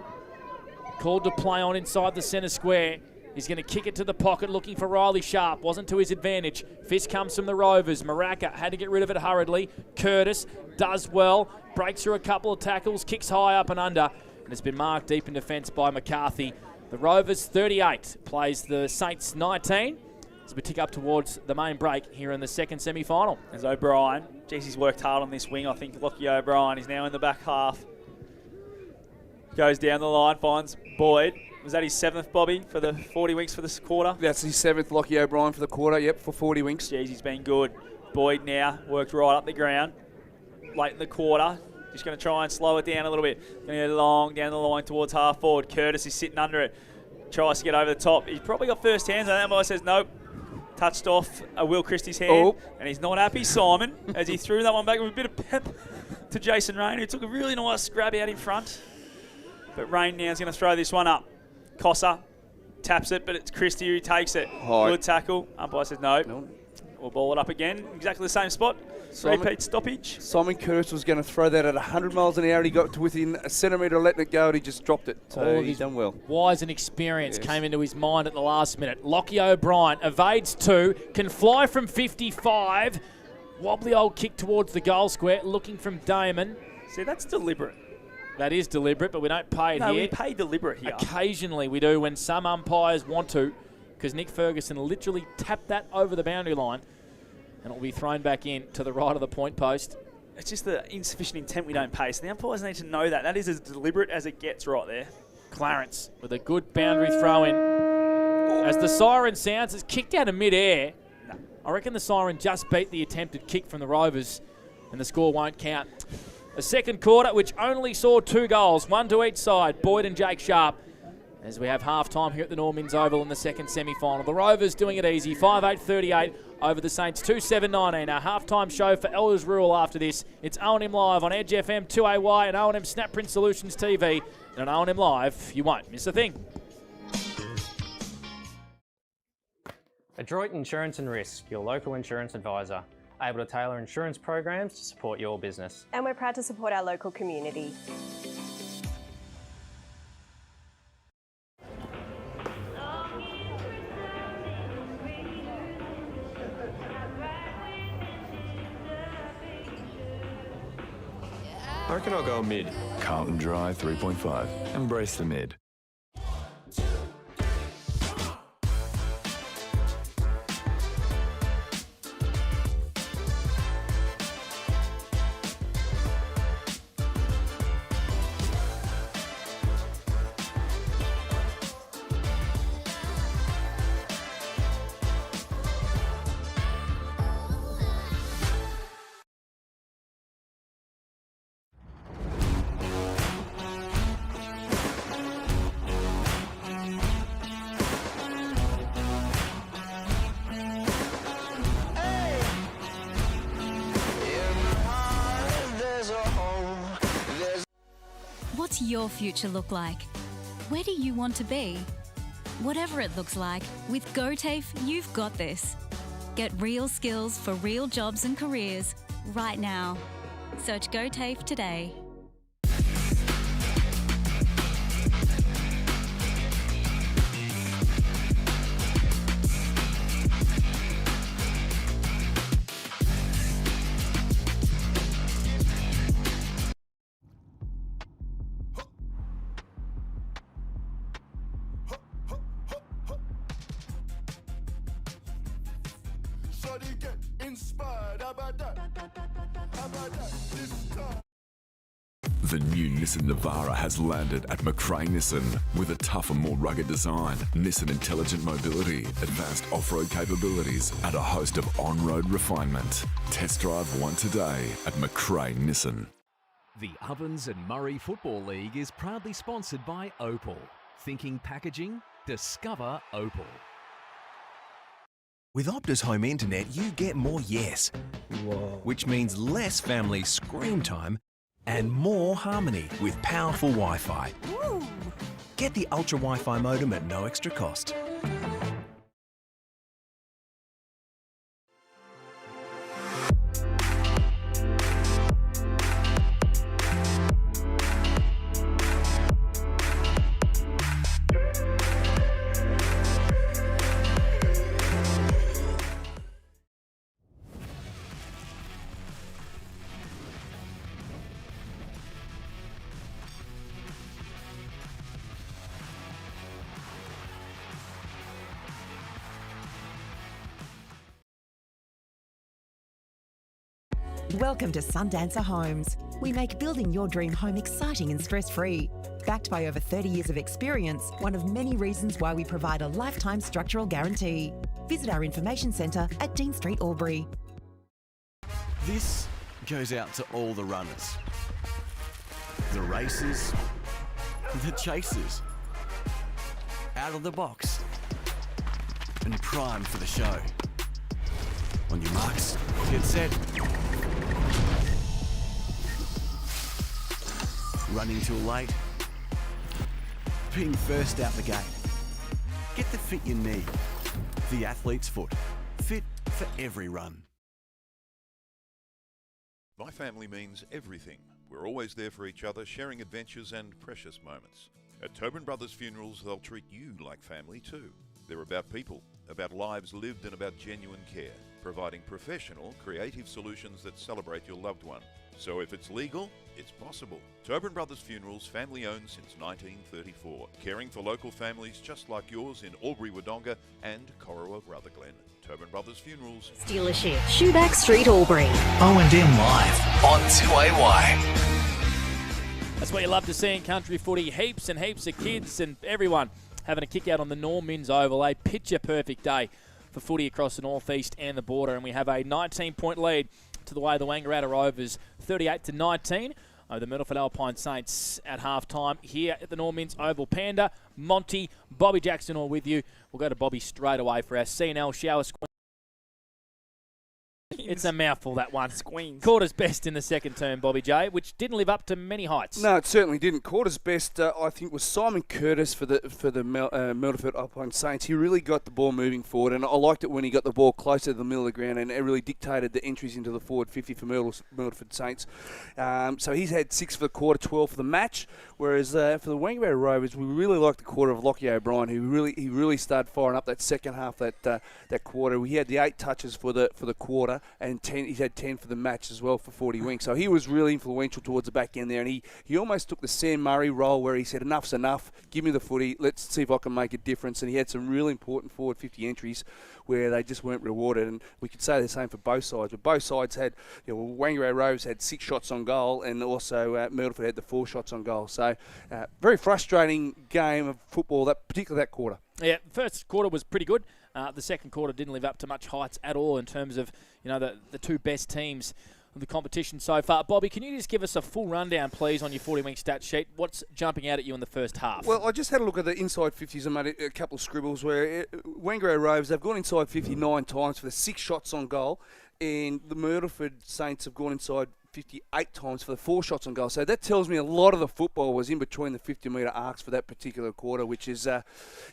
Speaker 1: called to play on inside the centre square. He's going to kick it to the pocket, looking for Riley Sharp. Wasn't to his advantage. Fist comes from the Rovers. Myrtleford had to get rid of it hurriedly. Curtis does well, breaks through a couple of tackles, kicks high up and under, and has been marked deep in defence by McCarthy. The Rovers 38 plays the Saints 19 as we tick up towards the main break here in the second semi-final.
Speaker 2: As O'Brien, geez, he's worked hard on this wing. I think Lockie O'Brien is now in the back half. Goes down the line, finds Boyd. Was that his 7th, Bobby, for the 40 winks for this quarter?
Speaker 3: That's his 7th, Lockie O'Brien for the quarter, yep, for 40 winks.
Speaker 2: Jeez, he's been good. Boyd now worked right up the ground. Late in the quarter, just going to try and slow it down a little bit. Going to go long down the line towards half forward. Curtis is sitting under it. Tries to get over the top. He's probably got first hands on that. Boy says nope. Touched off Will Christie's hand, and he's not happy, Simon, as he threw that one back with a bit of pep to Jason Rain, who took a really nice grab out in front. But Rain now is going to throw this one up. Cossa taps it, but it's Christie who takes it.
Speaker 3: High.
Speaker 2: Good tackle. Umpire says no. We'll ball it up again. Exactly the same spot. Repeat stoppage.
Speaker 3: Simon Curtis was going to throw that at 100 miles an hour. He got to within a centimetre of letting it go, and he just dropped it. So he's done well.
Speaker 1: Wise and experience came into his mind at the last minute. Lockie O'Brien evades 2, can fly from 55. Wobbly old kick towards the goal square, looking from Damon.
Speaker 2: See, that's deliberate.
Speaker 1: That is deliberate, but we don't pay it here.
Speaker 2: No, we pay deliberate here.
Speaker 1: Occasionally we do when some umpires want to, because Nick Ferguson literally tapped that over the boundary line, and it will be thrown back in to the right of the point post.
Speaker 2: It's just the insufficient intent we don't pay. So the umpires need to know that. That is as deliberate as it gets right there.
Speaker 1: Clarence with a good boundary throw in. As the siren sounds, it's kicked out of mid-air.
Speaker 2: No.
Speaker 1: I reckon the siren just beat the attempted kick from the Rovers, and the score won't count. A second quarter which only saw 2 goals, 1 to each side, Boyd and Jake Sharp, as we have half-time here at the Normans Oval in the second semi-final. The Rovers doing it easy, 5-8-38 over the Saints, 2-7-19. Our half-time show for Elders Rural after this. It's O&M Live on Edge FM 2AY and O&M Snapprint Solutions TV. And on O&M Live, you won't miss a thing.
Speaker 4: Adroit Insurance and Risk, your local insurance advisor. Able to tailor insurance programs to support your business.
Speaker 5: And we're proud to support our local community.
Speaker 10: I reckon I'll go mid.
Speaker 7: Carlton Dry 3.5. Embrace the mid.
Speaker 8: What's your future look like? Where do you want to be? Whatever it looks like, with GoTAFE, you've got this. Get real skills for real jobs and careers right now. Search GoTAFE today.
Speaker 7: The new Nissan Navara has landed at McRae Nissan with a tougher, more rugged design, Nissan intelligent mobility, advanced off-road capabilities, and a host of on-road refinement. Test drive one today at McRae Nissan.
Speaker 9: The Ovens and Murray Football League is proudly sponsored by Opal. Thinking packaging? Discover Opal.
Speaker 14: With Optus Home Internet, you get more yes, which means less family screen time and more harmony with powerful Wi-Fi. Get the Ultra Wi-Fi modem at no extra cost.
Speaker 11: Welcome to Sundancer Homes. We make building your dream home exciting and stress-free. Backed by over 30 years of experience, one of many reasons why we provide a lifetime structural guarantee. Visit our information centre at Dean Street, Albury.
Speaker 6: This goes out to all the runners, the racers, the chasers, out of the box, and primed for the show. On your marks, get set. Running too late. Being first out the gate. Get the fit you need. The athlete's foot. Fit for every run.
Speaker 12: My family means everything. We're always there for each other, sharing adventures and precious moments. At Tobin Brothers Funerals, they'll treat you like family too. They're about people, about lives lived, and about genuine care, providing professional, creative solutions that celebrate your loved one. So if it's legal, it's possible. Tobin Brothers Funerals, family owned since 1934, caring for local families just like yours in Albury Wodonga and Corowa Rutherglen. Tobin Brothers Funerals.
Speaker 5: Dealership, Shoeback Street, Albury.
Speaker 13: O&M Live on 2AY.
Speaker 1: That's what you love to see in country footy. Heaps and heaps of kids and everyone having a kick out on the Norm Inns Oval. A picture-perfect day for footy across the northeast and the border. And we have a 19-point lead to the way of the Wangaratta Rovers, 38-19. The Myrtleford Alpine Saints at half-time here at the Norm Inns Oval. Panda, Monty, Bobby Jackson all with you. We'll go to Bobby straight away for our CNL shower squeeze. It's a mouthful, that one.
Speaker 2: Squeens.
Speaker 1: Quarter's best in the second term, Bobby J, which didn't live up to many heights.
Speaker 3: No, it certainly didn't. Quarter's best, I think, was Simon Curtis for the Myrtleford Alpine Saints. He really got the ball moving forward, and I liked it when he got the ball closer to the middle of the ground, and it really dictated the entries into the forward 50 for Myrtleford Saints. So he's had 6 for the quarter, 12 for the match, whereas for the Wangaratta Rovers, we really liked the quarter of Lockie O'Brien, who really started firing up that second half that quarter. We had the 8 touches for the quarter, and 10. He's had 10 for the match as well for 40 wings. So he was really influential towards the back end there, and he almost took the Sam Murray role where he said, enough's enough, give me the footy, let's see if I can make a difference. And he had some really important forward 50 entries where they just weren't rewarded, and we could say the same for both sides. But both sides had, Wangaratta Rovers had 6 shots on goal, and also Myrtleford had the 4 shots on goal. So very frustrating game of football, particularly that quarter.
Speaker 1: Yeah, first quarter was pretty good. The second quarter didn't live up to much heights at all in terms of, the two best teams of the competition so far. Bobby, can you just give us a full rundown, please, on your 40-wing stat sheet? What's jumping out at you in the first half?
Speaker 3: Well, I just had a look at the inside 50s and made a couple of scribbles where Wangaratta Rovers, they've gone inside 50 9 times for the 6 shots on goal, and the Myrtleford Saints have gone inside 58 times for the 4 shots on goal. So that tells me a lot of the football was in between the 50-metre arcs for that particular quarter, which is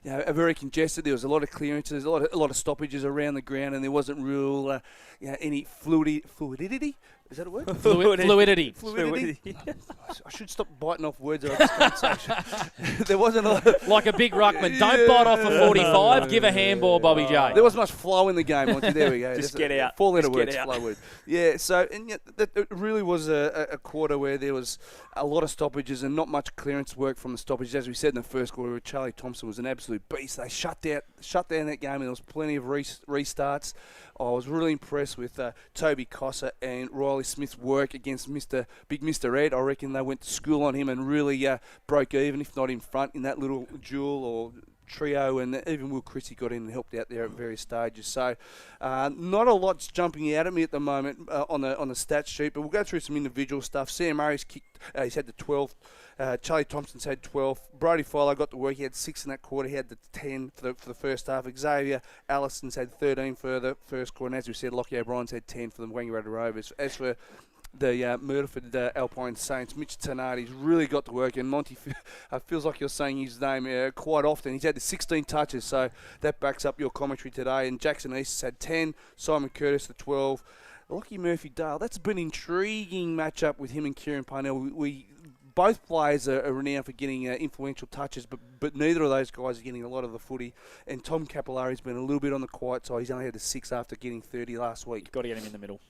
Speaker 3: very congested. There was a lot of clearances, a lot of stoppages around the ground, and there wasn't real any fluidity. Is that a word?
Speaker 1: Fluidity.
Speaker 3: I should stop biting off words that I just can't say. There wasn't a lot
Speaker 1: like a big ruckman. Don't bite off a 45. Give a handball, Bobby J.
Speaker 3: There wasn't much flow in the game. Monty. There we go.
Speaker 2: Just get out.
Speaker 3: 4-letter words, flow word. Yeah, so it really was a quarter where there was a lot of stoppages and not much clearance work from the stoppages. As we said in the first quarter, where Charlie Thompson was an absolute beast. They shut down that game, and there was plenty of restarts. I was really impressed with Toby Cossa and Riley Smith's work against Big Mr. Ed. I reckon they went to school on him and really broke even, if not in front, in that little duel or trio, and even Will Christie got in and helped out there at various stages. So not a lot's jumping out at me at the moment on the stats sheet, but we'll go through some individual stuff. Sam Murray's kicked, he's had the 12. Charlie Thompson's had 12. Brody Filo got to work. He had 6 in that quarter. He had the 10 for the first half. Xavier Allison's had 13 for the first quarter. And as we said, Lockie O'Brien's had 10 for the Wangaratta Rovers. As for the Myrtleford Alpine Saints, Mitch Tanardi's really got to work. And Monty feels like you're saying his name quite often. He's had the 16 touches, so that backs up your commentary today. And Jackson East has had 10. Simon Curtis the 12. Lockie Murphy-Dale, that's been an intriguing matchup with him and Kieran Parnell. Both players are renowned for getting influential touches, but neither of those guys are getting a lot of the footy. And Tom Capillari's been a little bit on the quiet side. He's only had the 6 after getting 30 last week.
Speaker 1: Got to get him in the middle.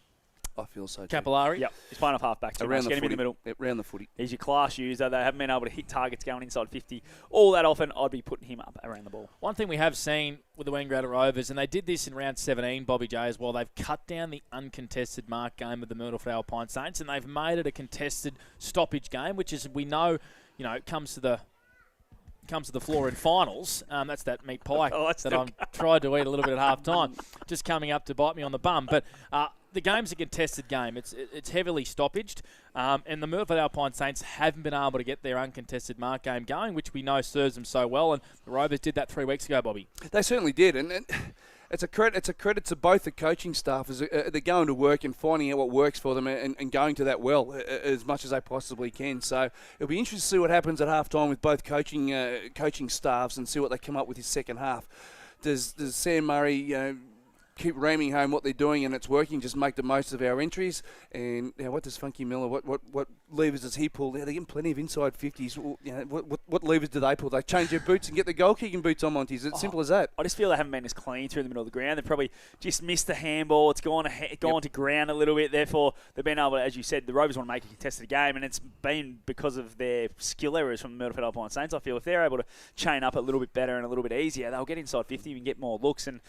Speaker 3: I feel so too.
Speaker 1: Capillari.
Speaker 2: Yep, he's playing off half-back too much. Get him in the middle.
Speaker 3: Around the footy.
Speaker 2: He's your class user. They haven't been able to hit targets going inside 50 all that often. I'd be putting him up around the ball.
Speaker 1: One thing we have seen with the Wangaratta Rovers, and they did this in round 17, Bobby J, as well, they've cut down the uncontested mark game of the Myrtleford Alpine Saints, and they've made it a contested stoppage game, which is, we know, comes to the floor in finals. That's that meat pie that I've tried to eat a little bit at half time, just coming up to bite me on the bum. But the game's a contested game. It's heavily stoppaged, and the Myrtleford Alpine Saints haven't been able to get their uncontested mark game going, which we know serves them so well, and the Rovers did that 3 weeks ago, Bobby.
Speaker 3: They certainly did, and it's a credit to both the coaching staff as they're going to work and finding out what works for them and going to that well as much as they possibly can. So it'll be interesting to see what happens at halftime with both coaching staffs and see what they come up with his second half. Does Sam Murray keep ramming home what they're doing and it's working, just make the most of our entries? And what does Funky Miller, what levers does he pull? They're getting plenty of inside 50s. What levers do they pull? They change their boots and get the goal-kicking boots on, Monty. It's simple as that.
Speaker 2: I just feel they haven't been as clean through the middle of the ground. They've probably just missed the handball. It's gone to ground a little bit. Therefore, they've been able to, as you said, the Rovers want to make a contested game, and it's been because of their skill errors from the Myrtleford Alpine Saints. I feel if they're able to chain up a little bit better and a little bit easier, they'll get inside 50 and get more looks. And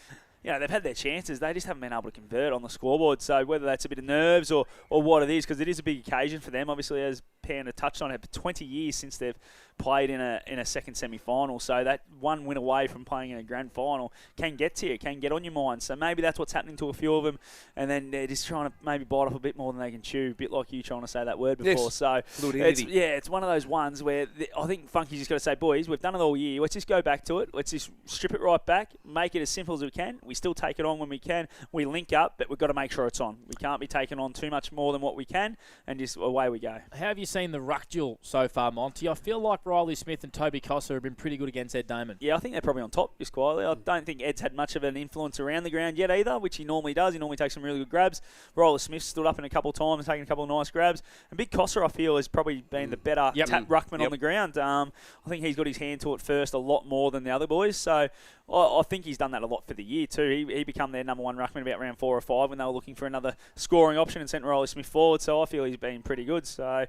Speaker 2: they've had their chances. They just haven't been able to convert on the scoreboard. So whether that's a bit of nerves or what it is, because it is a big occasion for them. Obviously, as Panda touched on it, 20 years since they've played in a second semi-final. So that one win away from playing in a grand final can get to you, can get on your mind. So maybe that's what's happening to a few of them. And then they're just trying to maybe bite off a bit more than they can chew, a bit like you trying to say that word before.
Speaker 3: Yes.
Speaker 2: So it's one of those ones where I think Funky's just got to say, boys, we've done it all year. Let's just go back to it. Let's just strip it right back, make it as simple as we can. We still take it on when we can. We link up, but we've got to make sure it's on. We can't be taking on too much more than what we can, and just away we go.
Speaker 1: How have you seen the ruck duel so far, Monty? I feel like Riley Smith and Toby Cossa have been pretty good against Ed Damon.
Speaker 2: Yeah, I think they're probably on top just quietly. I don't think Ed's had much of an influence around the ground yet either, which he normally does. He normally takes some really good grabs. Riley Smith stood up in a couple of times, taking a couple of nice grabs. And Big Cossa, I feel, has probably been the better tap ruckman on the ground. I think he's got his hand to it first a lot more than the other boys. So I think he's done that a lot for the year too. He became their number one ruckman about round 4 or 5 when they were looking for another scoring option and sent Riley Smith forward. So I feel he's been pretty good. So,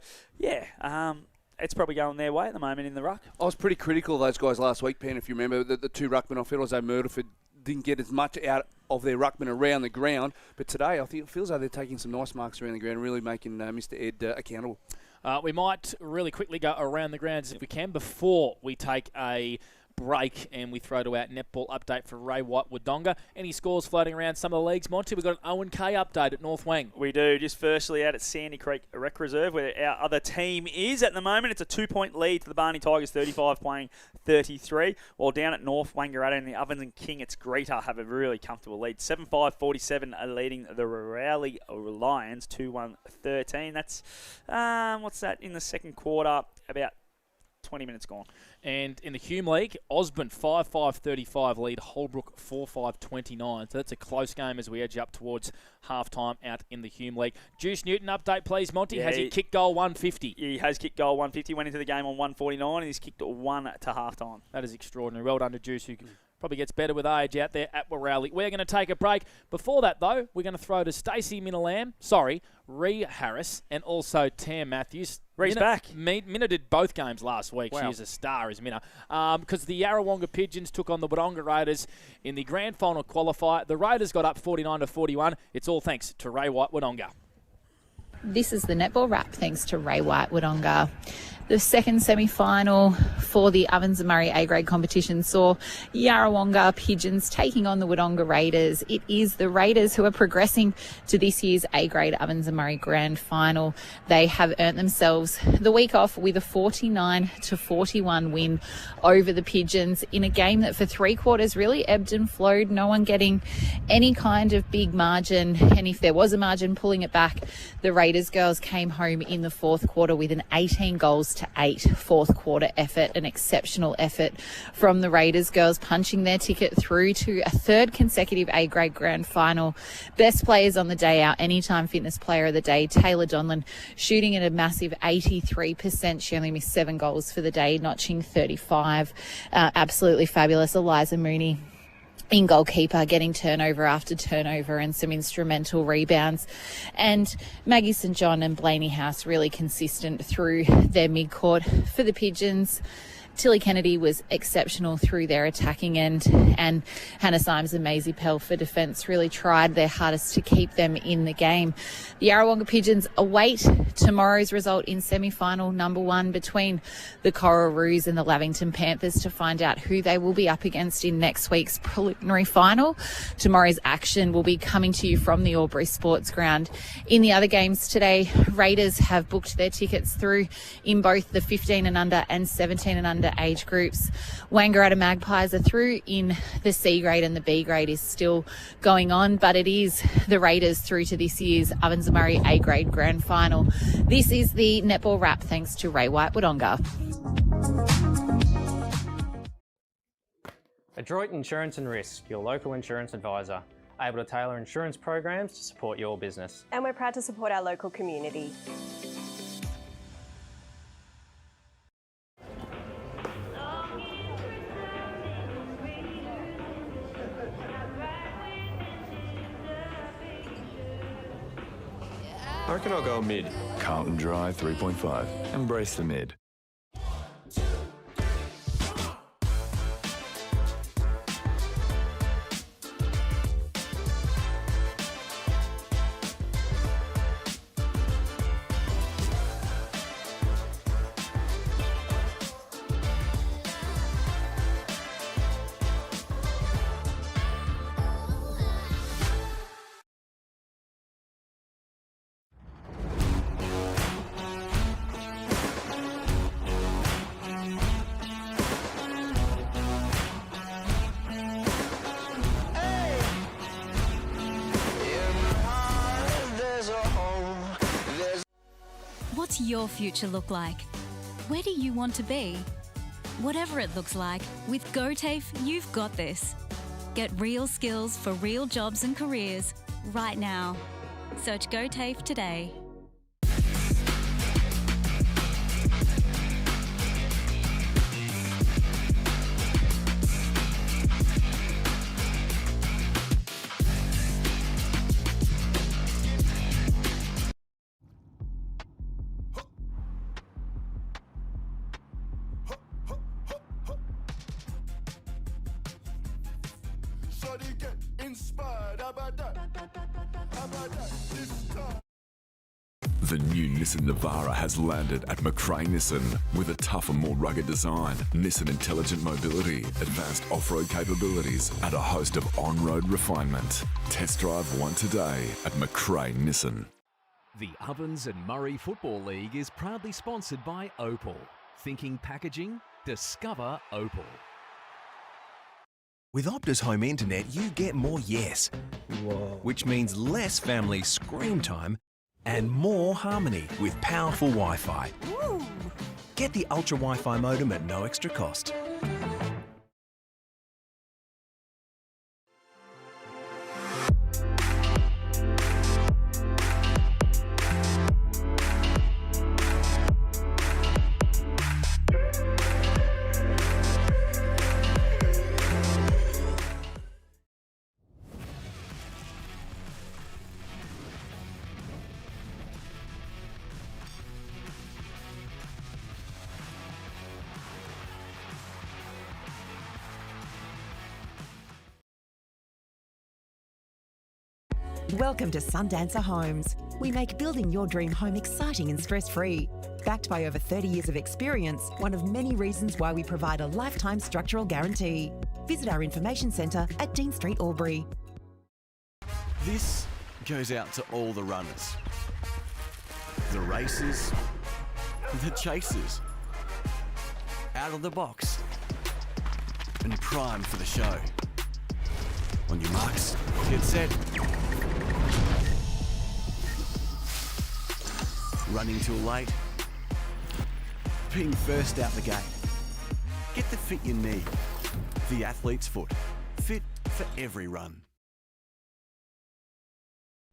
Speaker 2: it's probably going their way at the moment in the ruck.
Speaker 3: I was pretty critical of those guys last week, Pen, if you remember. The two ruckmen, I feel as though Myrtleford didn't get as much out of their ruckmen around the ground. But today, I think it feels like they're taking some nice marks around the ground and really making Mr. Ed accountable.
Speaker 1: We might really quickly go around the grounds if we can before we take a break and we throw to our netball update for Ray White Wodonga. Any scores floating around some of the leagues, Monty? We've got an Owen K update at North Wang.
Speaker 2: We do. Just firstly out at Sandy Creek Rec Reserve, where our other team is at the moment. It's a 2-point lead to the Barney Tigers, 35 playing 33. While down at North Wangaratta in the Ovens and King, it's Greta have a really comfortable lead. 7-5-47 are leading the Rowley Lions 2-1-13. That's, what's that, in the second quarter, about 20 minutes gone.
Speaker 1: And in the Hume League, Osborne 5-5-35 lead, Holbrook 4-5-29. So that's a close game as we edge up towards halftime out in the Hume League. Juice Newton, update please, Monty.
Speaker 2: Yeah,
Speaker 1: has he kicked goal 150?
Speaker 2: He has kicked goal 150, went into the game on 149, and he's kicked 1 to halftime.
Speaker 1: That is extraordinary. Well done to Juice, who probably gets better with age out there at Warrowley. We're going to take a break. Before that, though, we're going to throw to Stacey Rhea Harris, and also Tam Matthews.
Speaker 2: Rhea's back.
Speaker 1: Minna did both games last week.
Speaker 2: Wow.
Speaker 1: She is a star, is Minna. Because the Yarrawonga Pigeons took on the Wodonga Raiders in the grand final qualifier. The Raiders got up 49-41. It's all thanks to Ray White Wodonga.
Speaker 10: This is the netball wrap thanks to Ray White Wodonga. The second semi-final for the Ovens and Murray A-grade competition saw Yarrawonga Pigeons taking on the Wodonga Raiders. It is the Raiders who are progressing to this year's A-grade Ovens and Murray grand final. They have earned themselves the week off with a 49-41 win over the Pigeons in a game that for 3 quarters really ebbed and flowed. No one getting any kind of big margin, and if there was a margin, pulling it back. The Raiders girls came home in the fourth quarter with an 18-8 fourth quarter effort, an exceptional effort from the Raiders girls, punching their ticket through to a third consecutive A-grade grand final. Best players on the day, our Anytime Fitness Player of the Day, Taylor Donlan, shooting at a massive 83%. She only missed 7 goals for the day, notching 35. Absolutely fabulous. Eliza Mooney in goalkeeper, getting turnover after turnover and some instrumental rebounds. And Maggie St John and Blaney House really consistent through their mid-court. For the Pigeons, Tilly Kennedy was exceptional through their attacking end, and Hannah Symes and Maisie Pell for defence really tried their hardest to keep them in the game. The Yarrawonga Pigeons await tomorrow's result in semi-final number 1 between the Cororoos and the Lavington Panthers to find out who they will be up against in next week's preliminary final. Tomorrow's action will be coming to you from the Albury Sports Ground. In the other games today, Raiders have booked their tickets through in both the 15 and under and 17 and under age groups. Wangaratta Magpies are through in the C grade, and the B grade is still going on, but it is the Raiders through to this year's Ovens and Murray A grade grand final. This is the netball wrap thanks to Ray White Wodonga.
Speaker 4: Adroit Insurance and Risk, your local insurance advisor, able to tailor insurance programs to support your business.
Speaker 15: And we're proud to support our local community.
Speaker 16: I reckon I'll go mid.
Speaker 7: Carlton Dry 3.5. Embrace the mid.
Speaker 8: What's your future look like? Where do you want to be? Whatever it looks like, with GoTAFE, you've got this. Get real skills for real jobs and careers right now. Search GoTAFE today.
Speaker 7: The new Nissan Navara has landed at McRae Nissan with a tougher, more rugged design, Nissan intelligent mobility, advanced off-road capabilities, and a host of on-road refinement. Test drive one today at McRae Nissan.
Speaker 9: The Ovens and Murray Football League is proudly sponsored by Opal. Thinking packaging? Discover Opal.
Speaker 14: With Optus Home Internet, you get more yes, which means less family screen time and more harmony with powerful Wi-Fi. Get the Ultra Wi-Fi modem at no extra cost.
Speaker 11: Welcome to Sundancer Homes. We make building your dream home exciting and stress-free. Backed by over 30 years of experience, one of many reasons why we provide a lifetime structural guarantee. Visit our information centre at Dean Street, Albury.
Speaker 6: This goes out to all the runners, the racers, the chasers, out of the box, and primed for the show. On your marks, get set. Running too late. Being first out the gate. Get the fit you need. The athlete's foot. Fit for every run.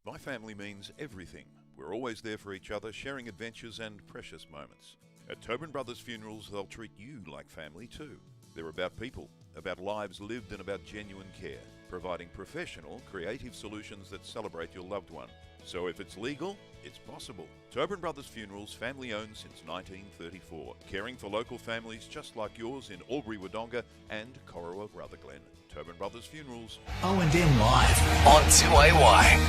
Speaker 12: My family means everything. We're always there for each other, sharing adventures and precious moments. At Tobin Brothers Funerals, they'll treat you like family too. They're about people, about lives lived and about genuine care, providing professional, creative solutions that celebrate your loved one. So if it's legal, it's possible. Tobin Brothers Funerals, family owned since 1934, caring for local families just like yours in Albury Wodonga and Corowa Rutherglen. Tobin Brothers Funerals.
Speaker 13: O&M Live on 2AY.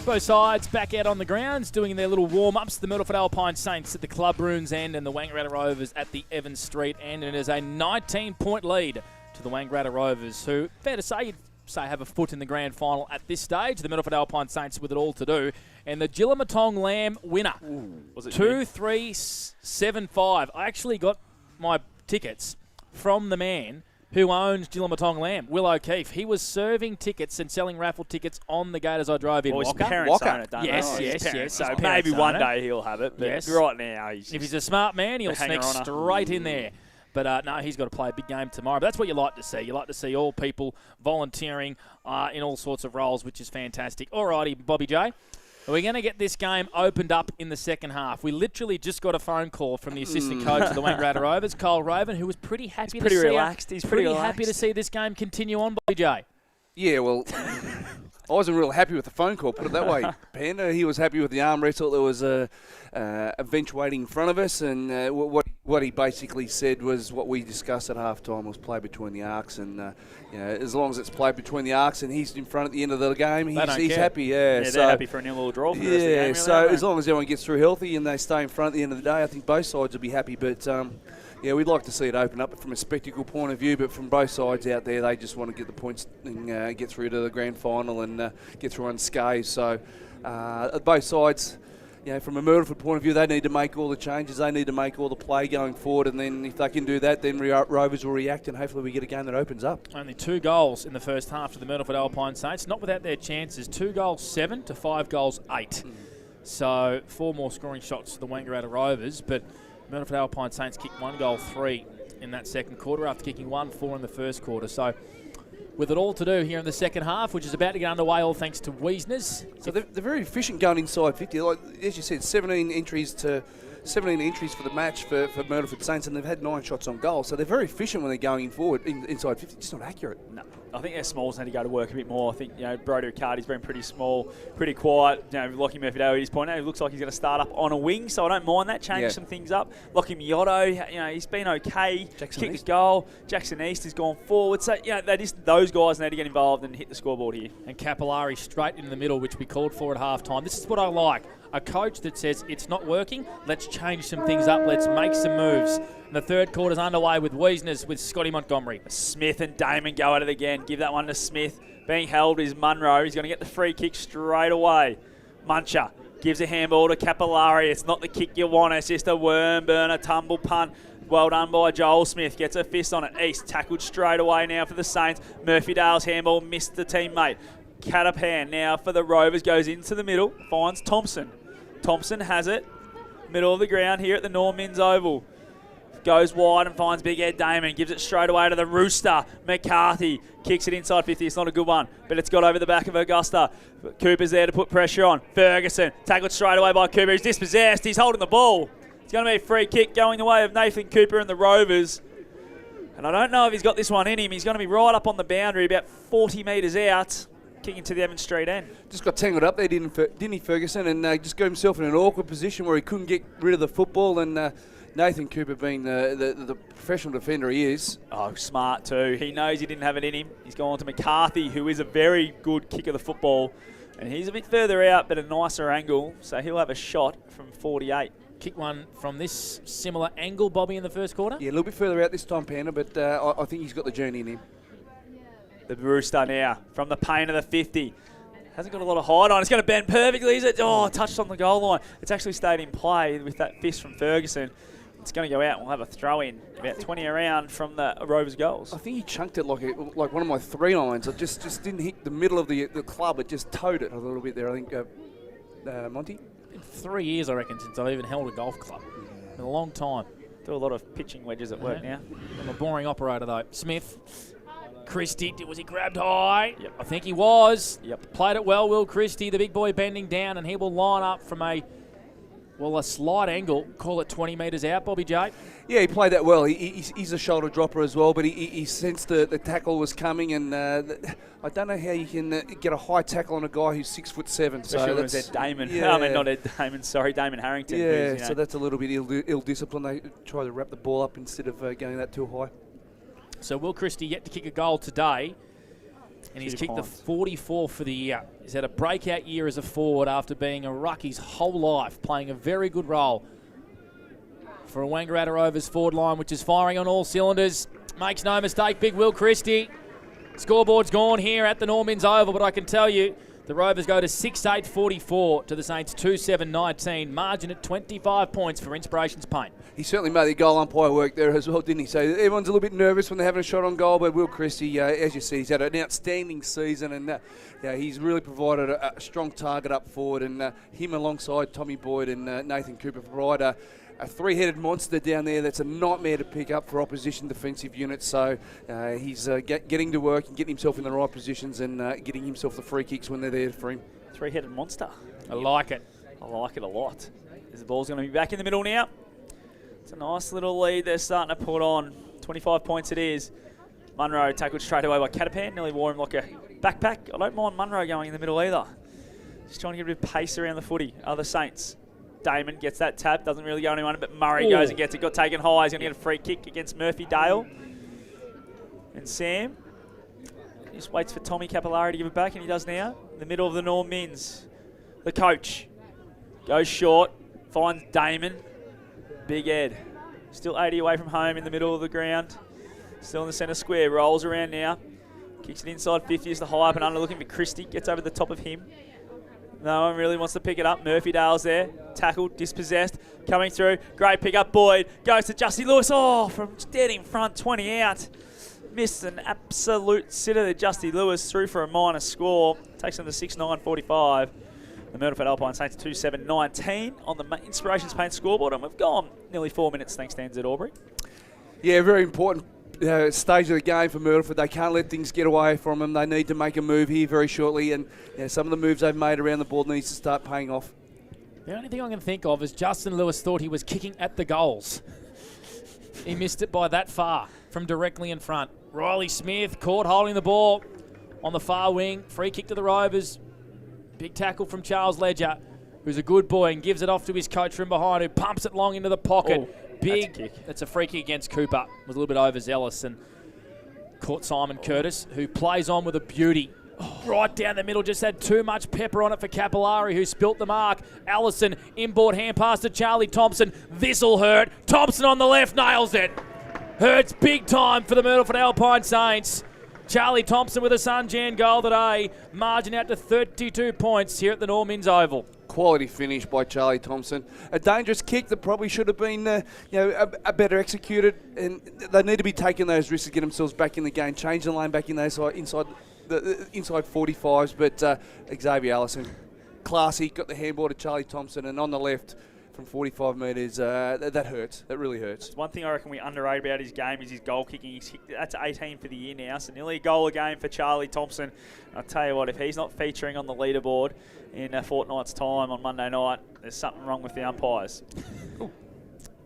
Speaker 1: Both sides back out on the grounds doing their little warm-ups. The Myrtleford Alpine Saints at the Club Runes end and the Wangaratta Rovers at the Evans Street end. And it is a 19-point lead to the Wangaratta Rovers, who, fair to say, have a foot in the grand final at this stage. The Myrtleford Alpine Saints with it all to do. And the Jillamatong Lamb winner, 2-3-7-5. I actually got my tickets from the man who owns Jillamatong Lamb, Will O'Keefe. He was serving tickets and selling raffle tickets on the gate as I drove in.
Speaker 2: Well, his parents own it, don't they?
Speaker 1: Yes.
Speaker 2: So maybe one day he'll have it, but right now
Speaker 1: if he's a smart man, he'll sneak straight in there. But no, he's got to play a big game tomorrow. But that's what you like to see. You like to see all people volunteering in all sorts of roles, which is fantastic. Alrighty, Bobby J. We're going to get this game opened up in the second half. We literally just got a phone call from the assistant coach of the Wangaratta Rovers, Cole Raven, who was pretty happy to see
Speaker 2: relaxed. He's pretty
Speaker 1: happy to see this game continue on, Bobby J.
Speaker 3: Yeah, well, I wasn't real happy with the phone call, put it that way, Panda. He was happy with the arm wrestle. There was a bench waiting in front of us, and what he basically said was what we discussed at halftime was play between the arcs, and as long as it's played between the arcs and he's in front at the end of the game, he's happy.
Speaker 2: They're happy for a nil or draw for the rest of the game.
Speaker 3: So as long as everyone gets through healthy and they stay in front at the end of the day, I think both sides will be happy. But we'd like to see it open up from a spectacle point of view, but from both sides out there, they just want to get the points and get through to the grand final and get through unscathed. So both sides, from a Myrtleford point of view, they need to make all the changes. They need to make all the play going forward, and then if they can do that, then Rovers will react, and hopefully we get a game that opens up.
Speaker 1: Only 2 goals in the first half to the Myrtleford Alpine Saints, not without their chances. 2 goals 7 to 5 goals 8. So 4 more scoring shots to the Wangaratta Rovers, but Myrtleford Alpine Saints kicked 1 goal 3 in that second quarter after kicking 1-4 in the first quarter. So with it all to do here in the second half, which is about to get underway, all thanks to Wiesner's.
Speaker 3: So they're very efficient going inside 50. Like, as you said, 17 entries for the match for Myrtleford Saints, and they've had 9 shots on goal. So they're very efficient when they're going forward inside 50. Just not accurate.
Speaker 2: No, I think their smalls need to go to work a bit more. I think Brodie Riccardi's been pretty small, pretty quiet. Lockie Murphy-Doe, at his point, he looks like he's going to start up on a wing, so I don't mind that. Change some things up. Lockie Miotto, he's been okay. Kicked a goal. Jackson East has gone forward. So those guys need to get involved and hit the scoreboard here.
Speaker 1: And Capillari straight in the middle, which we called for at halftime. This is what I like. A coach that says it's not working, let's change some things up, let's make some moves. And the third quarter's underway with Wiesner's with Scotty Montgomery.
Speaker 2: Smith and Damon go at it again. Give that one to Smith. Being held is Munro. He's going to get the free kick straight away. Muncher gives a handball to Capillari. It's not the kick you want, it's just a worm burner, tumble punt. Well done by Joel Smith. Gets a fist on it. East tackled straight away now for the Saints. Murphy-Dale's handball missed the teammate. Catapan now for the Rovers. Goes into the middle. Finds Thompson. Thompson has it. Middle of the ground here at the Normans Oval. Goes wide and finds Big Ed Damon. Gives it straight away to the Rooster. McCarthy kicks it inside 50. It's not a good one, but it's got over the back of Augusta. Cooper's there to put pressure on. Ferguson tackled straight away by Cooper. He's dispossessed. He's holding the ball. It's going to be a free kick going the way of Nathan Cooper and the Rovers. And I don't know if he's got this one in him. He's going to be right up on the boundary, about 40 metres out. Kicking to the Evans Street end.
Speaker 3: Just got tangled up there, didn't he, Ferguson? And just got himself in an awkward position where he couldn't get rid of the football. And Nathan Cooper, being the professional defender he is.
Speaker 2: Oh, smart too. He knows he didn't have it in him. He's gone to McCarthy, who is a very good kick of the football. And he's a bit further out, but a nicer angle. So he'll have a shot from 48.
Speaker 1: Kick one from this similar angle, Bobby, in the first quarter?
Speaker 3: Yeah, a little bit further out this time, Panda, but I think he's got the journey in him.
Speaker 2: The Rooster now from the paint of the 50. Hasn't got a lot of height on. It's going to bend perfectly, is it? Oh, touched on the goal line. It's actually stayed in play with that fist from Ferguson. It's going to go out and we'll have a throw in. About 20 around from the Rovers goals.
Speaker 3: I think he chunked it like one of my 3 irons. It just didn't hit the middle of the club. It just towed it a little bit there, I think, Monty.
Speaker 1: In 3 years, I reckon, since I've even held a golf club. In a long time.
Speaker 2: Do a lot of pitching wedges at work now.
Speaker 1: I'm a boring operator, though. Smith. Christie, was he grabbed high? Yep. I think he was.
Speaker 2: Yep.
Speaker 1: Played it well, Will Christie, the big boy bending down, and he will line up from a Well, a slight angle, call it 20 metres out, Bobby J.
Speaker 3: Yeah, he played that well. He's a shoulder dropper as well, but he sensed the tackle was coming, and I don't know how you can get a high tackle on a guy who's 6'7".
Speaker 2: Especially when it was Ed Damon. Yeah. I mean, not Ed Damon, sorry, Damon Harrington.
Speaker 3: Yeah, so that's a little bit ill-discipline. They try to wrap the ball up instead of going that too high.
Speaker 1: So Will Christie yet to kick a goal today, and he's kicked the 44 for the year. He's had a breakout year as a forward after being a ruck his whole life, playing a very good role for a Wangaratta Rovers forward line, which is firing on all cylinders. Makes no mistake, big Will Christie. Scoreboard's gone here at the Normans Oval, but I can tell you the Rovers go to 6-8-44 to the Saints 2-7-19. Margin at 25 points for Inspirations Paint.
Speaker 3: He certainly made the goal umpire work there as well, didn't he? So everyone's a little bit nervous when they're having a shot on goal, but Will Christie, as you see, he's had an outstanding season, and he's really provided a strong target up forward, and him alongside Tommy Boyd and Nathan Cooper provide a three-headed monster down there that's a nightmare to pick up for opposition defensive units. So he's getting to work and getting himself in the right positions and getting himself the free kicks when they're there for him.
Speaker 2: Three-headed monster.
Speaker 1: I like it.
Speaker 2: I like it a lot. The ball's going to be back in the middle now. It's a nice little lead they're starting to put on. 25 points it is. Munro tackled straight away by Catapan. Nearly wore him like a backpack. I don't mind Munro going in the middle either. Just trying to get a bit of pace around the footy. Other Saints. Damon gets that tap. Doesn't really go anyone, but Murray goes and gets it. Got taken high. He's going to get a free kick against Murphy Dale. And Sam just waits for Tommy Capillari to give it back, and he does now. In the middle of the Norm Mins. The coach goes short. Finds Damon. Big Ed. Still 80 away from home in the middle of the ground. Still in the centre square. Rolls around now. Kicks it inside 50 as the high up and under, looking for Christie. Gets over the top of him. No one really wants to pick it up. Murphy Dale's there. Tackled, dispossessed. Coming through. Great pick up. Boyd goes to Justy Lewis. Oh, from dead in front, 20 out. Missed an absolute sitter there. Justy Lewis through for a minor score. Takes them to 6-9-45. The Myrtleford Alpine Saints 2-7-19 on the Inspirations Paint scoreboard, and we've gone nearly 4 minutes thanks to NZ Albury.
Speaker 3: Yeah, very important stage of the game for Myrtleford. They can't let things get away from them. They need to make a move here very shortly, and some of the moves they've made around the ball needs to start paying off.
Speaker 1: The only thing I can think of is Justin Lewis thought he was kicking at the goals. He missed it by that far from directly in front. Riley Smith caught holding the ball on the far wing. Free kick to the Rovers. Big tackle from Charles Ledger, who's a good boy and gives it off to his coach from behind, who pumps it long into the pocket. Big. That's a free kick against Cooper. Was a little bit overzealous and caught Simon Curtis, who plays on with a beauty. Right down the middle, just had too much pepper on it for Capillari, who spilt the mark. Allison, inboard hand pass to Charlie Thompson. This'll hurt. Thompson on the left, nails it. Hurts big time for the Myrtleford Alpine Saints. Charlie Thompson with a Sunjan goal today. Margin out to 32 points here at the Normans Oval.
Speaker 3: Quality finish by Charlie Thompson. A dangerous kick that probably should have been a better executed. And they need to be taking those risks to get themselves back in the game. Change the lane back in those inside 45s. But Xavier Allison, classy, got the handball to Charlie Thompson. And on the left, from 45 metres, that hurts. That really hurts.
Speaker 2: One thing I reckon we underrate about his game is his goal kicking. That's 18 for the year now, so nearly a goal a game for Charlie Thompson. I'll tell you what, if he's not featuring on the leaderboard in a fortnight's time on Monday night, there's something wrong with the umpires. There's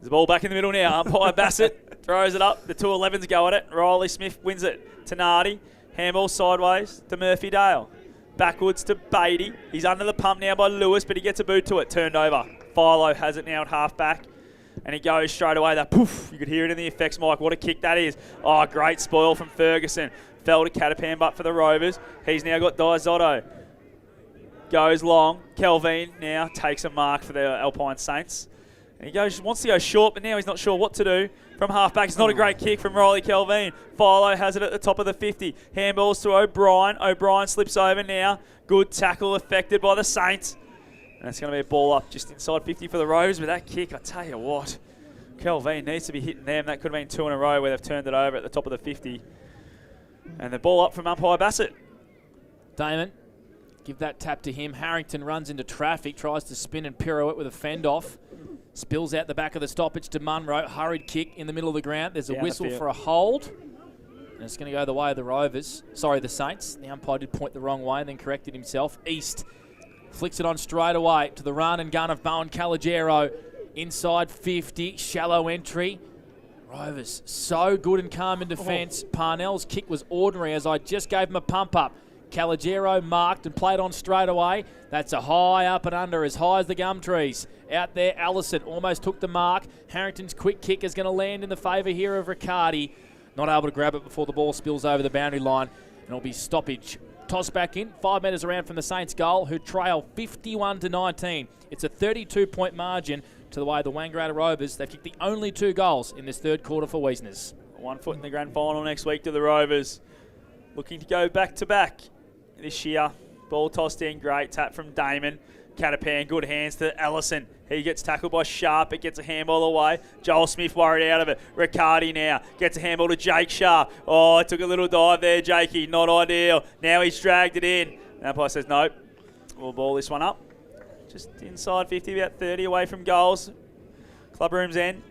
Speaker 2: the ball back in the middle now. Umpire Bassett throws it up. The 2-11s go at it. Riley Smith wins it to Nardi. Handball sideways to Murphy Dale. Backwards to Beatty. He's under the pump now by Lewis, but he gets a boot to it. Turned over. Philo has it now at half-back, and he goes straight away. That poof, you could hear it in the effects, Mike. What a kick that is. Oh, great spoil from Ferguson. Fell to Catapan, but for the Rovers. He's now got Diazotto. Goes long. Kelvin now takes a mark for the Alpine Saints. And he wants to go short, but now he's not sure what to do. From half-back, it's not a great kick from Riley Kelvin. Philo has it at the top of the 50. Handballs to O'Brien. O'Brien slips over now. Good tackle affected by the Saints. And it's going to be a ball up just inside 50 for the Rovers. With that kick, I tell you what, Kelvin needs to be hitting them. That could have been 2 in a row where they've turned it over at the top of the 50. And the ball up from umpire Bassett.
Speaker 1: Damon, give that tap to him. Harrington runs into traffic, tries to spin and pirouette with a fend off. Spills out the back of the stoppage to Munro. Hurried kick in the middle of the ground. There's a whistle for a hold. And it's going to go the way of the Rovers. Sorry, the Saints. The umpire did point the wrong way and then corrected himself. East Flicks it on straight away to the run and gun of Bowen Calogero. Inside 50, shallow entry. Rovers so good and calm in defence. Parnell's kick was ordinary as I just gave him a pump up. Calogero marked and played on straight away. That's a high up and under, as high as the gum trees. Out there, Allison almost took the mark. Harrington's quick kick is going to land in the favour here of Riccardi. Not able to grab it before the ball spills over the boundary line, and it'll be stoppage. Toss back in, 5 metres around from the Saints goal, who trail 51-19. It's a 32-point margin to the way the Wangaratta Rovers, they've kicked the only 2 goals in this third quarter for Wiesners.
Speaker 2: 1 foot in the grand final next week to the Rovers. Looking to go back-to-back this year. Ball tossed in, great tap from Damon. Catapan, good hands to Allison. He gets tackled by Sharp. It gets a handball away. Joel Smith worried out of it. Riccardi now gets a handball to Jake Sharp. Oh, took a little dive there, Jakey. Not ideal. Now he's dragged it in. Umpire says nope. We'll ball this one up. Just inside 50, about 30 away from goals. Club room's end.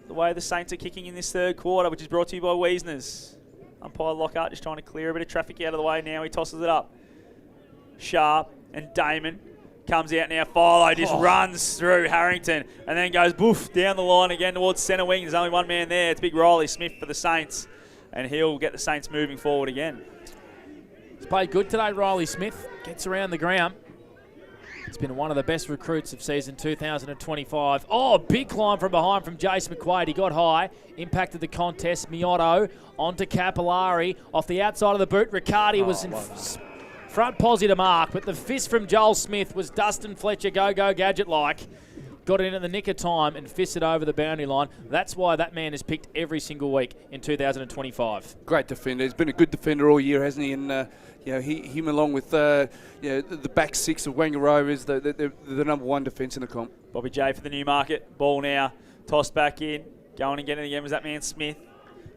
Speaker 2: The way the Saints are kicking in this third quarter, which is brought to you by Wiesners. Umpire Lockhart just trying to clear a bit of traffic out of the way. Now he tosses it up. Sharp and Damon comes out now. Follow just runs through Harrington and then goes boof down the line again towards centre wing. There's only one man there. It's big Riley Smith for the Saints, and he'll get the Saints moving forward again.
Speaker 1: He's played good today, Riley Smith. Gets around the ground. He's been one of the best recruits of season 2025. Oh, big climb from behind from Jace McQuaid. He got high, impacted the contest. Miotto onto Capillari. Off the outside of the boot, Riccardi was in front posse to mark, but the fist from Joel Smith was Dustin Fletcher go-go gadget-like. Got it in at the nick of time and fisted over the boundary line. That's why that man is picked every single week in 2025.
Speaker 3: Great defender. He's been a good defender all year, hasn't he? And him along with the back six of Wangaratta Rovers, the number 1 defence in the comp.
Speaker 2: Bobby J for the Newmarket. Ball now. Tossed back in. Going and getting it again was that man Smith.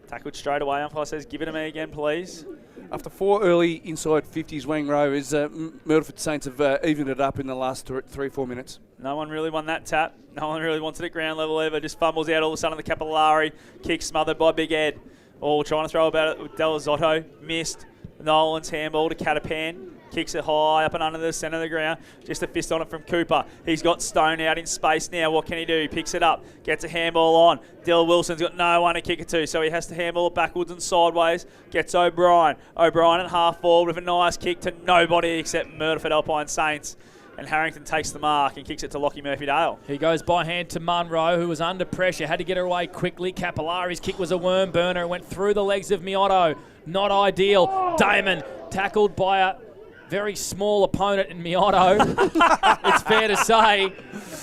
Speaker 2: Tackled straight away. Umpire says, give it to me again, please.
Speaker 3: After 4 early inside 50s, Wang Rovers, Myrtleford Saints have evened it up in the last 3-4 minutes.
Speaker 2: No one really won that tap. No one really wanted it ground level ever. Just fumbles out all of a sudden the Capillari. Kick smothered by Big Ed. Oh, trying to throw about it with Delazotto. Missed. Nolan's handball to Catapan. Kicks it high up and under the centre of the ground. Just a fist on it from Cooper. He's got Stone out in space now. What can he do? He picks it up. Gets a handball on. Dill Wilson's got no one to kick it to, so he has to handball it backwards and sideways. Gets O'Brien. O'Brien at half forward with a nice kick to nobody except Myrtleford Alpine Saints. And Harrington takes the mark and kicks it to Lockie Murphy-Dale.
Speaker 1: He goes by hand to Munro, who was under pressure. Had to get her away quickly. Capillari's kick was a worm burner. It went through the legs of Miotto. Not ideal. Damon tackled by a very small opponent in Miotto, it's fair to say.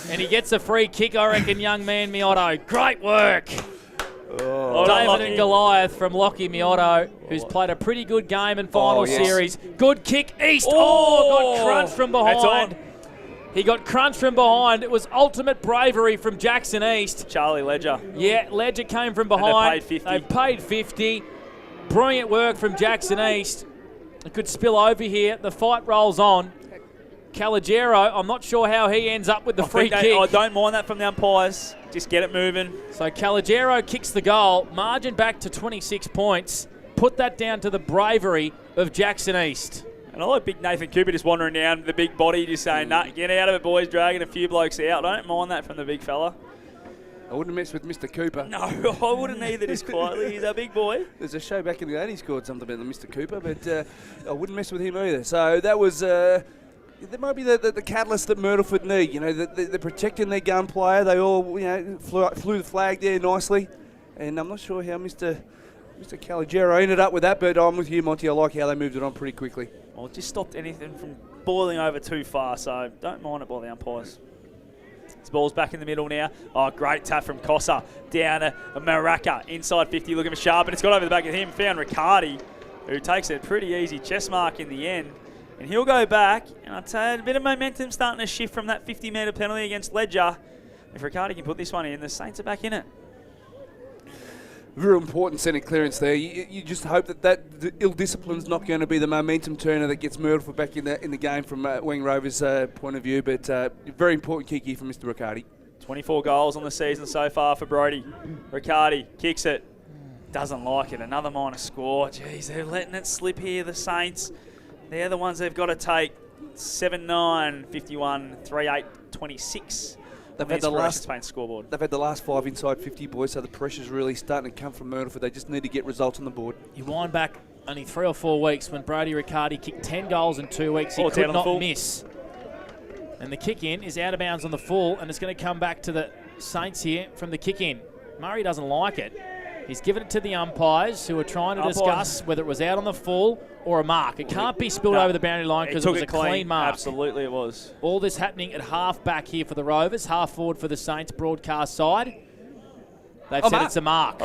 Speaker 1: And he gets a free kick, I reckon, young man Miotto. Great work. David and Goliath from Lockie Miotto, who's played a pretty good game in final series. Good kick, East. Got crunched from behind. He got crunched from behind. It was ultimate bravery from Jackson East.
Speaker 2: Charlie Ledger.
Speaker 1: Yeah, Ledger came from behind.
Speaker 2: And they paid 50.
Speaker 1: They paid 50. Brilliant work from Jackson East. It could spill over here. The fight rolls on. Calogero, I'm not sure how he ends up with the free kick.
Speaker 2: I don't mind that from the umpires. Just get it moving.
Speaker 1: So Calogero kicks the goal. Margin back to 26 points. Put that down to the bravery of Jackson East.
Speaker 2: And I like big Nathan Cooper just wandering down, the big body just saying, nah, get out of it, boys, dragging a few blokes out. I don't mind that from the big fella.
Speaker 3: I wouldn't mess with Mr. Cooper.
Speaker 2: No, I wouldn't either, just quietly. He's a big boy.
Speaker 3: There's a show back in the 80s called something about Mr. Cooper, but I wouldn't mess with him either. So that was, there might be the catalyst that Myrtleford need. You know, they're protecting their gun player. They all, flew the flag there nicely. And I'm not sure how Mr. Calogero ended up with that, but I'm with you, Monty. I like how they moved it on pretty quickly.
Speaker 2: Well, it just stopped anything from boiling over too far, so don't mind it by the umpires. This ball's back in the middle now. Oh, great tap from Cossa. Down to Maraca. Inside 50, looking for Sharp, and it's got over the back of him. Found Riccardi, who takes a pretty easy chest mark in the end. And he'll go back, and I'll tell you, a bit of momentum starting to shift from that 50-metre penalty against Ledger. If Riccardi can put this one in, the Saints are back in it.
Speaker 3: Very important centre clearance there. You just hope that the ill discipline's not going to be the momentum turner that gets Myrtleford back in the game from Wang Rovers' point of view. But very important kick here from Mr. Riccardi.
Speaker 2: 24 goals on the season so far for Brodie. Riccardi kicks it. Doesn't like it. Another minor score. Jeez, they're letting it slip here, the Saints. They're the ones they've got to take. 7-9, 51, 3-8, 26.
Speaker 3: They've had the last
Speaker 2: Spain scoreboard.
Speaker 3: They've had the last 5 inside 50, boys, so the pressure's really starting to come from Myrtleford. They just need to get results on the board.
Speaker 1: You wind back only 3 or 4 weeks when Brodie Riccardi kicked 10 goals in 2 weeks. He could not miss. And the kick in is out of bounds on the full, and it's going to come back to the Saints here from the kick in. Murray doesn't like it. He's given it to the umpires who are trying to discuss whether it was out on the full or a mark. It can't be spilled over the boundary line because it was a clean mark.
Speaker 2: Absolutely it was.
Speaker 1: All this happening at half back here for the Rovers, half forward for the Saints broadcast side. They've said it's a mark.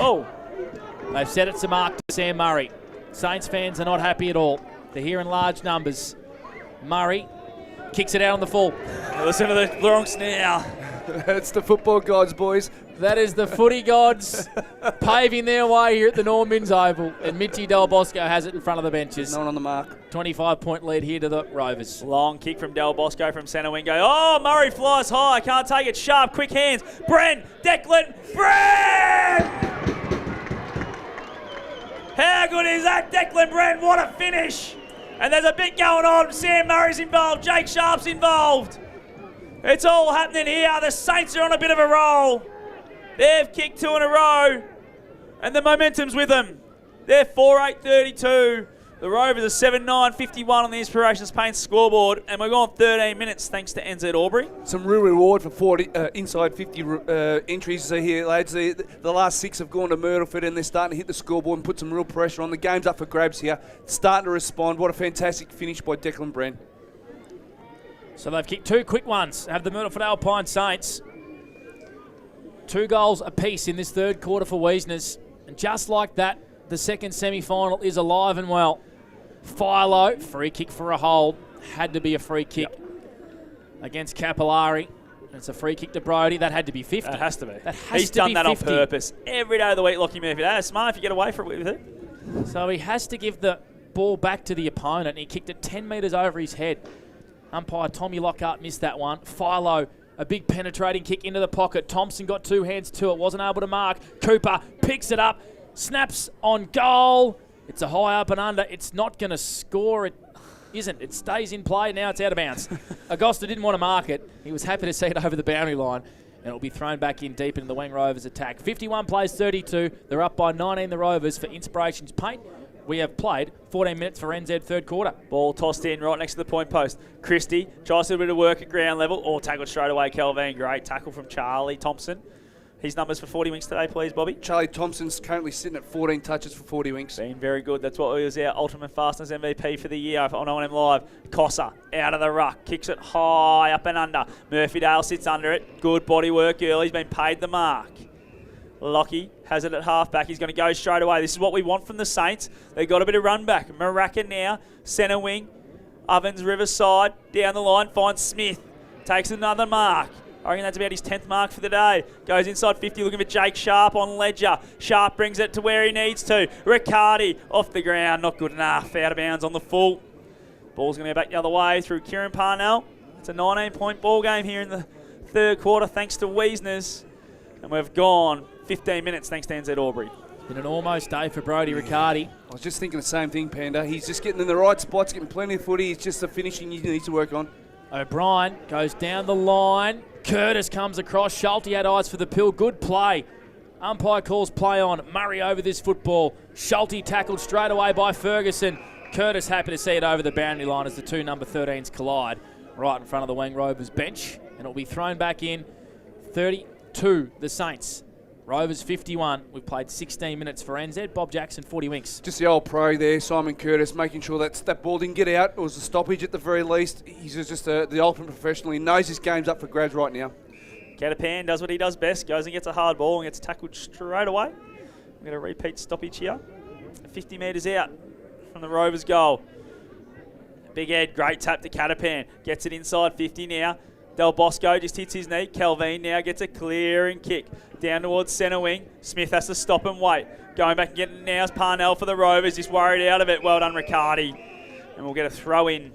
Speaker 1: They've said it's a mark to Sam Murray. Saints fans are not happy at all. They're here in large numbers. Murray kicks it out on the full.
Speaker 2: Listen to the Bronx now.
Speaker 3: It's the football gods, boys.
Speaker 1: That is the footy gods paving their way here at the Normans Oval. And Mitchy Del Bosco has it in front of the benches.
Speaker 3: No one on the mark.
Speaker 1: 25-point lead here to the Rovers.
Speaker 2: Long kick from Del Bosco from centre wing. Oh, Murray flies high. Can't take it. Sharp, quick hands. Declan. How good is that, Declan Brent? What a finish. And there's a bit going on. Sam Murray's involved. Jake Sharp's involved. It's all happening here. The Saints are on a bit of a roll. They've kicked 2 in a row, and the momentum's with them. They're 4-8-32. The Rovers are 7-9-51 on the Inspirations Paint scoreboard, and we're going 13 minutes thanks to NZ Albury.
Speaker 3: Some real reward for 40 inside 50 entries here, lads. The last 6 have gone to Myrtleford, and they're starting to hit the scoreboard and put some real pressure on. The game's up for grabs here. Starting to respond. What a fantastic finish by Declan Brent.
Speaker 1: So they've kicked 2 quick ones. Have the Myrtleford Alpine Saints. 2 goals apiece in this third quarter for Wiesners. And just like that, the second semi-final is alive and well. Philo, free kick for a hold. Had to be a free kick against Capillari. It's a free kick to Brodie. That had to be 50.
Speaker 2: That has to be.
Speaker 1: He's
Speaker 2: done that 50. On purpose. Every day of the week, Lockie Murphy. That's smart if you get away from it with it.
Speaker 1: So he has to give the ball back to the opponent. And he kicked it 10 metres over his head. Umpire Tommy Lockhart missed that one. Philo, a big penetrating kick into the pocket. Thompson got 2 hands to it. Wasn't able to mark. Cooper picks it up. Snaps on goal. It's a high up and under. It's not going to score. It isn't. It stays in play. Now it's out of bounds. Agosta didn't want to mark it. He was happy to see it over the boundary line. And it'll be thrown back in deep into the Wang Rovers attack. 51 plays 32. They're up by 19, the Rovers, for Inspirations Paint. We have played 14 minutes for NZ third quarter.
Speaker 2: Ball tossed in right next to the point post. Christie tries to do a bit of work at ground level. Or tackled straight away, Kelvin. Great tackle from Charlie Thompson. His numbers for 40 winks today, please, Bobby.
Speaker 3: Charlie Thompson's currently sitting at 14 touches for 40 winks.
Speaker 2: Been very good. That's what he was our Ultimate Fastness MVP for the year on OM Live. Cossa out of the ruck. Kicks it high up and under. Murphydale sits under it. Good body work early. He's been paid the mark. Lockie has it at halfback. He's going to go straight away. This is what we want from the Saints. They've got a bit of run back. Maraka now, centre wing. Ovens, Riverside, down the line, finds Smith. Takes another mark. I reckon that's about his 10th mark for the day. Goes inside 50, looking for Jake Sharp on Ledger. Sharp brings it to where he needs to. Riccardi off the ground, not good enough. Out of bounds on the full. Ball's going to go back the other way through Kieran Parnell. It's a 19-point ball game here in the third quarter, thanks to Wiesners. And we've gone 15 minutes thanks to NZ Albury.
Speaker 1: Been an almost day for Brodie Riccardi.
Speaker 3: I was just thinking the same thing, Panda. He's just getting in the right spots, getting plenty of footy. It's just the finishing he needs to work on.
Speaker 1: O'Brien goes down the line. Curtis comes across. Schulte had eyes for the pill. Good play. Umpire calls play on. Murray over this football. Schulte tackled straight away by Ferguson. Curtis happy to see it over the boundary line as the 2 number 13s collide right in front of the Wang Rovers bench. And it'll be thrown back in. 32, the Saints. Rovers 51. We've played 16 minutes for NZ. Bob Jackson, 40 winks.
Speaker 3: Just the old pro there, Simon Curtis, making sure that ball didn't get out. It was a stoppage at the very least. He's just the ultimate professional. He knows his game's up for grabs right now.
Speaker 2: Catapan does what he does best. Goes and gets a hard ball and gets tackled straight away. We're going to repeat stoppage here. 50 metres out from the Rovers goal. Big Ed, great tap to Catapan. Gets it inside 50 now. Del Bosco just hits his knee. Calvin now gets a clearing kick down towards centre wing. Smith has to stop and wait. Going back and getting now's Parnell for the Rovers. Just worried out of it. Well done, Riccardi. And we'll get a throw in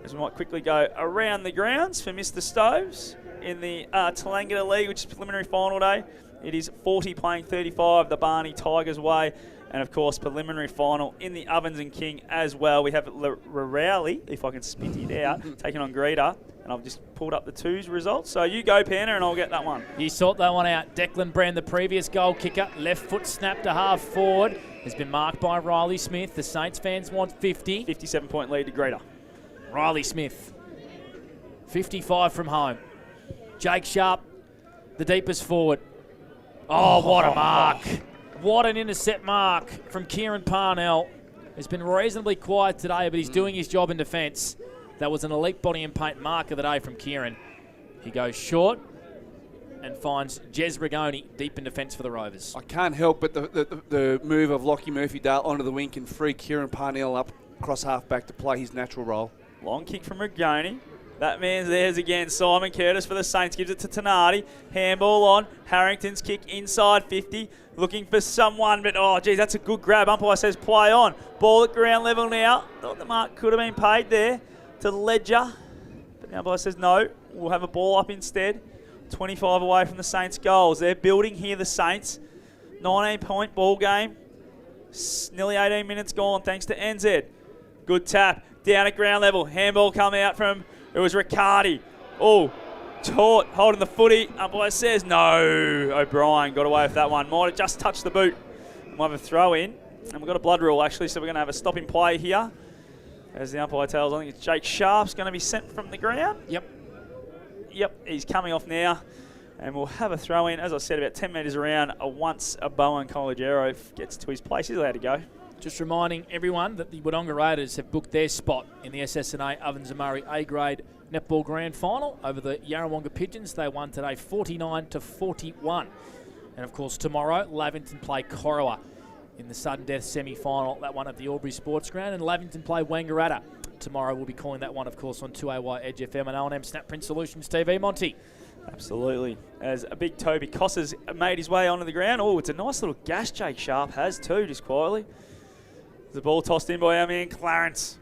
Speaker 2: as we might quickly go around the grounds for Mr. Stoves in the Tallangatta League, which is preliminary final day. It is 40 playing 35 the Barney Tigers way. And, of course, preliminary final in the Ovens and King as well. We have Rowley, if I can spit it out, taking on Greta. And I've just pulled up the twos results. So you go, Panda, and I'll get that one.
Speaker 1: You sort that one out. Declan Brand, the previous goal kicker, left foot snap to half forward, has been marked by Riley Smith. The Saints fans want 50.
Speaker 2: 57-point lead to Greta.
Speaker 1: Riley Smith, 55 from home. Jake Sharp, the deepest forward. Oh, what a mark. What an intercept mark from Kieran Parnell. He's been reasonably quiet today, but he's doing his job in defence. That was an elite body and paint mark of the day from Kieran. He goes short and finds Jez Rigoni deep in defence for the Rovers.
Speaker 3: I can't help but the move of Lockie Murphy-Dale onto the wing can free Kieran Parnell up across half-back to play his natural role.
Speaker 2: Long kick from Rigoni. That man's theirs again. Simon Curtis for the Saints gives it to Tenardi. Handball on. Harrington's kick inside 50. Looking for someone, but oh, geez, that's a good grab. Umpire says play on. Ball at ground level now. Thought the mark could have been paid there to Ledger. But the umpire says no. We'll have a ball up instead. 25 away from the Saints' goals. They're building here, the Saints. 19-point ball game. Nearly 18 minutes gone thanks to NZ. Good tap. Down at ground level. Handball come out from... It was Riccardi. Oh, Taut holding the footy. Umpire says no. O'Brien got away with that one. Might have just touched the boot. We'll have a throw in. And we've got a blood rule, actually, so we're going to have a stop in play here. As the umpire tells, I think it's Jake Sharp's going to be sent from the ground.
Speaker 1: Yep,
Speaker 2: he's coming off now. And we'll have a throw in. As I said, about 10 metres around. Once a Bowen Collegiero gets to his place, he's allowed to go.
Speaker 1: Just reminding everyone that the Wodonga Raiders have booked their spot in the SS&A Ovens and Murray A-grade netball grand final over the Yarrawonga Pigeons. They won today 49-41. And of course tomorrow, Lavington play Corowa in the sudden death semi-final, that one at the Albury Sports Ground, and Lavington play Wangaratta. Tomorrow we'll be calling that one, of course, on 2AY Edge FM and O&M Snapprint Solutions TV. Monty.
Speaker 2: Absolutely. As a big Toby Cosses made his way onto the ground. Oh, it's a nice little gash Jake Sharp has too, just quietly. The ball tossed in by our man Clarence.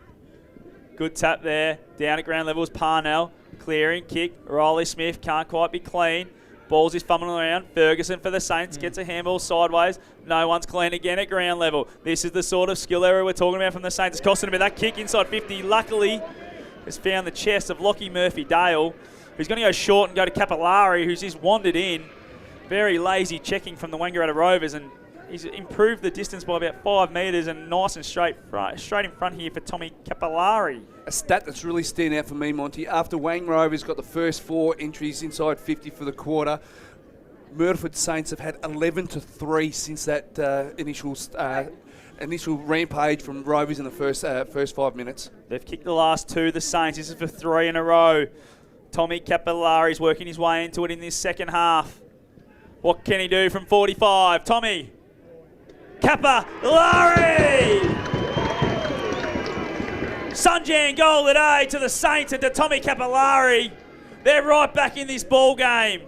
Speaker 2: Good tap there. Down at ground level is Parnell. Clearing, kick. Riley Smith can't quite be clean. Ball's is fumbling around. Ferguson for the Saints gets a handball sideways. No one's clean again at ground level. This is the sort of skill error we're talking about from the Saints. It's costing him that kick inside 50. Luckily, has found the chest of Lockie Murphy-Dale, who's going to go short and go to Capillari, who's just wandered in. Very lazy checking from the Wangaratta Rovers, and he's improved the distance by about 5 metres and nice and straight in front here for Tommy Capillari.
Speaker 3: A stat that's really standing out for me, Monty, after Wang Rovers got the first 4 entries inside 50 for the quarter, Myrtleford Saints have had 11-3 since that initial rampage from Rovers in the first 5 minutes.
Speaker 2: They've kicked the last 2, the Saints. This is for 3 in a row. Tommy Capillari's working his way into it in this second half. What can he do from 45? Tommy Capillari! Sunjan goal today to the Saints and to Tommy Capillari. They're right back in this ball game.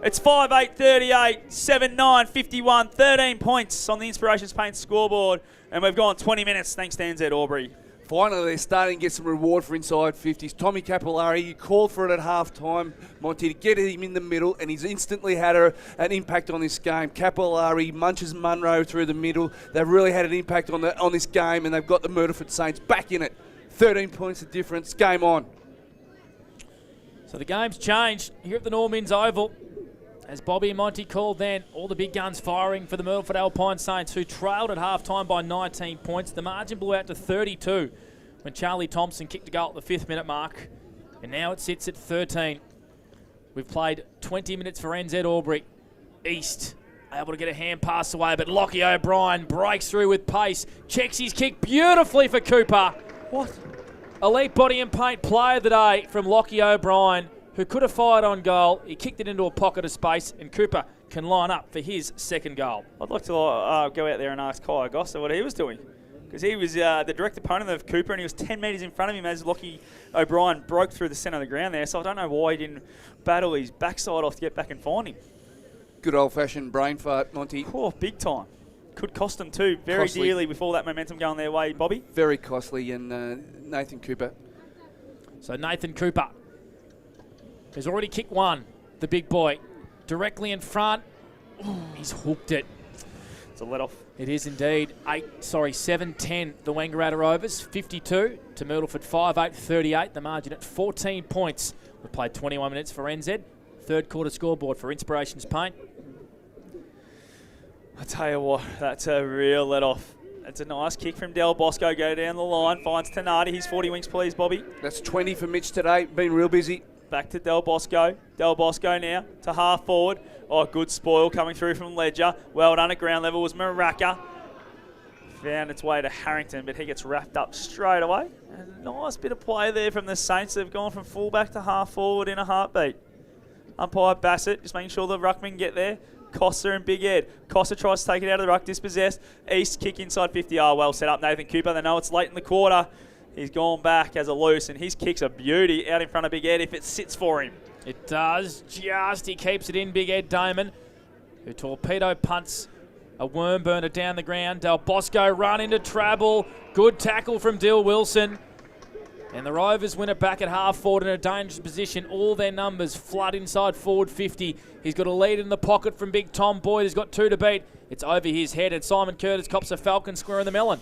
Speaker 2: It's 5-8, 38, 7-9, 51, 13 points on the Inspirations Paint scoreboard. And we've gone 20 minutes thanks to NZ Albury.
Speaker 3: Finally, they're starting to get some reward for inside 50s. Tommy Capillari, you called for it at half-time, Monty, to get him in the middle, and he's instantly had an impact on this game. Capillari munches Munro through the middle. They've really had an impact on this game, and they've got the Myrtleford Saints back in it. 13 points of difference. Game on.
Speaker 1: So the game's changed here at the Normans Oval. As Bobby and Monty called then, all the big guns firing for the Myrtleford Alpine Saints, who trailed at half-time by 19 points. The margin blew out to 32 when Charlie Thompson kicked a goal at the 5th minute mark. And now it sits at 13. We've played 20 minutes for NZ Albury. East able to get a hand pass away, but Lockie O'Brien breaks through with pace, checks his kick beautifully for Cooper. What? Elite body and paint player of the day from Lockie O'Brien, who could have fired on goal. He kicked it into a pocket of space, and Cooper can line up for his second goal.
Speaker 2: I'd like to go out there and ask Kai Agosta what he was doing, because he was the direct opponent of Cooper, and he was 10 metres in front of him as Lockie O'Brien broke through the centre of the ground there. So I don't know why he didn't battle his backside off to get back and find him.
Speaker 3: Good old-fashioned brain fart, Monty.
Speaker 2: Oh, big time. Could cost them too, very costly. Dearly with all that momentum going their way, Bobby.
Speaker 3: Very costly, and Nathan Cooper.
Speaker 1: So Nathan Cooper has already kicked one, the big boy. Directly in front. Ooh, he's hooked it.
Speaker 2: It's a let-off.
Speaker 1: It is indeed. 7-10, the Wangaratta Rovers. 52 to Myrtleford 5-8-38. The margin at 14 points. We've played 21 minutes for NZ. Third quarter scoreboard for Inspirations Paint.
Speaker 2: I tell you what, that's a real let-off. It's a nice kick from Del Bosco. Go down the line, finds Tenardi. He's 40 wings, please, Bobby.
Speaker 3: That's 20 for Mitch today. Been real busy.
Speaker 2: Back to Del Bosco. Del Bosco now to half forward. Oh, good spoil coming through from Ledger. Well done at ground level was Maracca. Found its way to Harrington, but he gets wrapped up straight away. A nice bit of play there from the Saints. They've gone from fullback to half forward in a heartbeat. Umpire Bassett just making sure the ruckmen get there. Costa and Big Ed. Costa tries to take it out of the ruck, dispossessed. East kick inside 50. Well set up, Nathan Cooper. They know it's late in the quarter. He's gone back as a loose, and his kick's a beauty out in front of Big Ed if it sits for him.
Speaker 1: It does. He keeps it in, Big Ed Damon, who torpedo punts a worm burner down the ground. Del Bosco run into trouble. Good tackle from Dill Wilson. And the Rovers win it back at half forward in a dangerous position. All their numbers flood inside forward 50. He's got a lead in the pocket from big Tom Boyd. He's got 2 to beat. It's over his head, and Simon Curtis cops a Falcon square in the melon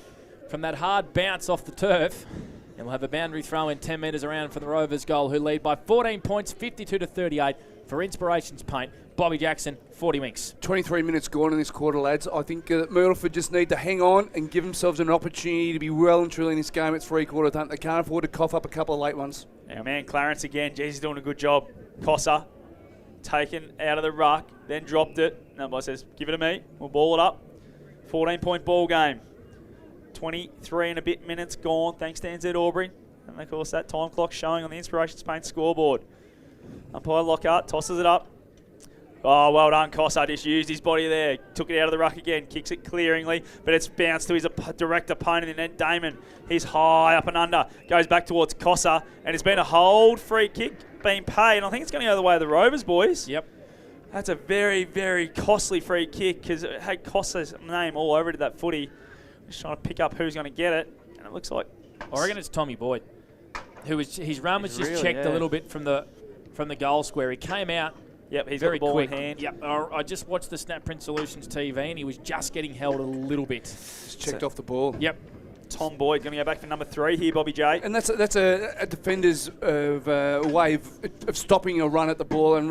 Speaker 1: from that hard bounce off the turf. And we'll have a boundary throw in 10 metres around for the Rovers goal, who lead by 14 points, 52-38 for Inspirations Paint. Bobby Jackson, 40 winks.
Speaker 3: 23 minutes gone in this quarter, lads. I think Myrtleford just need to hang on and give themselves an opportunity to be well and truly in this game at 3/4 time. They can't afford to cough up a couple of late ones.
Speaker 2: Our man Clarence again. Jeez, he's doing a good job. Cossa taken out of the ruck, then dropped it. Number says, give it to me. We'll ball it up. 14-point ball game. 23 and a bit minutes gone, thanks to NZ Albury. And of course, that time clock showing on the Inspirations Paint scoreboard. Umpire Lockhart tosses it up. Oh, well done, Cossa. Just used his body there. Took it out of the ruck again. Kicks it clearingly, but it's bounced to his direct opponent in Ed Damon. He's high up and under. Goes back towards Cossa, and it's been a hold free kick being paid. And I think it's going to go the way of the Rovers, boys.
Speaker 1: Yep.
Speaker 2: That's a very, very costly free kick because it had Cossa's name all over it, that footy. Just trying to pick up who's going to get it, and it looks like...
Speaker 1: I reckon it's Tommy Boyd, his run was just
Speaker 2: really,
Speaker 1: checked a little bit from the goal square. He came out.
Speaker 2: Yep, he's
Speaker 1: very
Speaker 2: got the ball
Speaker 1: quick.
Speaker 2: in hand.
Speaker 1: Yep, I just watched the Snap Print Solutions TV, and he was just getting held a little bit.
Speaker 3: Just checked off the ball.
Speaker 1: Yep.
Speaker 2: Tom Boyd going to go back for number 3 here, Bobby J.
Speaker 3: And that's a defender's way of stopping a run at the ball and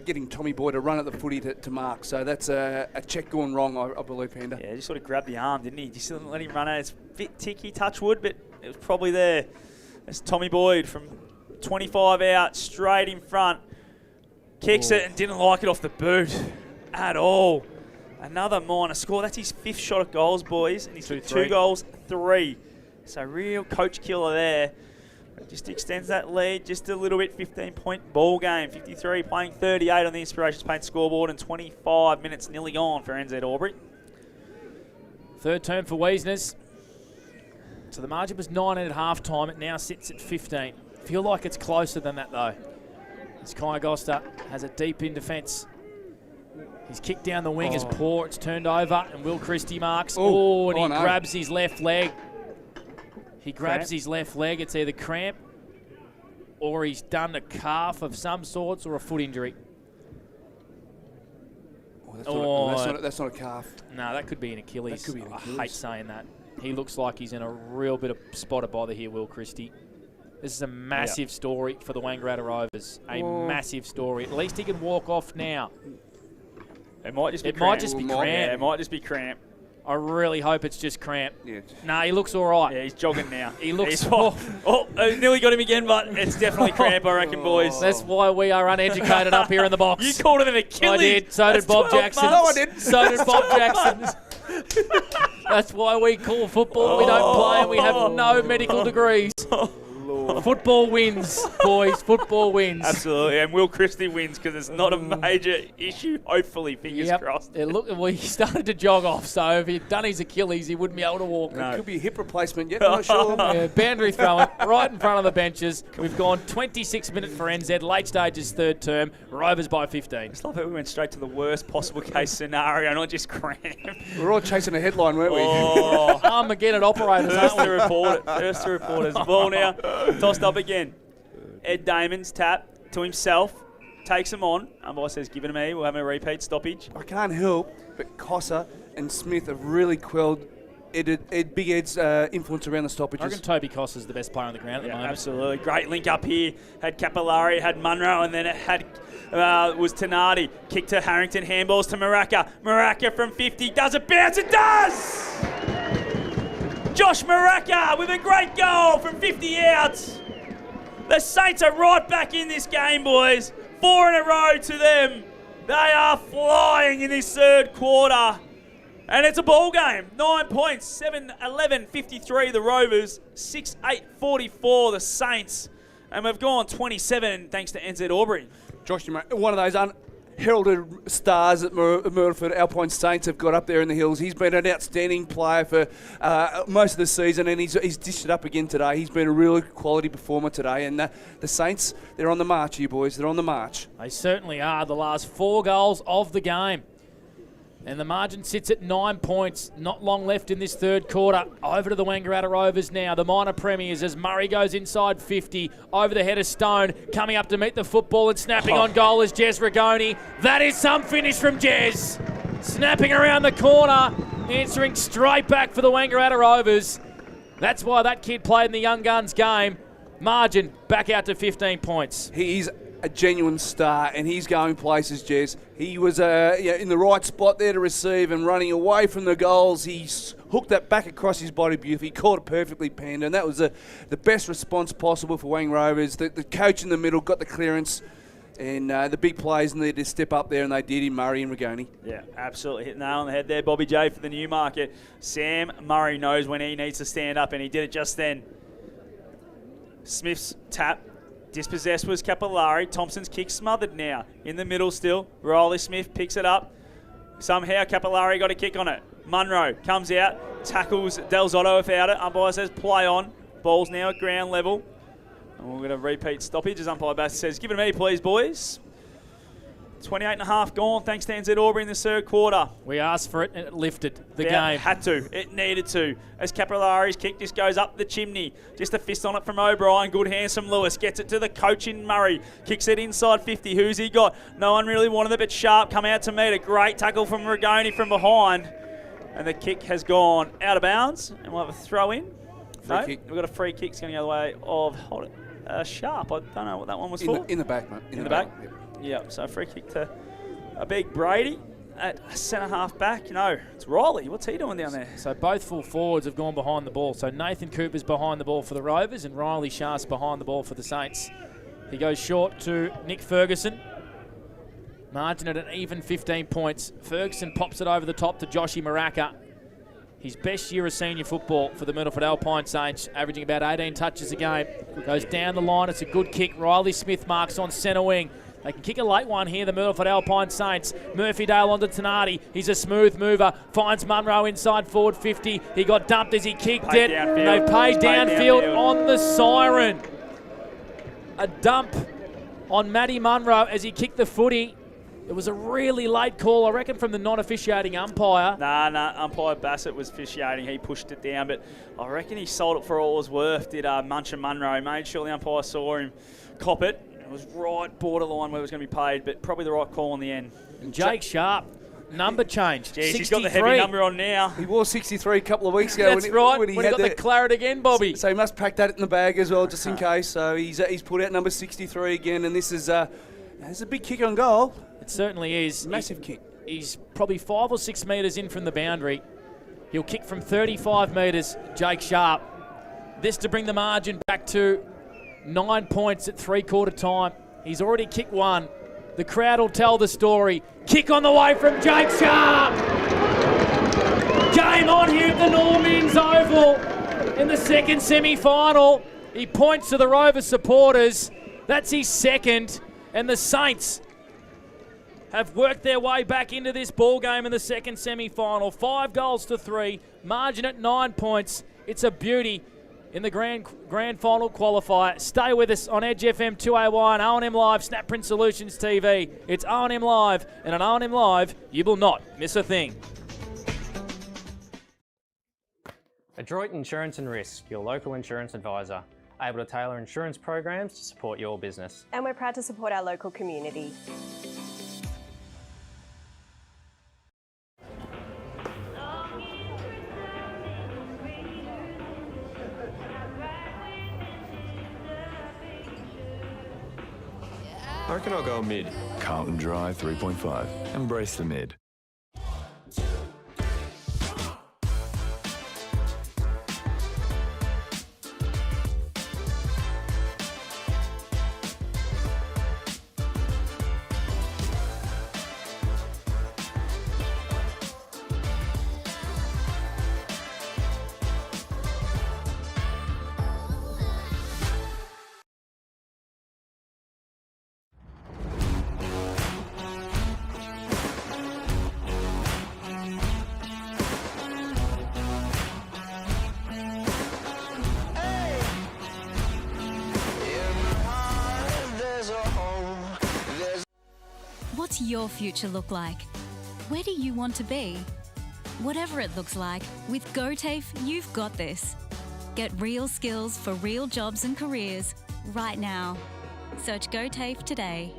Speaker 3: getting Tommy Boyd a run at the footy to mark. So that's a check gone wrong, I believe, Panda.
Speaker 2: Yeah, he just sort of grabbed the arm, didn't he? Just didn't let him run out. It's a bit ticky, touch wood, but it was probably there. It's Tommy Boyd from 25 out, straight in front. Kicks it and didn't like it off the boot at all. Another minor score. That's his 5th shot at goals, boys. And he's 2 goals, 3. So real coach killer there. It just extends that lead just a little bit. 15-point ball game. 53 playing 38 on the Inspirations Paint scoreboard, and 25 minutes nearly gone for NZ Albury.
Speaker 1: Third turn for Wiesners. So the margin was 9 at half time. It now sits at 15. Feel like it's closer than that, though. As Kai Goster has it deep in defence. His kick down the wing is poor. It's turned over, and Will Christie marks. And he grabs his left leg. He grabs his left leg. It's either cramp or he's done a calf of some sorts or a foot injury.
Speaker 3: That's not a calf.
Speaker 1: No, that could be an Achilles.
Speaker 3: That could be an Achilles.
Speaker 1: I hate saying that. He looks like he's in a real bit of spot of bother here, Will Christie. This is a massive story for the Wangaratta Rovers. A massive story. At least he can walk off now.
Speaker 2: It might just be
Speaker 1: cramp.
Speaker 2: Yeah, it might just be cramp.
Speaker 1: I really hope it's just cramp.
Speaker 3: Yeah.
Speaker 1: Nah, he looks all right.
Speaker 2: Yeah, he's jogging now.
Speaker 1: He looks...
Speaker 2: nearly got him again, but it's definitely cramp, I reckon, boys.
Speaker 1: That's why we are uneducated up here in the box.
Speaker 2: You called it an Achilles.
Speaker 1: I did. So did Bob Jackson.
Speaker 3: No, I didn't.
Speaker 1: So did Bob Jackson. That's why we call football. We don't play and we have no medical degrees. Football wins, boys. Football wins.
Speaker 2: Absolutely, and Will Christie wins because it's not a major issue. Hopefully, fingers crossed.
Speaker 1: He started to jog off, so if he'd done his Achilles, he wouldn't be able to walk.
Speaker 3: No. It could be a hip replacement yet, not sure.
Speaker 1: Boundary throwing right in front of the benches. We've gone 26 minutes for NZ. Late stages, third term. Rovers by 15.
Speaker 2: I just love that we went straight to the worst possible case scenario, not just cramp.
Speaker 3: We're all chasing a headline, weren't we?
Speaker 1: Armageddon operators,
Speaker 2: First to report it. First to report it. Ball now. Tossed up again. Ed Damon's tap to himself. takes them on. Umpire says, give it to me. We'll have a repeat stoppage.
Speaker 3: I can't help but Cossa and Smith have really quelled Big Ed's influence around the stoppages.
Speaker 1: I reckon Toby Cossa's the best player on the ground at the moment.
Speaker 2: Absolutely. Great link up here. Had Capillari, had Munro, and then it had was Tenardi. Kick to Harrington, handballs to Maracca. Maracca from 50. Does it bounce? It does! Josh Maracca with a great goal from 50 out. The Saints are right back in this game, boys. 4 in a row to them. They are flying in this third quarter. And it's a ball game. 9 points. 7-11, 53 the Rovers. 6-8, 44 the Saints. And we've gone 27 thanks to NZ Albury.
Speaker 3: Josh, one of those unheralded stars that Myrtleford Alpine Saints have got up there in the hills. He's been an outstanding player for most of the season, and he's dished it up again today. He's been a really quality performer today. And the Saints, they're on the march here, boys. They're on the march.
Speaker 1: They certainly are. The last 4 goals of the game. And the margin sits at 9 points. Not long left in this third quarter. Over to the Wangaratta Rovers now. The minor premiers as Murray goes inside 50. Over the head of Stone. Coming up to meet the football and snapping on goal is Jez Rigoni. That is some finish from Jez. Snapping around the corner. Answering straight back for the Wangaratta Rovers. That's why that kid played in the Young Guns game. Margin back out to 15 points.
Speaker 3: He's a genuine star, and he's going places, Jez. He was in the right spot there to receive and running away from the goals. He hooked that back across his body beautifully, caught it perfectly penned, and that was the best response possible for Wang Rovers. The coach in the middle got the clearance, and the big players needed to step up there, and they did in Murray and Rigoni.
Speaker 2: Yeah, absolutely. Hit the nail on the head there, Bobby J for the Newmarket. Sam Murray knows when he needs to stand up, and he did it just then. Smith's tap. Dispossessed was Capillari. Thompson's kick smothered now. In the middle still. Riley Smith picks it up. Somehow Capillari got a kick on it. Munro comes out. Tackles Del Zotto without it. Umpire says play on. Ball's now at ground level. And we're going to repeat stoppage as Umpire Bass says, give it to me please, boys. 28 and a half gone thanks to NZ Albury in the third quarter.
Speaker 1: We asked for it and it lifted the game.
Speaker 2: Had to. It needed to. As Capillari's kick just goes up the chimney. Just a fist on it from O'Brien. Good hands from Lewis. Gets it to the coach in Murray. Kicks it inside 50. Who's he got? No one really wanted it, but Sharp come out to meet it. Great tackle from Rigoni from behind. And the kick has gone out of bounds. And we'll have a throw in.
Speaker 3: Kick.
Speaker 2: We've got a free kick. It's going the other way of Sharp. I don't know what that one was for.
Speaker 3: In the back, mate.
Speaker 2: In the back? Yeah, so free kick to a big Brady at centre-half back. No, it's Riley. What's he doing down there?
Speaker 1: So both full forwards have gone behind the ball. So Nathan Cooper's behind the ball for the Rovers and Riley Sharp's behind the ball for the Saints. He goes short to Nick Ferguson. Margin at an even 15 points. Ferguson pops it over the top to Joshy Maracca. His best year of senior football for the Myrtleford Alpine Saints, averaging about 18 touches a game. Goes down the line. It's a good kick. Riley Smith marks on centre wing. They can kick a late one here, the Myrtleford Alpine Saints. Murphydale onto Tenardi. He's a smooth mover. Finds Munro inside forward 50. He got dumped as he kicked it. They paid downfield on the siren. A dump on Matty Munro as he kicked the footy. It was a really late call, I reckon, from the non-officiating umpire.
Speaker 2: Nah, umpire Bassett was officiating. He pushed it down, but I reckon he sold it for all it was worth, did Muncher Munro. Made sure the umpire saw him cop it. It was right borderline where it was going to be paid, but probably the right call in the end.
Speaker 1: And Jake Sharp, number change.
Speaker 2: Jeez, he's got the heavy number on now.
Speaker 3: He wore 63 a couple of weeks ago.
Speaker 1: That's right, when he got the claret again, Bobby.
Speaker 3: So he must pack that in the bag as well, just in case. So he's put out number 63 again, and this is a big kick on goal.
Speaker 1: It certainly is.
Speaker 3: Massive kick.
Speaker 1: He's probably 5 or 6 metres in from the boundary. He'll kick from 35 metres, Jake Sharp. This to bring the margin back to 9 points at three-quarter time. He's already kicked one. The crowd will tell the story. Kick on the way from Jake Sharp. Game on here at the Normans Oval in the second semi-final. He points to the Rovers supporters. That's his second. And the Saints have worked their way back into this ball game in the second semi-final. 5 goals to 3. Margin at 9 points. It's a beauty in the grand final qualifier. Stay with us on Edge FM 2AY and O&M Live, Snapprint Solutions TV. It's O&M Live, and on O&M Live, you will not miss a thing.
Speaker 4: Adroit Insurance and Risk, your local insurance advisor. able to tailor insurance programs to support your business.
Speaker 15: And we're proud to support our local community.
Speaker 16: I reckon I'll go mid.
Speaker 7: Carlton Dry 3.5. Embrace the mid.
Speaker 8: What's your future look like? Where do you want to be? Whatever it looks like, with GoTAFE, you've got this. Get real skills for real jobs and careers right now. Search GoTAFE today.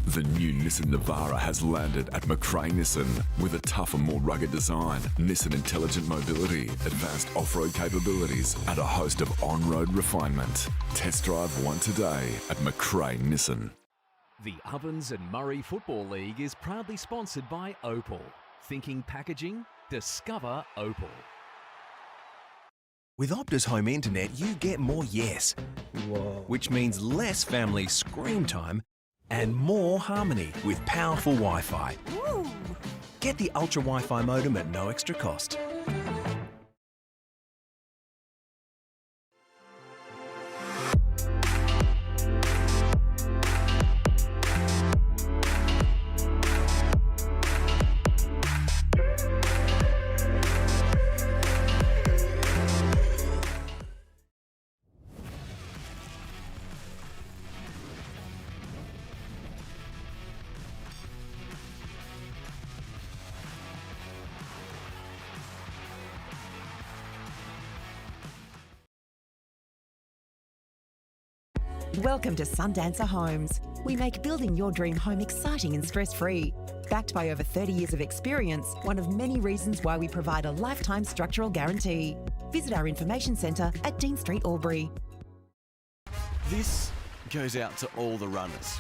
Speaker 7: The new Nissan Navara has landed at McRae Nissan with a tougher, more rugged design, Nissan intelligent mobility, advanced off-road capabilities, and a host of on-road refinement. Test drive one today at McRae Nissan.
Speaker 9: The Ovens and Murray Football League is proudly sponsored by Opal. Thinking packaging? Discover Opal.
Speaker 14: With Optus Home Internet, you get more yes, which means less family screen time and more harmony with powerful Wi-Fi. Get the Ultra Wi-Fi modem at no extra cost.
Speaker 11: Welcome to Sundancer Homes. We make building your dream home exciting and stress-free. Backed by over 30 years of experience, one of many reasons why we provide a lifetime structural guarantee. Visit our information centre at Dean Street, Albury.
Speaker 6: This goes out to all the runners,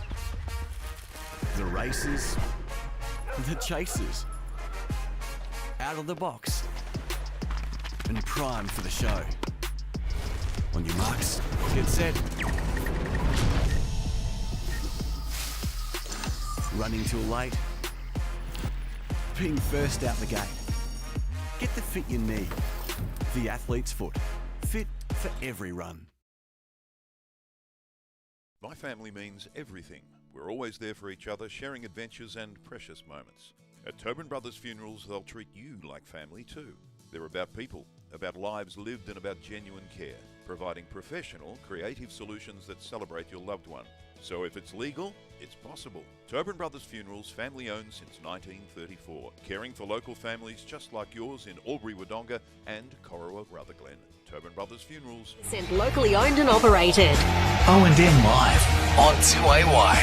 Speaker 6: the racers, the chasers, out of the box, and primed for the show. On your marks, get set. Running too late. Being first out the gate. Get the fit you need. The Athlete's Foot. Fit for every run.
Speaker 12: My family means everything. We're always there for each other, sharing adventures and precious moments. At Tobin Brothers Funerals, they'll treat you like family too. They're about people, about lives lived, and about genuine care, providing professional, creative solutions that celebrate your loved one. So if it's legal, it's possible. Tobin Brothers Funerals, family owned since 1934, caring for local families just like yours in Albury, Wodonga and Corowa, Rutherglen. Tobin Brothers Funerals.
Speaker 5: Sent locally owned and operated.
Speaker 13: O&M Live on 2AY.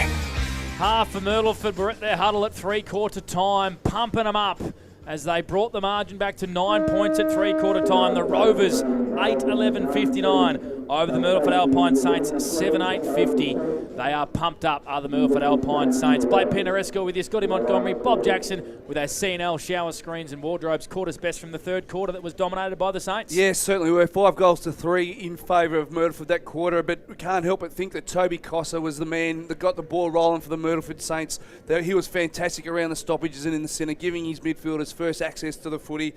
Speaker 1: Half for Myrtleford were at their huddle at three-quarter time, pumping them up as they brought the margin back to 9 points at three-quarter time. The Rovers, 8-11-59 over the Myrtleford Alpine Saints, 7-8-50. They are pumped up, are the Myrtleford Alpine Saints. Blake Penderesco with you, Scotty Montgomery, Bob Jackson with our C&L shower screens and wardrobes. Caught us best from the third quarter that was dominated by the Saints.
Speaker 3: Yes, certainly were. 5-3 in favour of Myrtleford that quarter, but we can't help but think that Toby Cossa was the man that got the ball rolling for the Myrtleford Saints. He was fantastic around the stoppages and in the centre, giving his midfielders first access to the footy.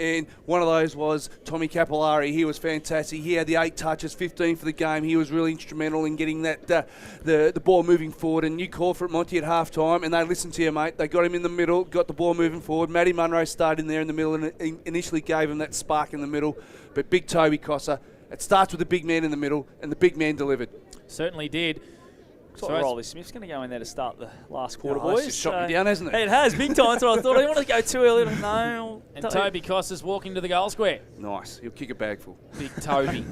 Speaker 3: and one of those was Tommy Capillari. He was fantastic. He had the 8 touches, 15 for the game. He was really instrumental in getting that the ball moving forward, and you called for it, Monty, at half-time, and they listened to you, mate. They got him in the middle, got the ball moving forward. Matty Munro started in there in the middle and initially gave him that spark in the middle, but big Toby Cossa, it starts with the big man in the middle, and the big man delivered.
Speaker 1: Certainly did.
Speaker 2: Looks like Riley Smith's going to go in there to start the last quarter, boys.
Speaker 3: It's just shot me down, hasn't it?
Speaker 2: It has, big time. That's what I thought. I didn't want to go too early. No.
Speaker 1: And Toby Cossa's walking to the goal square.
Speaker 3: Nice. He'll kick a bag full.
Speaker 1: Big Toby.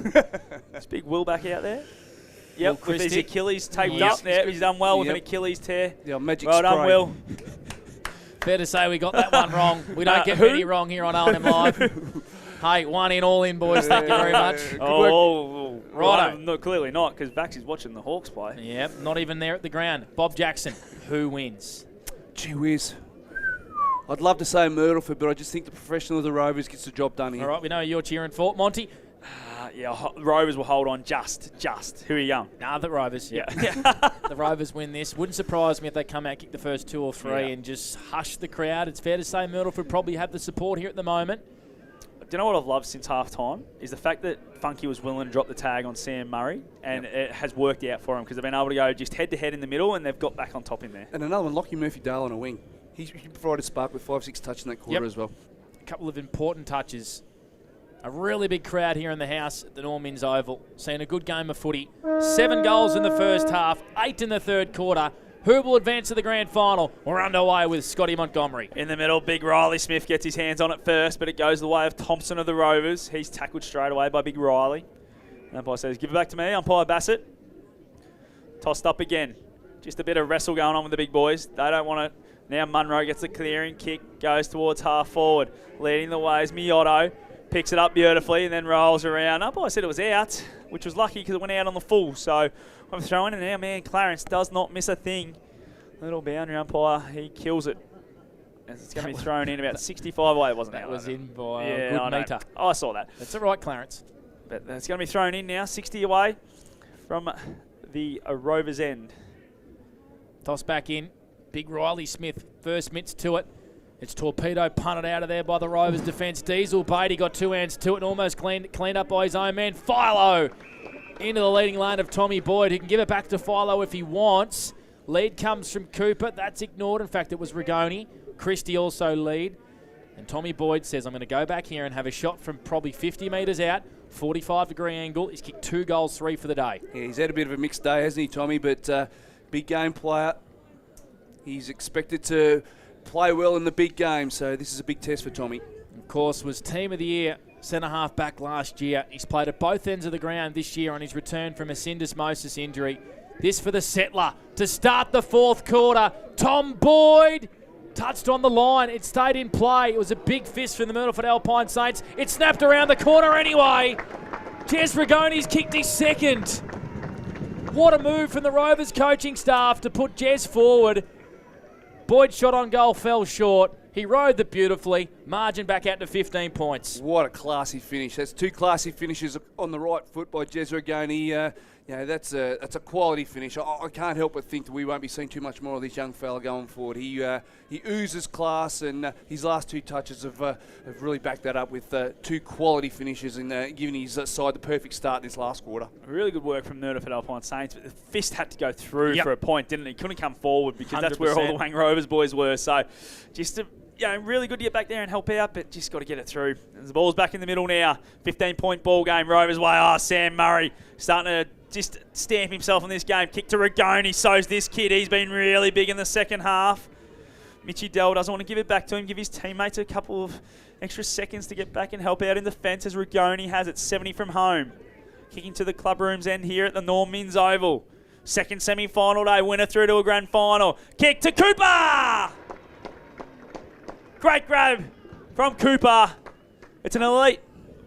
Speaker 2: Is Big Will back out there? Yep, with his
Speaker 1: Christie.
Speaker 2: Achilles taped up there. He's done well with an Achilles tear.
Speaker 3: Yeah, magic
Speaker 2: well done,
Speaker 3: spray.
Speaker 2: Will.
Speaker 1: Fair to say we got that one wrong. We don't get many wrong here on O&M Live. Hey, one in, all in, boys. Thank you very much.
Speaker 2: Right. No, clearly not, because Baxy's watching the Hawks play.
Speaker 1: Yep, not even there at the ground. Bob Jackson, who wins?
Speaker 3: Gee whiz. I'd love to say Myrtleford, but I just think the professional of the Rovers gets the job done here.
Speaker 1: All right, we know you're cheering for Monty.
Speaker 2: Rovers will hold on just. Who are you going?
Speaker 1: Nah, the Rovers, yeah. The Rovers win this. Wouldn't surprise me if they come out, kick the first 2 or 3 and just hush the crowd. It's fair to say Myrtleford probably have the support here at the moment.
Speaker 2: Do you know what I've loved since half-time? Is the fact that Funky was willing to drop the tag on Sam Murray, and it has worked out for him because they've been able to go just head-to-head in the middle, and they've got back on top in there.
Speaker 3: And another one, Lockie Murphy-Dale on a wing. He provided spark with 5-6 touches in that quarter as well.
Speaker 1: A couple of important touches. A really big crowd here in the house at the Normans Oval. Seeing a good game of footy. 7 goals in the first half, 8 in the third quarter. Who will advance to the grand final? We're underway with Scotty Montgomery.
Speaker 2: In the middle, big Riley Smith gets his hands on it first, but it goes the way of Thompson of the Rovers. He's tackled straight away by big Riley. Umpire says, give it back to me, umpire Bassett. Tossed up again. Just a bit of wrestle going on with the big boys. They don't want it. Now Munro gets the clearing kick, goes towards half forward. Leading the way is Miotto. Picks it up beautifully and then rolls around. Umpire said it was out, which was lucky because it went out on the full. So I'm throwing it now, man. Clarence does not miss a thing. Little boundary umpire, he kills it. As it's going to be thrown in about 65 away. It wasn't
Speaker 1: That
Speaker 2: out.
Speaker 1: was in by a
Speaker 2: yeah,
Speaker 1: good metre.
Speaker 2: Oh, I saw that.
Speaker 1: That's all right, Clarence.
Speaker 2: But it's going to be thrown in now, 60 away from the Rovers end.
Speaker 1: Toss back in. Big Riley Smith first mitts to it. It's torpedo punted out of there by the Rovers defence. Diesel Beatty got 2 hands to it and almost cleaned up by his own man. Philo into the leading lane of Tommy Boyd, who can give it back to Philo if he wants. Lead comes from Cooper. That's ignored. In fact, it was Rigoni. Christie also lead. And Tommy Boyd says, I'm going to go back here and have a shot from probably 50 metres out, 45-degree angle. He's kicked 2 goals, 3 for the day.
Speaker 3: Yeah, he's had a bit of a mixed day, hasn't he, Tommy? But big game player. He's expected to play well in the big game, so this is a big test for Tommy.
Speaker 1: Of course, was Team of the Year centre-half back last year. He's played at both ends of the ground this year on his return from a syndesmosis injury. This for the settler to start the fourth quarter. Tom Boyd touched on the line. It stayed in play. It was a big fist from the Myrtleford Alpine Saints. It snapped around the corner anyway. Jez Rigoni's kicked his second. What a move from the Rovers coaching staff to put Jez forward. Boyd's shot on goal fell short. He rode that beautifully. Margin back out to 15 points.
Speaker 3: What a classy finish. That's 2 classy finishes on the right foot by Jez Rigoni. That's a quality finish. I can't help but think that we won't be seeing too much more of this young fella going forward. He oozes class, and his last 2 touches have really backed that up with 2 quality finishes and giving his side the perfect start this last quarter.
Speaker 2: Really good work from Myrtleford Alpine Saints, but the fist had to go through for a point, didn't it? He couldn't come forward because that's where all the Wang Rovers boys were. So just really good to get back there and help out, but just got to get it through. The ball's back in the middle now. 15-point ball game. Rovers way. Sam Murray starting to just stamp himself in this game. Kick to Rigoni. So's this kid. He's been really big in the second half. Mitchy Dell doesn't want to give it back to him. Give his teammates a couple of extra seconds to get back and help out in defence as Rigoni has it 70 from home. Kicking to the club room's end here at the Normans Oval. Second semi-final day. Winner through to a grand final. Kick to Cooper! Great grab from Cooper. It's an elite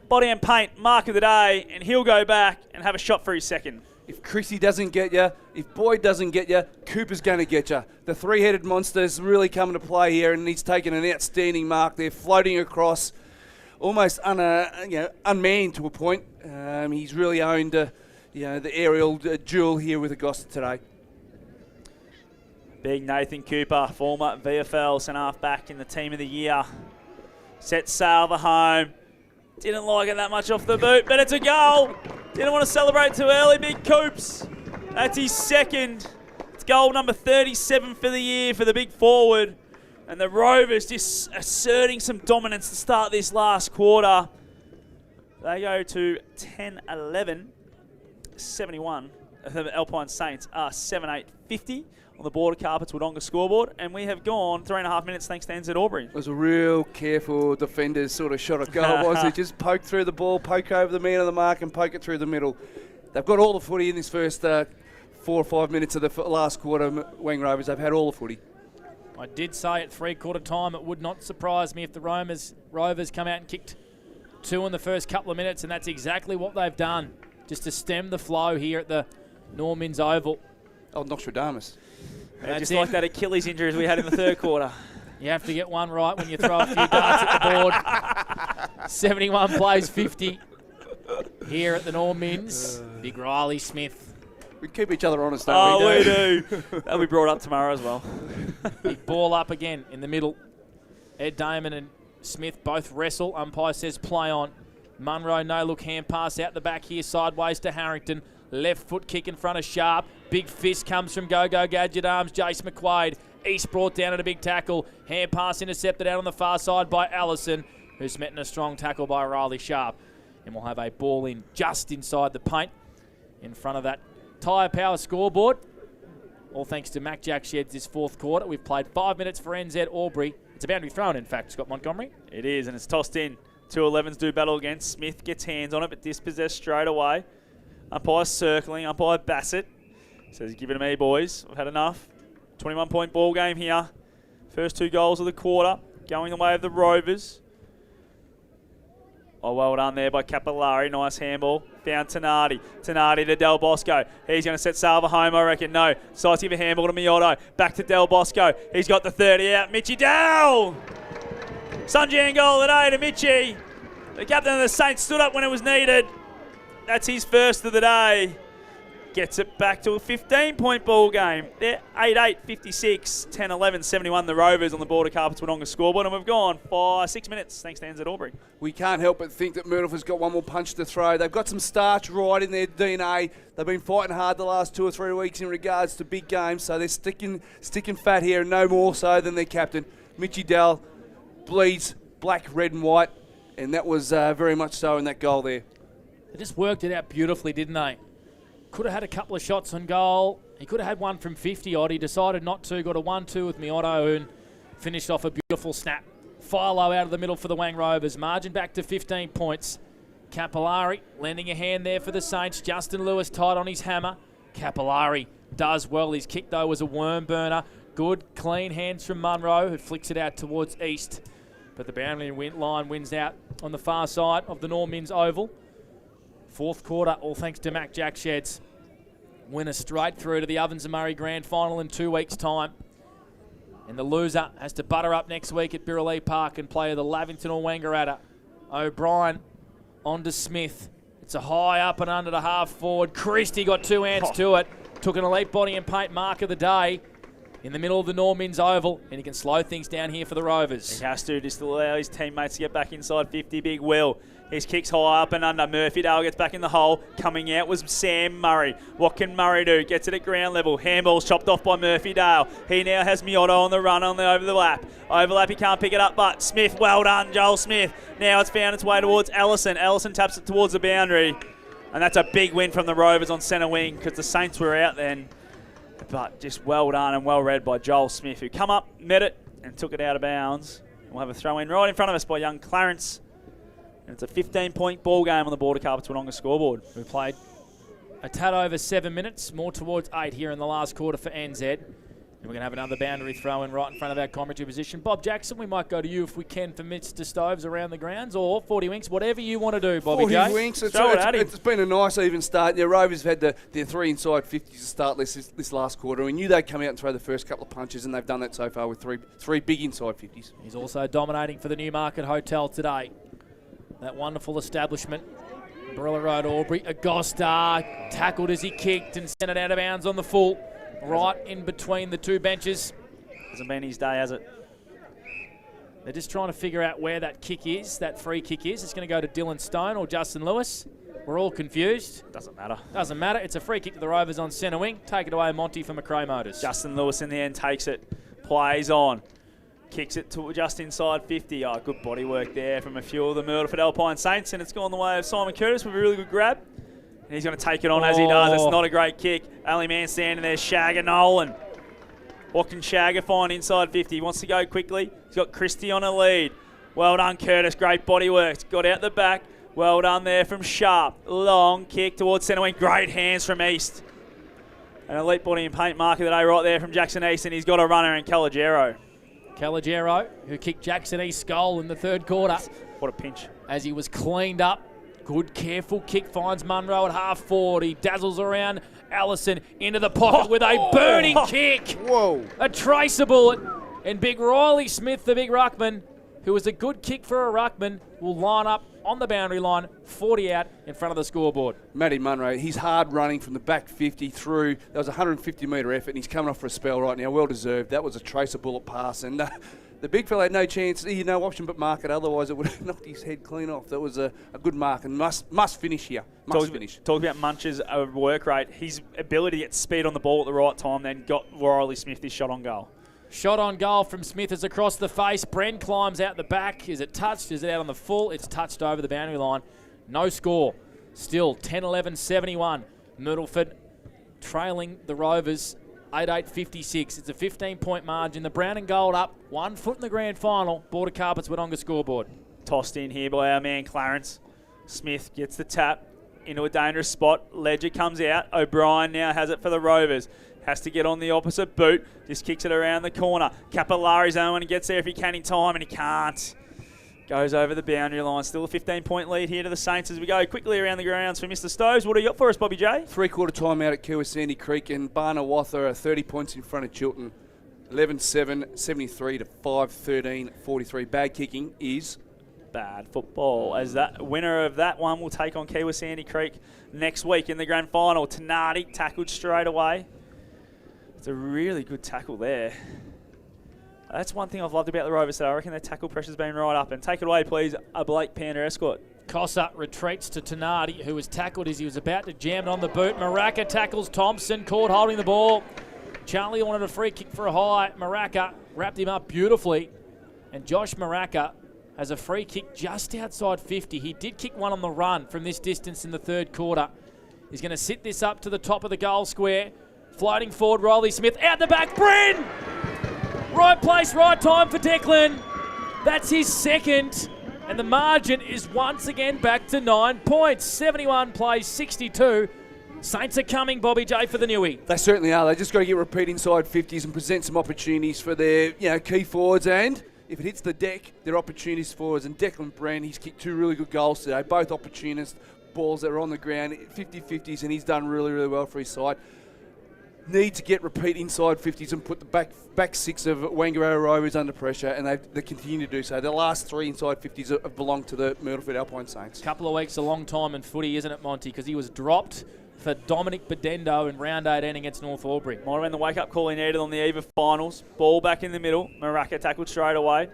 Speaker 2: body and paint mark of the day, and he'll go back and have a shot for his second.
Speaker 3: If Christie doesn't get you, if Boyd doesn't get you, Cooper's going to get you. The 3-headed monster's really coming to play here, and he's taken an outstanding mark there, floating across, almost unmanned to a point. He's really owned the aerial duel here with Augusta today.
Speaker 2: Big Nathan Cooper, former VFL centre-half back in the Team of the Year. Set Salva home. Didn't like it that much off the boot, but it's a goal. Didn't want to celebrate too early. Big Coops. That's his second. It's goal number 37 for the year for the big forward. And the Rovers just asserting some dominance to start this last quarter. They go to 10-11, 71. The Alpine Saints are 7-8-50 on the Border Carpets Wodonga scoreboard. And we have gone 3.5 minutes thanks to NZ Albury.
Speaker 3: It was a real careful defender's sort of shot at goal, wasn't it? Just poke through the ball, poke over the man of the mark and poke it through the middle. They've got all the footy in this first 4 or 5 minutes of the last quarter, Wang Rovers. They've had all the footy.
Speaker 1: I did say at three-quarter time it would not surprise me if the Rovers come out and kicked 2 in the first couple of minutes, and that's exactly what they've done, just to stem the flow here at the Normans Oval.
Speaker 3: Oh, Nostradamus.
Speaker 2: Just like that Achilles injuries we had in the third quarter.
Speaker 1: You have to get one right when you throw a few darts at the board. 71 plays 50 here at the Normans. Big Riley Smith.
Speaker 3: We keep each other honest, don't we?
Speaker 2: Oh, we do. That'll be brought up tomorrow as well.
Speaker 1: Big ball up again in the middle. Ed Damon and Smith both wrestle. Umpire says play on. Munro, no look hand pass out the back here, sideways to Harrington. Left foot kick in front of Sharp. Big fist comes from Go-Go Gadget Arms, Jace McQuaid. East brought down at a big tackle. Hand pass intercepted out on the far side by Allison, who's met in a strong tackle by Riley Sharp. And we'll have a ball in just inside the paint in front of that Tyre Power scoreboard. All thanks to Mac Jack Sheds this fourth quarter. We've played 5 minutes for NZ Albury. It's a boundary thrown, in fact, Scott Montgomery.
Speaker 2: It is, and it's tossed in. 2 11s do battle again. Smith gets hands on it, but dispossessed straight away. Umpire circling, umpire Bassett says, give it to me, boys. I've had enough. 21-point ball game here. First 2 goals of the quarter, going the way of the Rovers. Oh, well done there by Capillari. Nice handball. Found Tenardi. Tenardi to Del Bosco. He's going to set Salva home, I reckon. No. Decides to give a handball to Miotto. Back to Del Bosco. He's got the 30 out. Mitchie Dowell! Sunjan goal today to Mitchie. The captain of the Saints stood up when it was needed. That's his first of the day. Gets it back to a 15-point ball game. They're 8-8, 56, 10-11, 71. The Rovers on the Border Carpets Wodonga scoreboard, and we've gone 6 minutes thanks to NZ Albury.
Speaker 3: We can't help but think that Myrtleford's got one more punch to throw. They've got some starch right in their DNA. They've been fighting hard the last 2 or 3 weeks in regards to big games, so they're sticking fat here, and no more so than their captain. Mitchie Dell bleeds black, red and white, and that was very much so in that goal there.
Speaker 1: They just worked it out beautifully, didn't they? Could have had a couple of shots on goal. He could have had one from 50 odd. He decided not to. Got a 1-2 with Miotto and finished off a beautiful snap. Philo out of the middle for the Wang Rovers. Margin back to 15 points. Capillari lending a hand there for the Saints. Justin Lewis tight on his hammer. Capillari does well. His kick, though, was a worm burner. Good, clean hands from Munro, who flicks it out towards East. But the boundary line wins out on the far side of the Normans Oval. Fourth quarter, all thanks to Mac Jack Sheds. Winner straight through to the Ovens and Murray Grand Final in 2 weeks' time. And the loser has to butter up next week at Birralee Park and play the Lavington or Wangaratta. O'Brien on to Smith. It's a high up and under to half forward. Christie got 2 hands to it. Took an elite body and paint mark of the day in the middle of the Normans Oval, and he can slow things down here for the Rovers.
Speaker 2: He has to just allow his teammates to get back inside 50. Big Will. His kick's high up and under. Murphy Dale gets back in the hole. Coming out was Sam Murray. What can Murray do? Gets it at ground level. Handball's chopped off by Murphy Dale. He now has Miotto on the run on the over the lap. Overlap, he can't pick it up, but Smith, well done, Joel Smith. Now it's found its way towards Allison. Allison taps it towards the boundary. And that's a big win from the Rovers on centre wing because the Saints were out then. But just well done and well read by Joel Smith, who come up, met it, and took it out of bounds. We'll have a throw in right in front of us by young Clarence. And it's a 15-point ball game on the Border Carpets Wodonga scoreboard.
Speaker 1: We played a tad over 7 minutes, more towards 8 here in the last quarter for NZ. And we're going to have another boundary throw in right in front of our commentary position. Bob Jackson, we might go to you if we can for Mr. Stoves around the grounds, or 40 Winks, whatever you want to do, Bobby
Speaker 3: 40
Speaker 1: J.
Speaker 3: Winks, it's been a nice even start. The Rovers have had their 3 inside 50s to start this last quarter. We knew they'd come out and throw the first couple of punches, and they've done that so far with three big inside 50s.
Speaker 1: He's also dominating for the Newmarket Hotel today. That wonderful establishment. Barilla Road, Albury. Agosta tackled as he kicked and sent it out of bounds on the full. Right in between the 2 benches.
Speaker 2: Hasn't been his day, has it?
Speaker 1: They're just trying to figure out where that kick is, that free kick is. It's going to go to Dylan Stone or Justin Lewis. We're all confused.
Speaker 2: Doesn't matter.
Speaker 1: Doesn't matter. It's a free kick to the Rovers on centre wing. Take it away, Monty, for McRae Motors.
Speaker 2: Justin Lewis in the end takes it, plays on, kicks it to just inside 50. Oh, good body work there from a few of the Myrtleford Alpine Saints, and it's gone the way of Simon Curtis with a really good grab. And he's going to take it on as he does. It's not a great kick. Only man standing there, Shagger Nolan. What can Shagger find inside 50? He wants to go quickly. He's got Christie on a lead. Well done, Curtis. Great body work. Got out the back. Well done there from Sharp. Long kick towards centre wing. Great hands from East. An elite body and paint marker today right there from Jackson East, and he's got a runner in Calogero.
Speaker 1: Calogero, who kicked Jackson East's goal in the third quarter.
Speaker 2: What a pinch.
Speaker 1: As he was cleaned up. Good, careful kick, finds Munro at half forward. He dazzles around Allison into the pocket with a burning kick.
Speaker 3: Whoa.
Speaker 1: A traceable. And big Riley Smith, the big ruckman, who was a good kick for a ruckman, will line up on the boundary line, 40 out in front of the scoreboard.
Speaker 3: Matty Munro, he's hard running from the back 50 through. That was a 150-metre effort, and he's coming off for a spell right now. Well deserved. That was a tracer bullet pass, and the big fella had no chance. He had no option but mark it. Otherwise, it would have knocked his head clean off. That was a good mark, and must finish here. Finish.
Speaker 2: Talk about Munch's work rate. His ability to get speed on the ball at the right time, then got Riley Smith his shot on goal.
Speaker 1: Shot on goal from Smith is across the face. Bren climbs out the back. Is it touched? Is it out on the full? It's touched over the boundary line. No score. Still 10-11-71. Myrtleford trailing the Rovers 8-8-56. It's a 15-point margin. The brown and gold up 1 foot in the grand final. Border Carpets Wodonga scoreboard.
Speaker 2: Tossed in here by our man Clarence. Smith gets the tap into a dangerous spot. Ledger comes out. O'Brien now has it for the Rovers. Has to get on the opposite boot. Just kicks it around the corner. Capillari's own and gets there if he can in time, and he can't. Goes over the boundary line. Still a 15-point lead here to the Saints as we go quickly around the grounds for Mr. Stoves. What do you got for us, Bobby J?
Speaker 3: Three-quarter time out at Sandy Creek, and Barnawatha are 30 points in front of Chilton. 11-7, 73 to 5-13, 43. Bad kicking is
Speaker 2: bad football, as that winner of that one will take on Sandy Creek next week in the grand final. Tenardi tackled straight away. It's a really good tackle there. That's one thing I've loved about the Rovers today. I reckon their tackle pressure's been right up. And take it away, please, a Blake Panda escort.
Speaker 1: Cossa retreats to Tenardi, who was tackled as he was about to jam it on the boot. Maraka tackles Thompson, caught holding the ball. Charlie wanted a free kick for a high. Maraka wrapped him up beautifully. And Josh Maraka has a free kick just outside 50. He did kick one on the run from this distance in the third quarter. He's going to sit this up to the top of the goal square. Floating forward, Riley Smith. Out the back, Bryn! Right place, right time for Declan. That's his second. And the margin is once again back to 9 points. 71 plays 62. Saints are coming, Bobby J, for the Newey.
Speaker 3: They certainly are. They just got to get repeat inside 50s and present some opportunities for their key forwards. And if it hits the deck, their opportunities forwards. And Declan Brand, he's kicked 2 really good goals today. Both opportunist balls that are on the ground, 50-50s, and he's done really, really well for his side. Need to get repeat inside 50s and put the back six of Wangaratta Rovers under pressure, and they continue to do so. The last 3 inside 50s have belonged to the Myrtleford Alpine Saints.
Speaker 1: Couple of weeks, a long time in footy, isn't it, Monty? Because he was dropped for Dominic Bedendo in round 18 against North Albury.
Speaker 2: Might have been the wake-up call he needed on the eve of finals. Ball back in the middle. Maraka tackled straight away.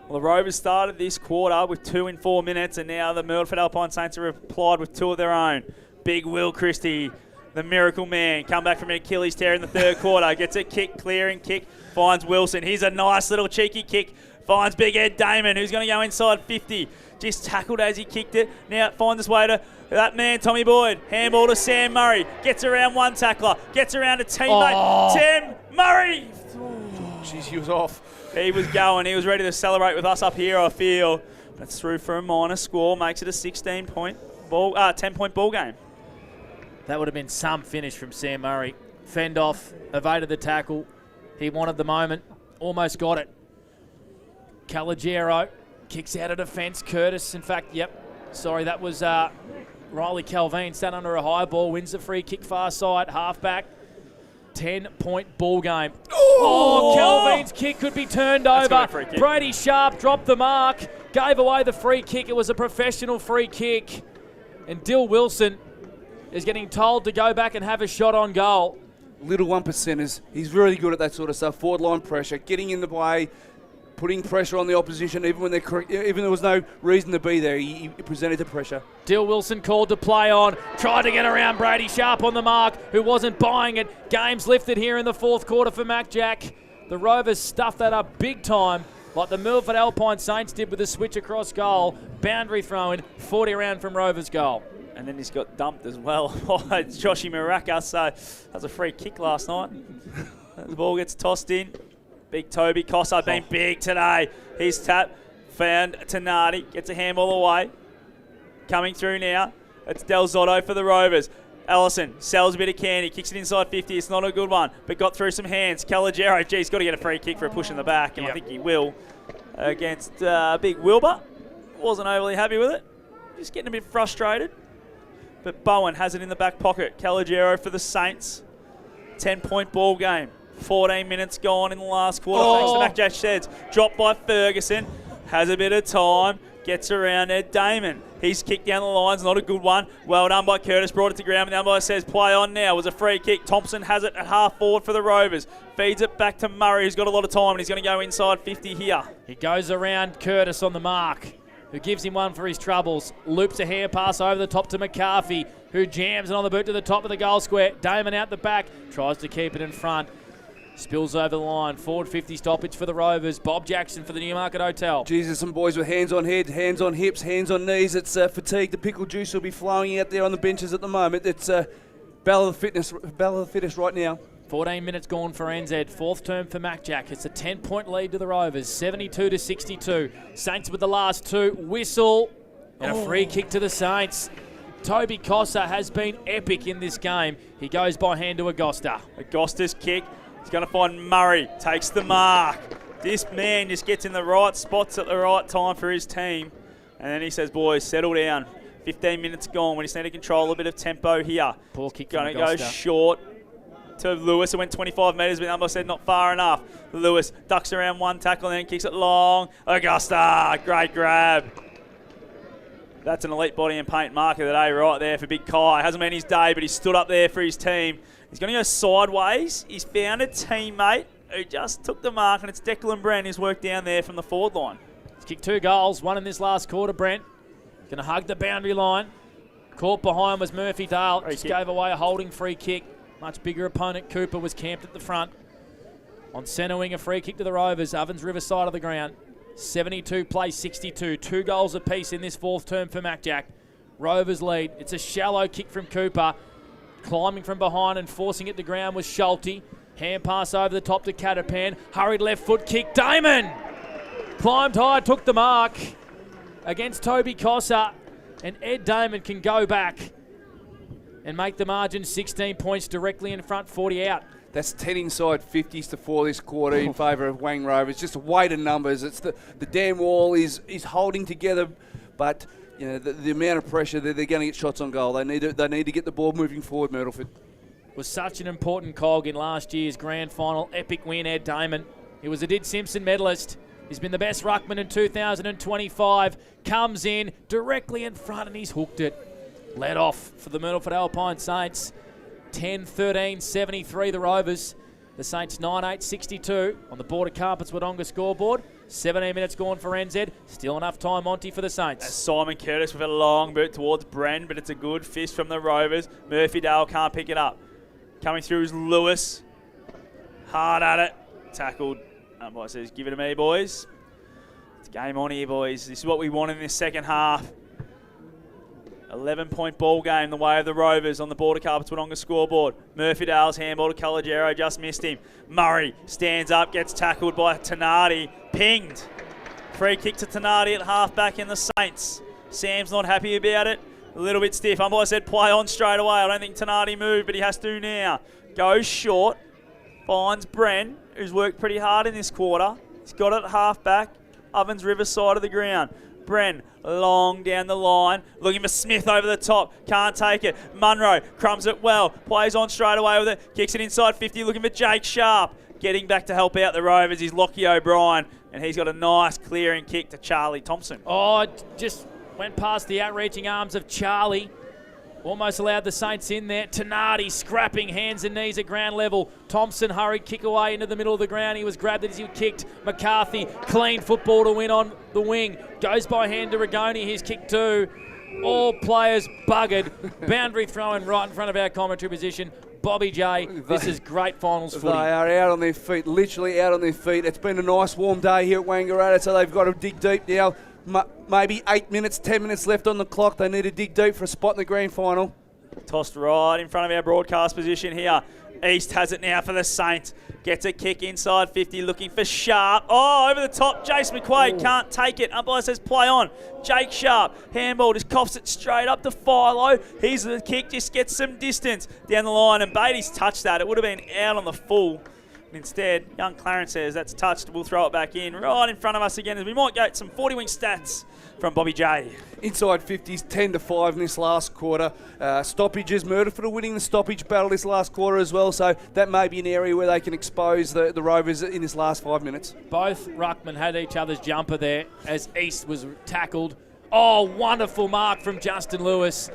Speaker 2: Well, the Rovers started this quarter with 2 in 4 minutes, and now the Myrtleford Alpine Saints have replied with 2 of their own. Big Will Christie, the miracle man, come back from an Achilles tear in the third quarter. Gets a kick, clearing kick, finds Wilson. Here's a nice little cheeky kick. Finds Big Ed Damon, who's going to go inside 50. Just tackled as he kicked it. Now it finds its way to that man, Tommy Boyd. Handball to Sam Murray. Gets around one tackler. Gets around a teammate. Sam Murray.
Speaker 3: Jeez, he was off.
Speaker 2: He was going. He was ready to celebrate with us up here, I feel. That's through for a minor score. Makes it a 10-point ball game.
Speaker 1: That would have been some finish from Sam Murray. Fend off, evaded the tackle. He wanted the moment, almost got it. Calogero kicks out of defence. Curtis, in fact, that was Riley Calvin. Sat under a high ball, wins the free kick far side, halfback. 10-point ball game. Calvin's kick could be turned over. Brady Sharp dropped the mark, gave away the free kick. It was a professional free kick. And Dill Wilson is getting told to go back and have a shot on goal.
Speaker 3: Little 1%ers. He's really good at that sort of stuff. Forward line pressure, getting in the way, putting pressure on the opposition, even when even there was no reason to be there. He presented the pressure.
Speaker 1: Dill Wilson called to play on, tried to get around Brady Sharp on the mark, who wasn't buying it. Game's lifted here in the fourth quarter for Mac Jack. The Rovers stuffed that up big time, like the Myrtleford Alpine Saints did with a switch across goal. Boundary throw-in, 40 around from Rovers goal.
Speaker 2: And then he's got dumped as well. It's Joshy Maraka, so that was a free kick last night. The ball gets tossed in. Big Toby Cossar been big today. He's tapped, found Tenardi, gets a handball away. Coming through now, it's Del Zotto for the Rovers. Ellison sells a bit of candy, kicks it inside 50. It's not a good one, but got through some hands. Calogero, he's got to get a free kick for a push in the back, and I think he will against Big Wilbur. Wasn't overly happy with it. Just getting a bit frustrated. But Bowen has it in the back pocket. Calogero for the Saints. 10-point ball game. 14 minutes gone in the last quarter. Thanks to Mac Jack Sheds. Dropped by Ferguson. Has a bit of time. Gets around Ed Damon. He's kicked down the lines. Not a good one. Well done by Curtis. Brought it to ground. The umpire says play on now. It was a free kick. Thompson has it at half forward for the Rovers. Feeds it back to Murray, who's got a lot of time, and he's going to go inside 50 here.
Speaker 1: He goes around Curtis on the mark, who gives him one for his troubles. Loops a hand pass over the top to McCarthy, who jams it on the boot to the top of the goal square. Damon out the back, tries to keep it in front. Spills over the line. Forward 50 stoppage for the Rovers. Bob Jackson for the Newmarket Hotel.
Speaker 3: Jesus, some boys with hands on head, hands on hips, hands on knees. It's fatigue. The pickle juice will be flowing out there on the benches at the moment. It's battle of the fittest right now.
Speaker 1: 14 minutes gone for NZ. Fourth term for Mac Jack. It's a 10-point lead to the Rovers. 72-62. Saints with the last two. Whistle and a free kick to the Saints. Toby Cossar has been epic in this game. He goes by hand to Agosta.
Speaker 2: Agosta's kick. He's going to find Murray. Takes the mark. This man just gets in the right spots at the right time for his team. And then he says, boys, settle down. 15 minutes gone. We just need to control a bit of tempo here.
Speaker 1: Poor kick.
Speaker 2: Going to go short to Lewis. It went 25 metres, but the umpire said not far enough. Lewis ducks around one tackle and then kicks it long. Augusta, great grab. That's an elite body and paint marker of the day right there for Big Kai. Hasn't been his day, but he stood up there for his team. He's going to go sideways. He's found a teammate who just took the mark, and it's Declan Brent who's worked down there from the forward line.
Speaker 1: He's kicked 2 goals, one in this last quarter, Brent. Going to hug the boundary line. Caught behind was Murphy Dale. Just gave away a holding free kick. Much bigger opponent, Cooper, was camped at the front. On centre wing, a free kick to the Rovers. Ovens River side of the ground. 72 plays 62. 2 goals apiece in this fourth term for Mac Jack. Rovers lead. It's a shallow kick from Cooper. Climbing from behind and forcing it to ground was Schulte. Hand pass over the top to Catapan. Hurried left foot kick. Damon! Climbed high, took the mark against Toby Cossar. And Ed Damon can go back and make the margin 16 points directly in front, 40 out.
Speaker 3: That's 10 inside 50s to 4 this quarter in favour of Wang Rovers. Just a weight of numbers. It's the damn wall is holding together, but you know the amount of pressure that they're going to get shots on goal. They need to get the ball moving forward. Myrtleford
Speaker 1: was such an important cog in last year's grand final epic win. Ed Damon, he was a Did Simpson medalist. He's been the best ruckman in 2025. Comes in directly in front and he's hooked it. Led off for the Myrtleford Alpine Saints. 10-13-73 the Rovers. The Saints 9-8-62 on the Border Carpets Wodonga scoreboard. 17 minutes gone for NZ. Still enough time, Monty, for the Saints.
Speaker 2: Simon Curtis with a long boot towards Bren, but it's a good fist from the Rovers. Murphy Dale can't pick it up. Coming through is Lewis. Hard at it. Tackled. Umpire says, give it to me, boys. It's game on here, boys. This is what we want in this second half. 11-point ball game the way of the Rovers on the Border Carpets Wodonga scoreboard. Murphy Dale's handball to Calogero, just missed him. Murray stands up, gets tackled by Tenardi, pinged. Free kick to Tenardi at half-back in the Saints. Sam's not happy about it. A little bit stiff. Umpire said play on straight away. I don't think Tenardi moved, but he has to now. Goes short, finds Bren, who's worked pretty hard in this quarter. He's got it at half-back. Ovens River side of the ground. Bren long down the line, looking for Smith over the top, can't take it. Munro crumbs it well, plays on straight away with it, kicks it inside 50, looking for Jake Sharp. Getting back to help out the Rovers is Lockie O'Brien, and he's got a nice clearing kick to Charlie Thompson.
Speaker 1: Oh, just went past the outreaching arms of Charlie. Almost allowed the Saints in there. Tenardi scrapping hands and knees at ground level. Thompson hurried kick away into the middle of the ground. He was grabbed as he kicked. McCarthy, clean football to win on the wing. Goes by hand to Rigoni. He's kicked 2. All players buggered. Boundary throwing right in front of our commentary position. Bobby J, this is great finals footy.
Speaker 3: They are out on their feet, literally out on their feet. It's been a nice warm day here at Wangaratta, so they've got to dig deep now. Maybe 8 minutes, 10 minutes left on the clock. They need to dig deep for a spot in the grand final.
Speaker 2: Tossed right in front of our broadcast position here. East has it now for the Saints. Gets a kick inside 50, looking for Sharp. Oh, over the top. Jace McQuaid can't take it. Umpire says play on. Jake Sharp, handball, just coughs it straight up to Philo. He's the kick, just gets some distance down the line, and Beatty's touched that. It would have been out on the full. Instead, young Clarence says that's touched. We'll throw it back in right in front of us again as we might get some 40-wing stats from Bobby J.
Speaker 3: Inside 50s, 10-5 in this last quarter. Stoppages, Myrtleford are winning the stoppage battle this last quarter as well, so that may be an area where they can expose the Rovers in this last 5 minutes.
Speaker 1: Both ruckmen had each other's jumper there as East was tackled. Oh, wonderful mark from Justin Lewis.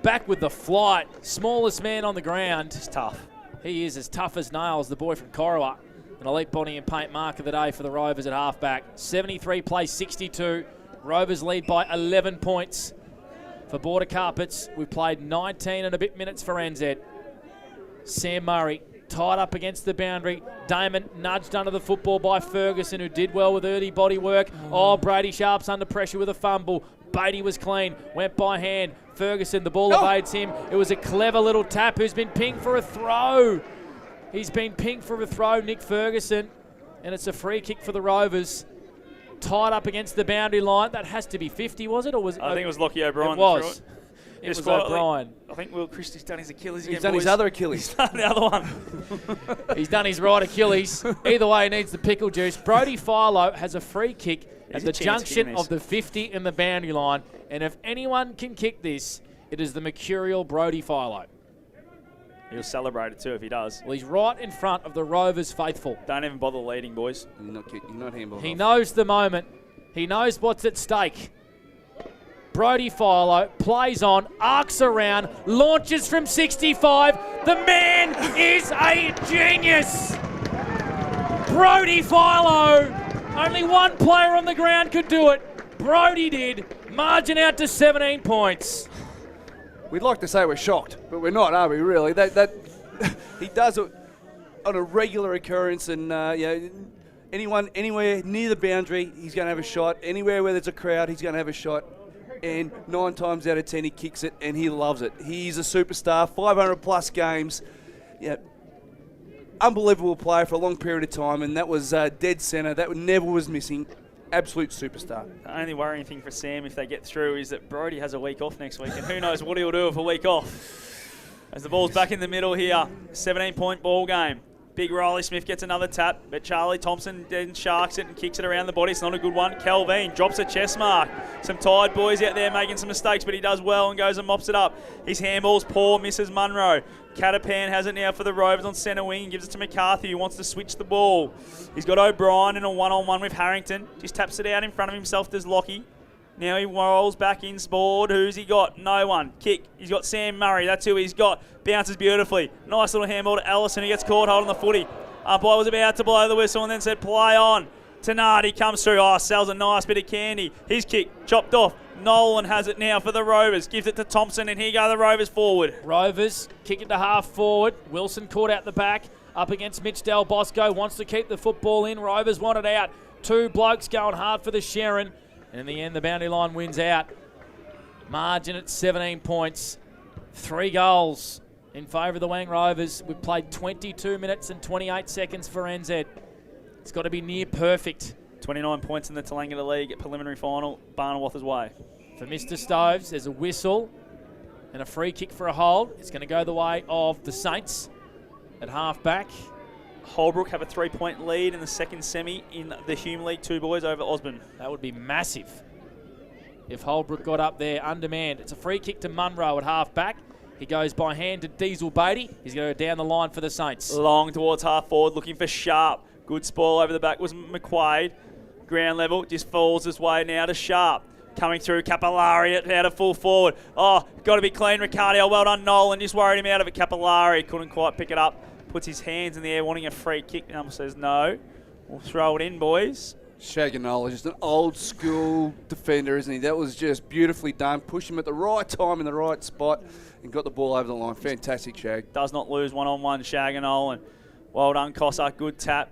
Speaker 1: Back with the flight. Smallest man on the ground.
Speaker 2: It's tough.
Speaker 1: He is as tough as nails, the boy from Corowa. An elite body and paint mark of the day for the Rovers at halfback. 73 plays 62. Rovers lead by 11 points. For Border Carpets, we played 19 and a bit minutes for NZ. Sam Murray tied up against the boundary. Damon nudged under the football by Ferguson, who did well with early body work. Oh, Brady Sharp's under pressure with a fumble. Beatty was clean, went by hand. Ferguson, the ball evades him. It was a clever little tap. Who's been pinged for a throw? He's been pinged for a throw, Nick Ferguson. And it's a free kick for the Rovers. Tied up against the boundary line. That has to be 50, was it? Or was it?
Speaker 2: I think it was Lockie O'Brien.
Speaker 1: It was. It was O'Brien.
Speaker 2: I think Will Christie's done his Achilles again.
Speaker 3: He's done his other Achilles.
Speaker 2: He's done the other one.
Speaker 1: He's done his right Achilles. Either way, he needs the pickle juice. Brody Philo has a free kick at the junction of the 50 and the boundary line. And if anyone can kick this, it is the mercurial Brody Philo.
Speaker 2: He'll celebrate it too if he does.
Speaker 1: Well, he's right in front of the Rovers faithful.
Speaker 2: Don't even bother leading, boys.
Speaker 3: You're not handball.
Speaker 1: He knows the moment. He knows what's at stake. Brody Philo plays on, arcs around, launches from 65. The man is a genius. Brody Philo. Only one player on the ground could do it. Brody did. Margin out to 17 points.
Speaker 3: We'd like to say we're shocked, but we're not, are we? Really? That he does it on a regular occurrence, and anyone anywhere near the boundary, he's going to have a shot. Anywhere where there's a crowd, he's going to have a shot. And 9 times out of 10, he kicks it, and he loves it. He's a superstar. 500+ games. Yeah, unbelievable player for a long period of time, and that was dead centre. That never was missing. Absolute superstar.
Speaker 2: The only worrying thing for Sam if they get through is that Brody has a week off next week, and who knows what he'll do with a week off. As the ball's back in the middle here, 17-point ball game. Big Riley Smith gets another tap, but Charlie Thompson then sharks it and kicks it around the body. It's not a good one. Kelvin drops a chest mark. Some tired boys out there making some mistakes, but he does well and goes and mops it up. His handball's poor, misses Munro. Catapan has it now for the Rovers on centre wing and gives it to McCarthy, who wants to switch the ball. He's got O'Brien in a one-on-one with Harrington. Just taps it out in front of himself. There's Lockie. Now he rolls back in board. Who's he got? No one. Kick. He's got Sam Murray. That's who he's got. Bounces beautifully. Nice little handball to Allison, who gets caught holding the footy. Umpire was about to blow the whistle and then said play on. Tenardi comes through. Oh, sells a nice bit of candy. His kick chopped off. Nolan has it now for the Rovers. Gives it to Thompson, and here go the Rovers forward.
Speaker 1: Rovers kick it to half forward. Wilson caught out the back. Up against Mitch Del Bosco. Wants to keep the football in. Rovers want it out. 2 blokes going hard for the Sharon. And in the end, the boundary line wins out. Margin at 17 points. 3 goals in favour of the Wang Rovers. We've played 22 minutes and 28 seconds for NZ. It's got to be near perfect.
Speaker 2: 29 points in the Tallangatta League preliminary final. Barnawatha's way.
Speaker 1: For Mr. Stoves, there's a whistle and a free kick for a hold. It's going to go the way of the Saints at half-back.
Speaker 2: Holbrook have a 3-point lead in the second semi in the Hume League 2 boys over Osborne.
Speaker 1: That would be massive if Holbrook got up there undermanned. It's a free kick to Munro at half-back. He goes by hand to Diesel Beatty. He's going to go down the line for the Saints.
Speaker 2: Long towards half-forward, looking for Sharp. Good spoil over the back was McQuaid. Ground level, just falls his way now to Sharp. Coming through, Capillari out of full forward. Oh, got to be clean, Riccardo. Well done, Nolan. Just worried him out of it. Capillari couldn't quite pick it up. Puts his hands in the air, wanting a free kick. Number says no. We'll throw it in, boys.
Speaker 3: Shaganola, just an old school defender, isn't he? That was just beautifully done. Push him at the right time in the right spot and got the ball over the line. Fantastic, Shag.
Speaker 2: Does not lose one-on-one, Shaganola. Well done, Cossack. Good tap.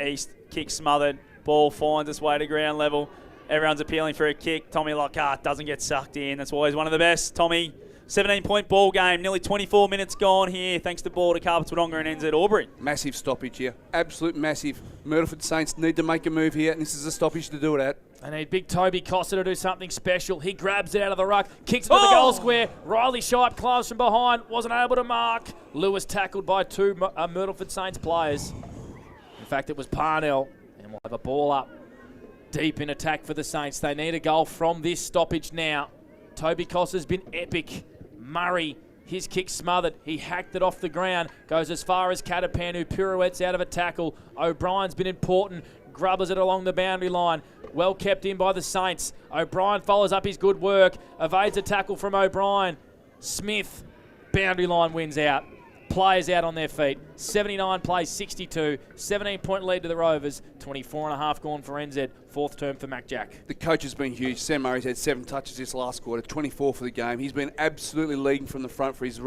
Speaker 2: East, kick smothered. Ball finds its way to ground level. Everyone's appealing for a kick. Tommy Lockhart doesn't get sucked in. That's why he's one of the best. Tommy, 17-point ball game. Nearly 24 minutes gone here thanks to ball to Carpets Wodonga and NZ Albury.
Speaker 3: Massive stoppage here. Absolute massive. Myrtleford Saints need to make a move here, and this is a stoppage to do it at.
Speaker 1: They need big Toby Costa to do something special. He grabs it out of the ruck, kicks it to the goal square. Riley Shipe climbs from behind, wasn't able to mark. Lewis tackled by two Myrtleford Saints players. In fact, it was Parnell, and we'll have a ball up. Deep in attack for the Saints. They need a goal from this stoppage now. Toby Costa's been epic. Murray, his kick smothered. He hacked it off the ground. Goes as far as Catapan, who pirouettes out of a tackle. O'Brien's been important. Grubbers it along the boundary line. Well kept in by the Saints. O'Brien follows up his good work. Evades a tackle from O'Brien. Smith, boundary line wins out. Players out on their feet. 79 plays 62. 17-point lead to the Rovers. 24.5 gone for NZ. Fourth term for Mac Jack.
Speaker 3: The coach has been huge. Sam Murray's had 7 touches this last quarter, 24 for the game. He's been absolutely leading from the front for his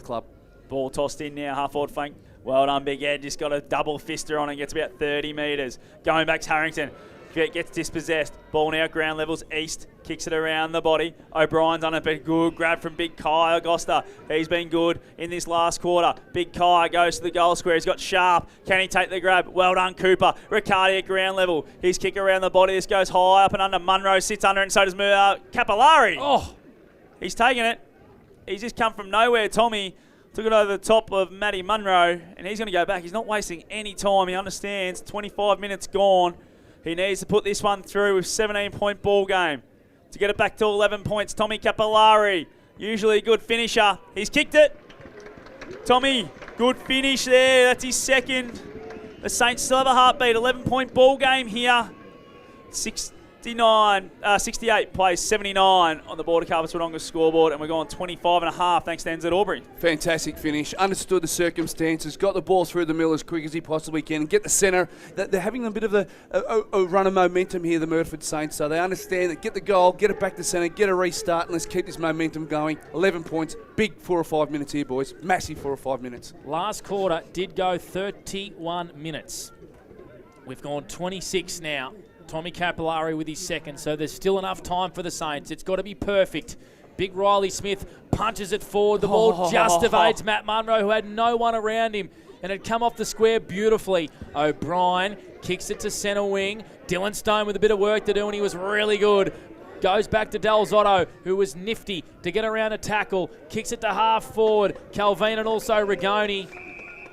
Speaker 3: club.
Speaker 2: Ball tossed in now, half-forward flank. Well done, Big Ed. Just got a double fister on and gets about 30 metres. Going back to Harrington. Gets dispossessed. Ball now ground levels east. Kicks it around the body. O'Brien's on it, but good grab from Big Kai Augusta. He's been good in this last quarter. Big Kai goes to the goal square. He's got Sharp. Can he take the grab? Well done, Cooper. Riccardi at ground level. His kick around the body. This goes high up and under. Munro sits under it, and so does Capillari.
Speaker 1: Oh,
Speaker 2: he's taking it. He's just come from nowhere. Tommy took it over the top of Matty Munro, and he's going to go back. He's not wasting any time. He understands. 25 minutes gone. He needs to put this one through with 17-point ball game to get it back to 11 points. Tommy Capillari, usually a good finisher. He's kicked it. Tommy, good finish there. That's his second. The Saints still have a heartbeat. 11-point ball game here. 68 plays 79 on the Border Carpets Wodonga scoreboard, and we're going 25.5 thanks to NZ Albury.
Speaker 3: Fantastic finish. Understood the circumstances. Got the ball through the mill as quick as he possibly can. Get the centre. They're having a bit of a run of momentum here, the Myrtleford Saints. So they understand that. Get the goal, get it back to centre, get a restart, and let's keep this momentum going. 11 points. Big 4 or 5 minutes here, boys. Massive 4 or 5 minutes.
Speaker 1: Last quarter did go 31 minutes. We've gone 26 now. Tommy Capillari with his second, so there's still enough time for the Saints. It's got to be perfect. Big Riley Smith punches it forward. The ball just evades Matt Munro, who had no one around him, and had come off the square beautifully. O'Brien kicks it to centre wing. Dylan Stone with a bit of work to do, and he was really good. Goes back to Del Zotto, who was nifty to get around a tackle. Kicks it to half forward. Calvin and also Rigoni,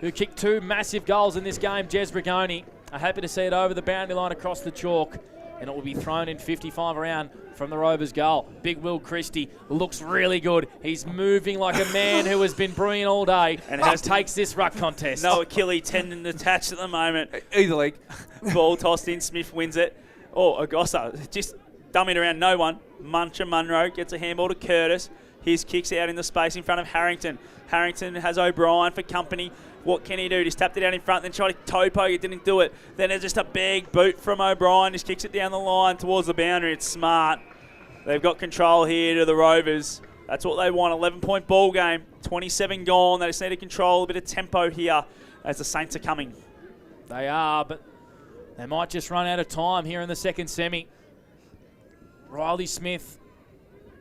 Speaker 1: who kicked 2 massive goals in this game. Jez Rigoni. I'm happy to see it over the boundary line across the chalk, and it will be thrown in 55 around from the Rovers goal. Big Will Christie looks really good. He's moving like a man who has been brewing all day and takes this ruck contest.
Speaker 2: No Achilles tendon attached at the moment.
Speaker 3: Either leg.
Speaker 2: Ball tossed in. Smith wins it. Oh, Agosta just dumming around no one. Munro gets a handball to Curtis. His kicks out in the space in front of Harrington. Harrington has O'Brien for company. What can he do? Just tapped it out in front, then tried to toe poke it, didn't do it. Then it's just a big boot from O'Brien. Just kicks it down the line towards the boundary. It's smart. They've got control here to the Rovers. That's what they want. 11-point ball game. 27 gone. They just need to control a bit of tempo here as the Saints are coming.
Speaker 1: They are, but they might just run out of time here in the second semi. Riley Smith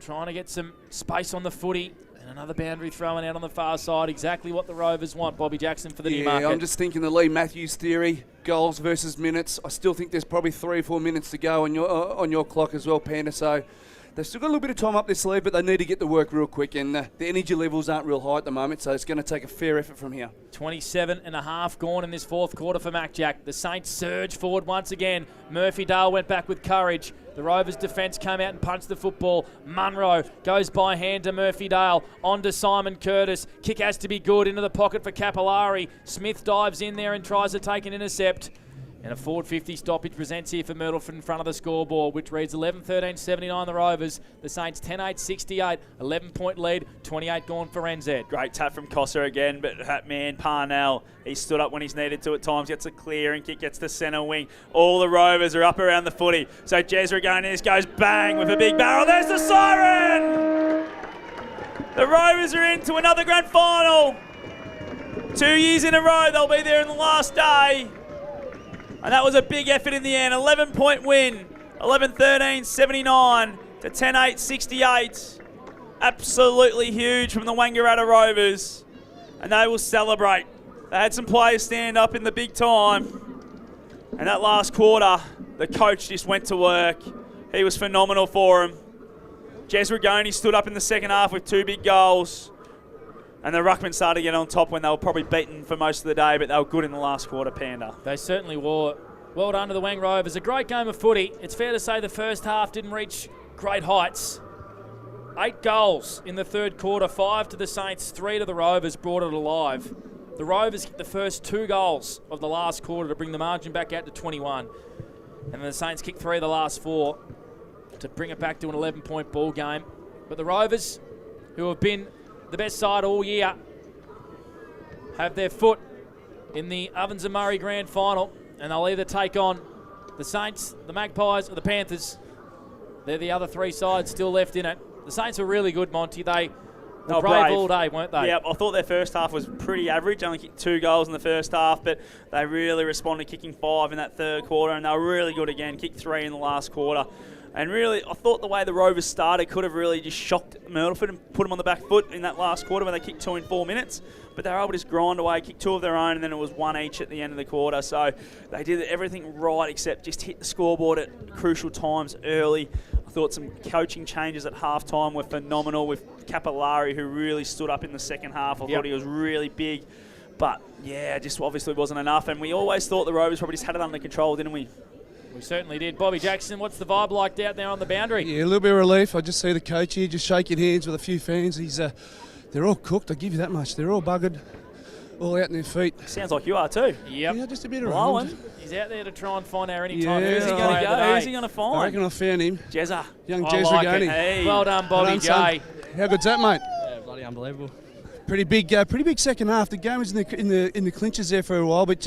Speaker 1: trying to get some space on the footy. And another boundary thrown out on the far side. Exactly what the Rovers want. Bobby Jackson for the Newmarket.
Speaker 3: Yeah, I'm just thinking the Lee Matthews theory, goals versus minutes. I still think there's probably 3 or 4 minutes to go on your clock as well, Panda. So they've still got a little bit of time up their sleeve, but they need to get to work real quick. And the energy levels aren't real high at the moment, so it's going to take a fair effort from here.
Speaker 1: 27.5 gone in this fourth quarter for Mac Jack. The Saints surge forward once again. Murphy Dale went back with courage. The Rovers' defence came out and punched the football. Munro goes by hand to Murphy Dale. On to Simon Curtis. Kick has to be good into the pocket for Capillari. Smith dives in there and tries to take an intercept. And a forward 50 stoppage presents here for Myrtleford in front of the scoreboard, which reads 11-13-79 the Rovers. The Saints 10-8-68, 11-point lead, 28 gone for NZ.
Speaker 2: Great tap from Costa again, but that man, Parnell, he stood up when he's needed to at times, gets a clearing kick, gets to centre wing. All the Rovers are up around the footy. So Jezra going in, this goes bang with a big barrel. There's the siren! The Rovers are into another grand final. 2 years in a row, they'll be there in the last day. And that was a big effort in the end. 11-point win. 11-13-79 to 10-8-68. Absolutely huge from the Wangaratta Rovers. And they will celebrate. They had some players stand up in the big time. And that last quarter, the coach just went to work. He was phenomenal for him. Jez Rigoni stood up in the second half with 2 big goals. And the Ruckman started to get on top when they were probably beaten for most of the day, but they were good in the last quarter, Panda.
Speaker 1: They certainly were. Well done to the Wang Rovers. A great game of footy. It's fair to say the first half didn't reach great heights. 8 goals in the third quarter, 5 to the Saints, 3 to the Rovers, brought it alive. The Rovers kicked the first 2 goals of the last quarter to bring the margin back out to 21. And then the Saints kicked 3 of the last 4 to bring it back to an 11-point ball game. But the Rovers, who have been the best side all year, have their foot in the Ovens and Murray Grand Final, and they'll either take on the Saints, the Magpies, or the Panthers. They're the other 3 sides still left in it. The Saints were really good, Monty. They were brave all day, weren't they?
Speaker 2: Yeah, I thought their first half was pretty average. Only kicked 2 goals in the first half, but they really responded, kicking 5 in that third quarter, and they were really good again. Kicked 3 in the last quarter. And really, I thought the way the Rovers started could have really just shocked Myrtleford and put them on the back foot in that last quarter when they kicked 2 in 4 minutes. But they were able to just grind away, kick 2 of their own, and then it was 1 each at the end of the quarter. So they did everything right except just hit the scoreboard at crucial times early. I thought some coaching changes at halftime were phenomenal with Capillari, who really stood up in the second half. I thought he was really big. But, yeah, just obviously wasn't enough. And we always thought the Rovers probably just had it under control, didn't we?
Speaker 1: We certainly did. Bobby Jackson, what's the vibe like out there on the boundary?
Speaker 3: Yeah, a little bit of relief. I just see the coach here just shaking hands with a few fans. They're all cooked, I give you that much. They're all buggered, all out on their feet.
Speaker 2: Sounds like you are too.
Speaker 1: Yep.
Speaker 3: Yeah, just a bit around.
Speaker 1: He's out there to try and find our anytime.
Speaker 3: Yeah,
Speaker 1: Who's he going to go?
Speaker 2: Who's he going to find?
Speaker 3: I reckon I found him.
Speaker 2: Jezza.
Speaker 3: Young
Speaker 1: I
Speaker 3: Jez
Speaker 1: like
Speaker 3: Rigoni.
Speaker 1: it. Hey. Well done, Bobby J.
Speaker 3: How good's that, mate?
Speaker 16: Yeah, bloody unbelievable.
Speaker 3: Pretty big second half. The game was in the clinches there for a while, but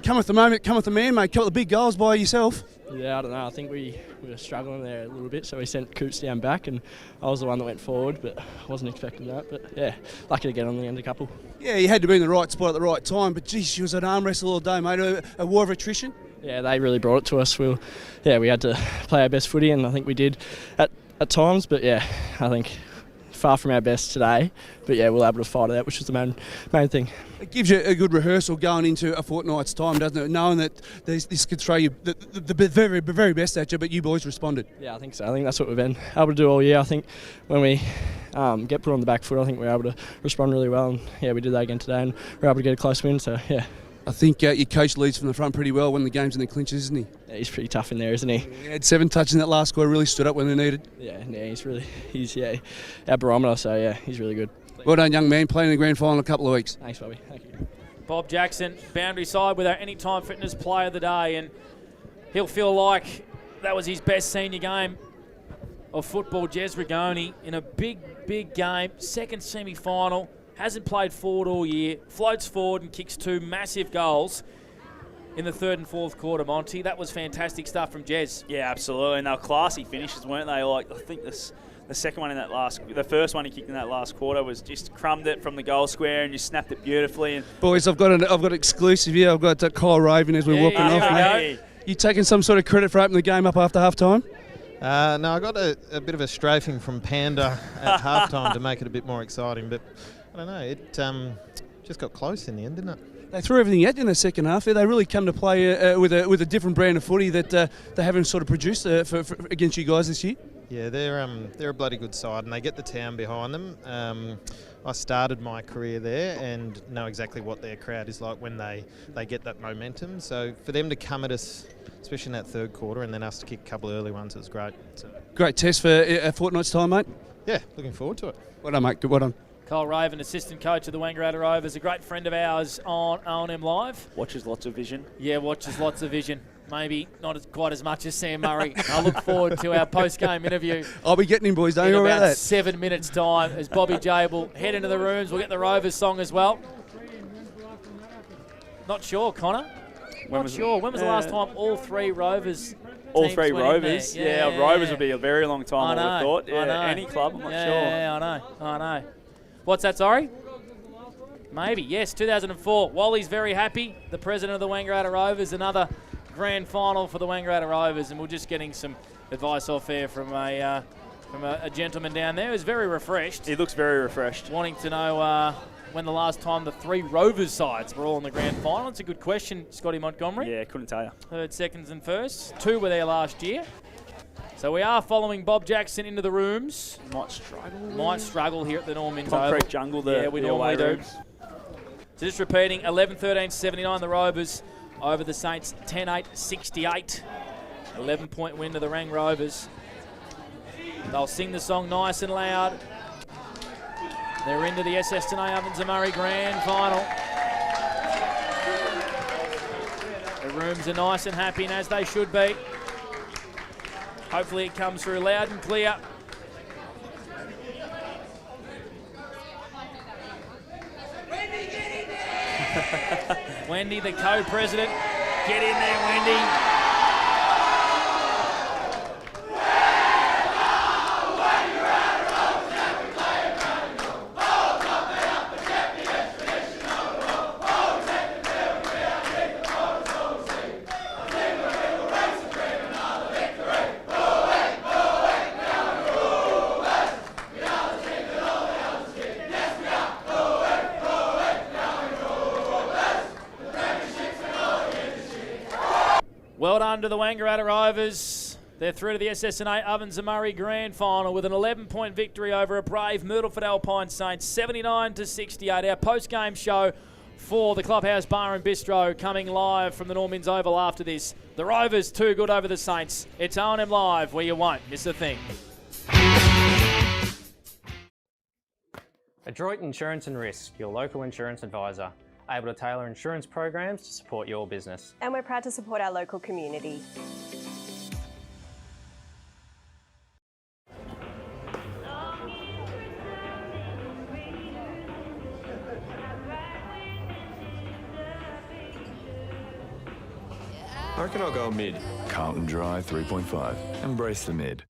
Speaker 3: come with the moment, come with the man, mate. Couple of big goals by yourself.
Speaker 16: Yeah, I don't know. I think we were struggling there a little bit, so we sent Coots down back, and I was the one that went forward, but I wasn't expecting that. But yeah, lucky to get on the end a couple.
Speaker 3: Yeah, you had to be in the right spot at the right time, but geez, she was an arm wrestle all day, mate. A war of attrition.
Speaker 16: Yeah, they really brought it to us. We had to play our best footy, and I think we did at times. But yeah, I think far from our best today, but yeah, we'll be able to fight it out, which was the main thing.
Speaker 3: It gives you a good rehearsal going into a fortnight's time, doesn't it? Knowing that this could throw you the very, very best at you, but you boys responded.
Speaker 16: Yeah, I think so. I think that's what we've been able to do all year. I think when we get put on the back foot, I think we're able to respond really well, and yeah, we did that again today, and we're able to get a close win, so yeah.
Speaker 3: I think your coach leads from the front pretty well when the game's in the clinches, isn't he?
Speaker 16: Yeah, he's pretty tough in there, isn't he?
Speaker 3: He had 7 touches in that last quarter, really stood up when they needed.
Speaker 16: Yeah, he's our barometer, so yeah, he's really good.
Speaker 3: Well done, young man, playing in the grand final in a couple of weeks.
Speaker 16: Thanks, Bobby. Thank you.
Speaker 1: Bob Jackson, boundary side with our Anytime Fitness Player of the Day, and he'll feel like that was his best senior game of football. Jez Rigoni in a big game, second semi-final. Hasn't played forward all year, floats forward and kicks 2 massive goals in the third and fourth quarter, Monty. That was fantastic stuff from Jez.
Speaker 2: Yeah, absolutely. And they were classy finishes, weren't they? Like, I think the second one in that the first one he kicked in that last quarter was just crumbed it from the goal square and just snapped it beautifully. And
Speaker 3: boys, I've got exclusive here. I've got Kyle Raven as we're walking off. Mate. You taking some sort of credit for opening the game up after half time?
Speaker 17: No, I got a bit of a strafing from Panda at half time to make it a bit more exciting, but I don't know, it just got close in the end, didn't it?
Speaker 3: They threw everything at you in the second half. They really come to play with a different brand of footy that they haven't sort of produced for against you guys this year.
Speaker 17: Yeah, they're a bloody good side, and they get the town behind them. I started my career there and know exactly what their crowd is like when they get that momentum. So for them to come at us, especially in that third quarter, and then us to kick a couple of early ones, it was great. So.
Speaker 3: Great test for a fortnight's time, mate.
Speaker 17: Yeah, looking forward to it.
Speaker 3: Well done, mate. Good, well done.
Speaker 1: Cole Raven, assistant coach of the Wangaratta Rovers, a great friend of ours on O&M Live.
Speaker 2: Watches lots of vision.
Speaker 1: Yeah, watches lots of vision. Maybe not quite as much as Sam Murray. I look forward to our post-game interview.
Speaker 3: I'll be getting him, boys. Don't
Speaker 1: in
Speaker 3: worry
Speaker 1: about
Speaker 3: about that.
Speaker 1: 7 minutes' time as Bobby J will head into the rooms. We'll get the Rovers song as well. Not sure, Connor. When was the last time all three Rovers
Speaker 2: All three Rovers? Yeah, Rovers would be a very long time, I would have thought.
Speaker 1: I know.
Speaker 2: Any club, I'm not sure.
Speaker 1: Yeah, I know. What's that, sorry? Maybe, yes, 2004. Wally's very happy. The president of the Wangaratta Rovers, another grand final for the Wangaratta Rovers, and we're just getting some advice off air from a gentleman down there who's very refreshed.
Speaker 2: He looks very refreshed.
Speaker 1: Wanting to know when the last time the three Rovers sides were all in the grand final. It's a good question, Scotty Montgomery.
Speaker 2: Yeah, couldn't tell you.
Speaker 1: Third, seconds and firsts. 2 were there last year. So we are following Bob Jackson into the rooms. Might struggle here at the Normans Oval.
Speaker 2: Concrete jungle, we
Speaker 1: normally do. So just repeating, 11-13-79, the Rovers over the Saints, 10-8-68. 11-point win to the Rang Rovers. They'll sing the song nice and loud. They're into the SS&A Ovens and Murray Grand Final. The rooms are nice and happy, and as they should be. Hopefully it comes through loud and clear. Wendy, the co-president. Get in there, Wendy. Well done to the Wangaratta Rovers. They're through to the SS&A Ovens and Murray Grand Final with an 11-point victory over a brave Myrtleford Alpine Saints, 79-68. Our post-game show for the Clubhouse Bar and Bistro coming live from the Normans Oval after this. The Rovers too good over the Saints. It's O&M Live where you won't miss a thing.
Speaker 4: Adroit Insurance and Risk, your local insurance advisor. Able to tailor insurance programs to support your business.
Speaker 15: And we're proud to support our local community.
Speaker 7: I reckon I'll go mid. Carlton Dry 3.5. Embrace the mid.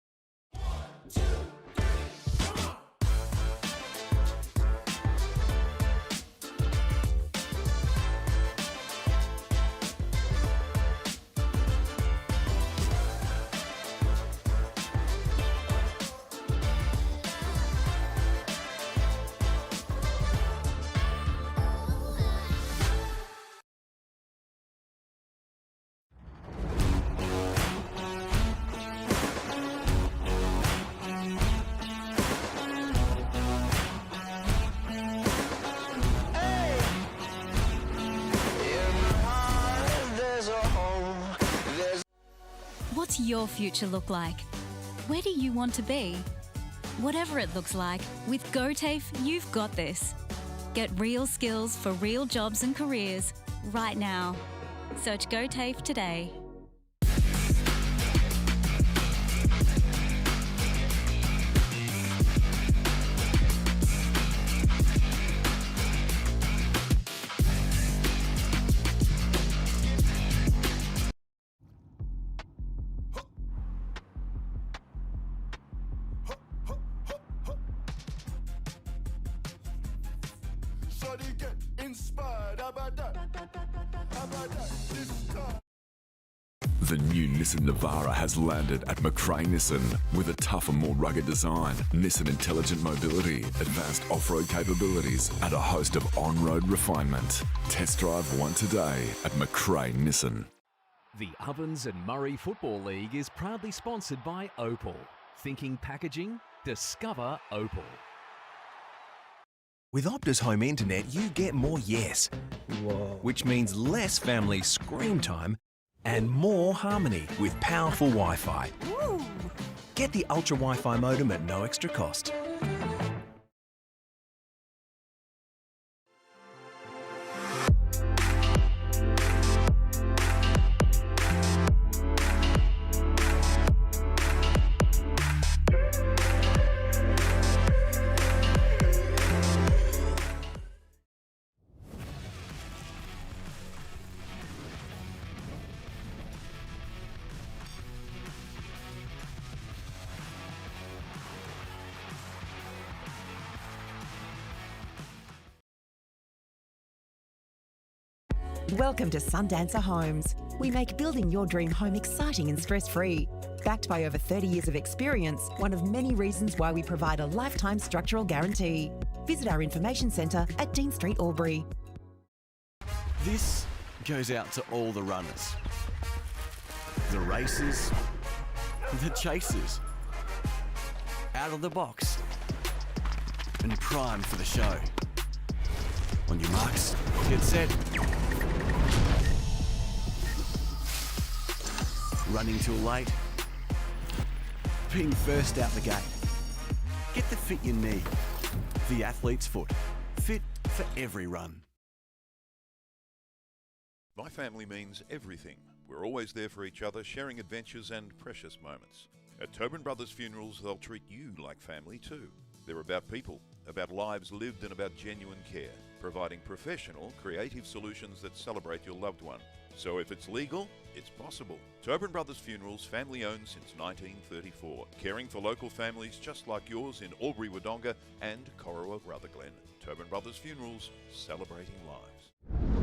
Speaker 8: What's your future look like? Where do you want to be? Whatever it looks like, with GoTAFE, you've got this. Get real skills for real jobs and careers right now. Search GoTAFE today.
Speaker 7: The new Nissan Navara has landed at McRae Nissan with a tougher, more rugged design, Nissan intelligent mobility, advanced off-road capabilities, and a host of on-road refinement. Test drive one today at McRae Nissan.
Speaker 9: The Ovens and Murray Football League is proudly sponsored by Opal. Thinking packaging? Discover Opal.
Speaker 14: With Optus Home Internet, you get more yes, which means less family screen time and more harmony with powerful Wi-Fi. Get the Ultra Wi-Fi modem at no extra cost.
Speaker 11: Welcome to Sundancer Homes. We make building your dream home exciting and stress-free. Backed by over 30 years of experience, one of many reasons why we provide a lifetime structural guarantee. Visit our information centre at Dean Street, Albury.
Speaker 6: This goes out to all the runners, the racers, the chasers, out of the box, and primed for the show. On your marks, get set. Running too late. Being first out the gate. Get the fit you need. The athlete's foot. Fit for every run.
Speaker 12: My family means everything. We're always there for each other, sharing adventures and precious moments. At Tobin Brothers Funerals, they'll treat you like family too. They're about people, about lives lived and about genuine care, providing professional, creative solutions that celebrate your loved one. So if it's legal, it's possible. Tobin Brothers Funerals, family owned since 1934, caring for local families just like yours in Albury, Wodonga and Corowa, Rutherglen. Tobin Brothers Funerals, celebrating lives.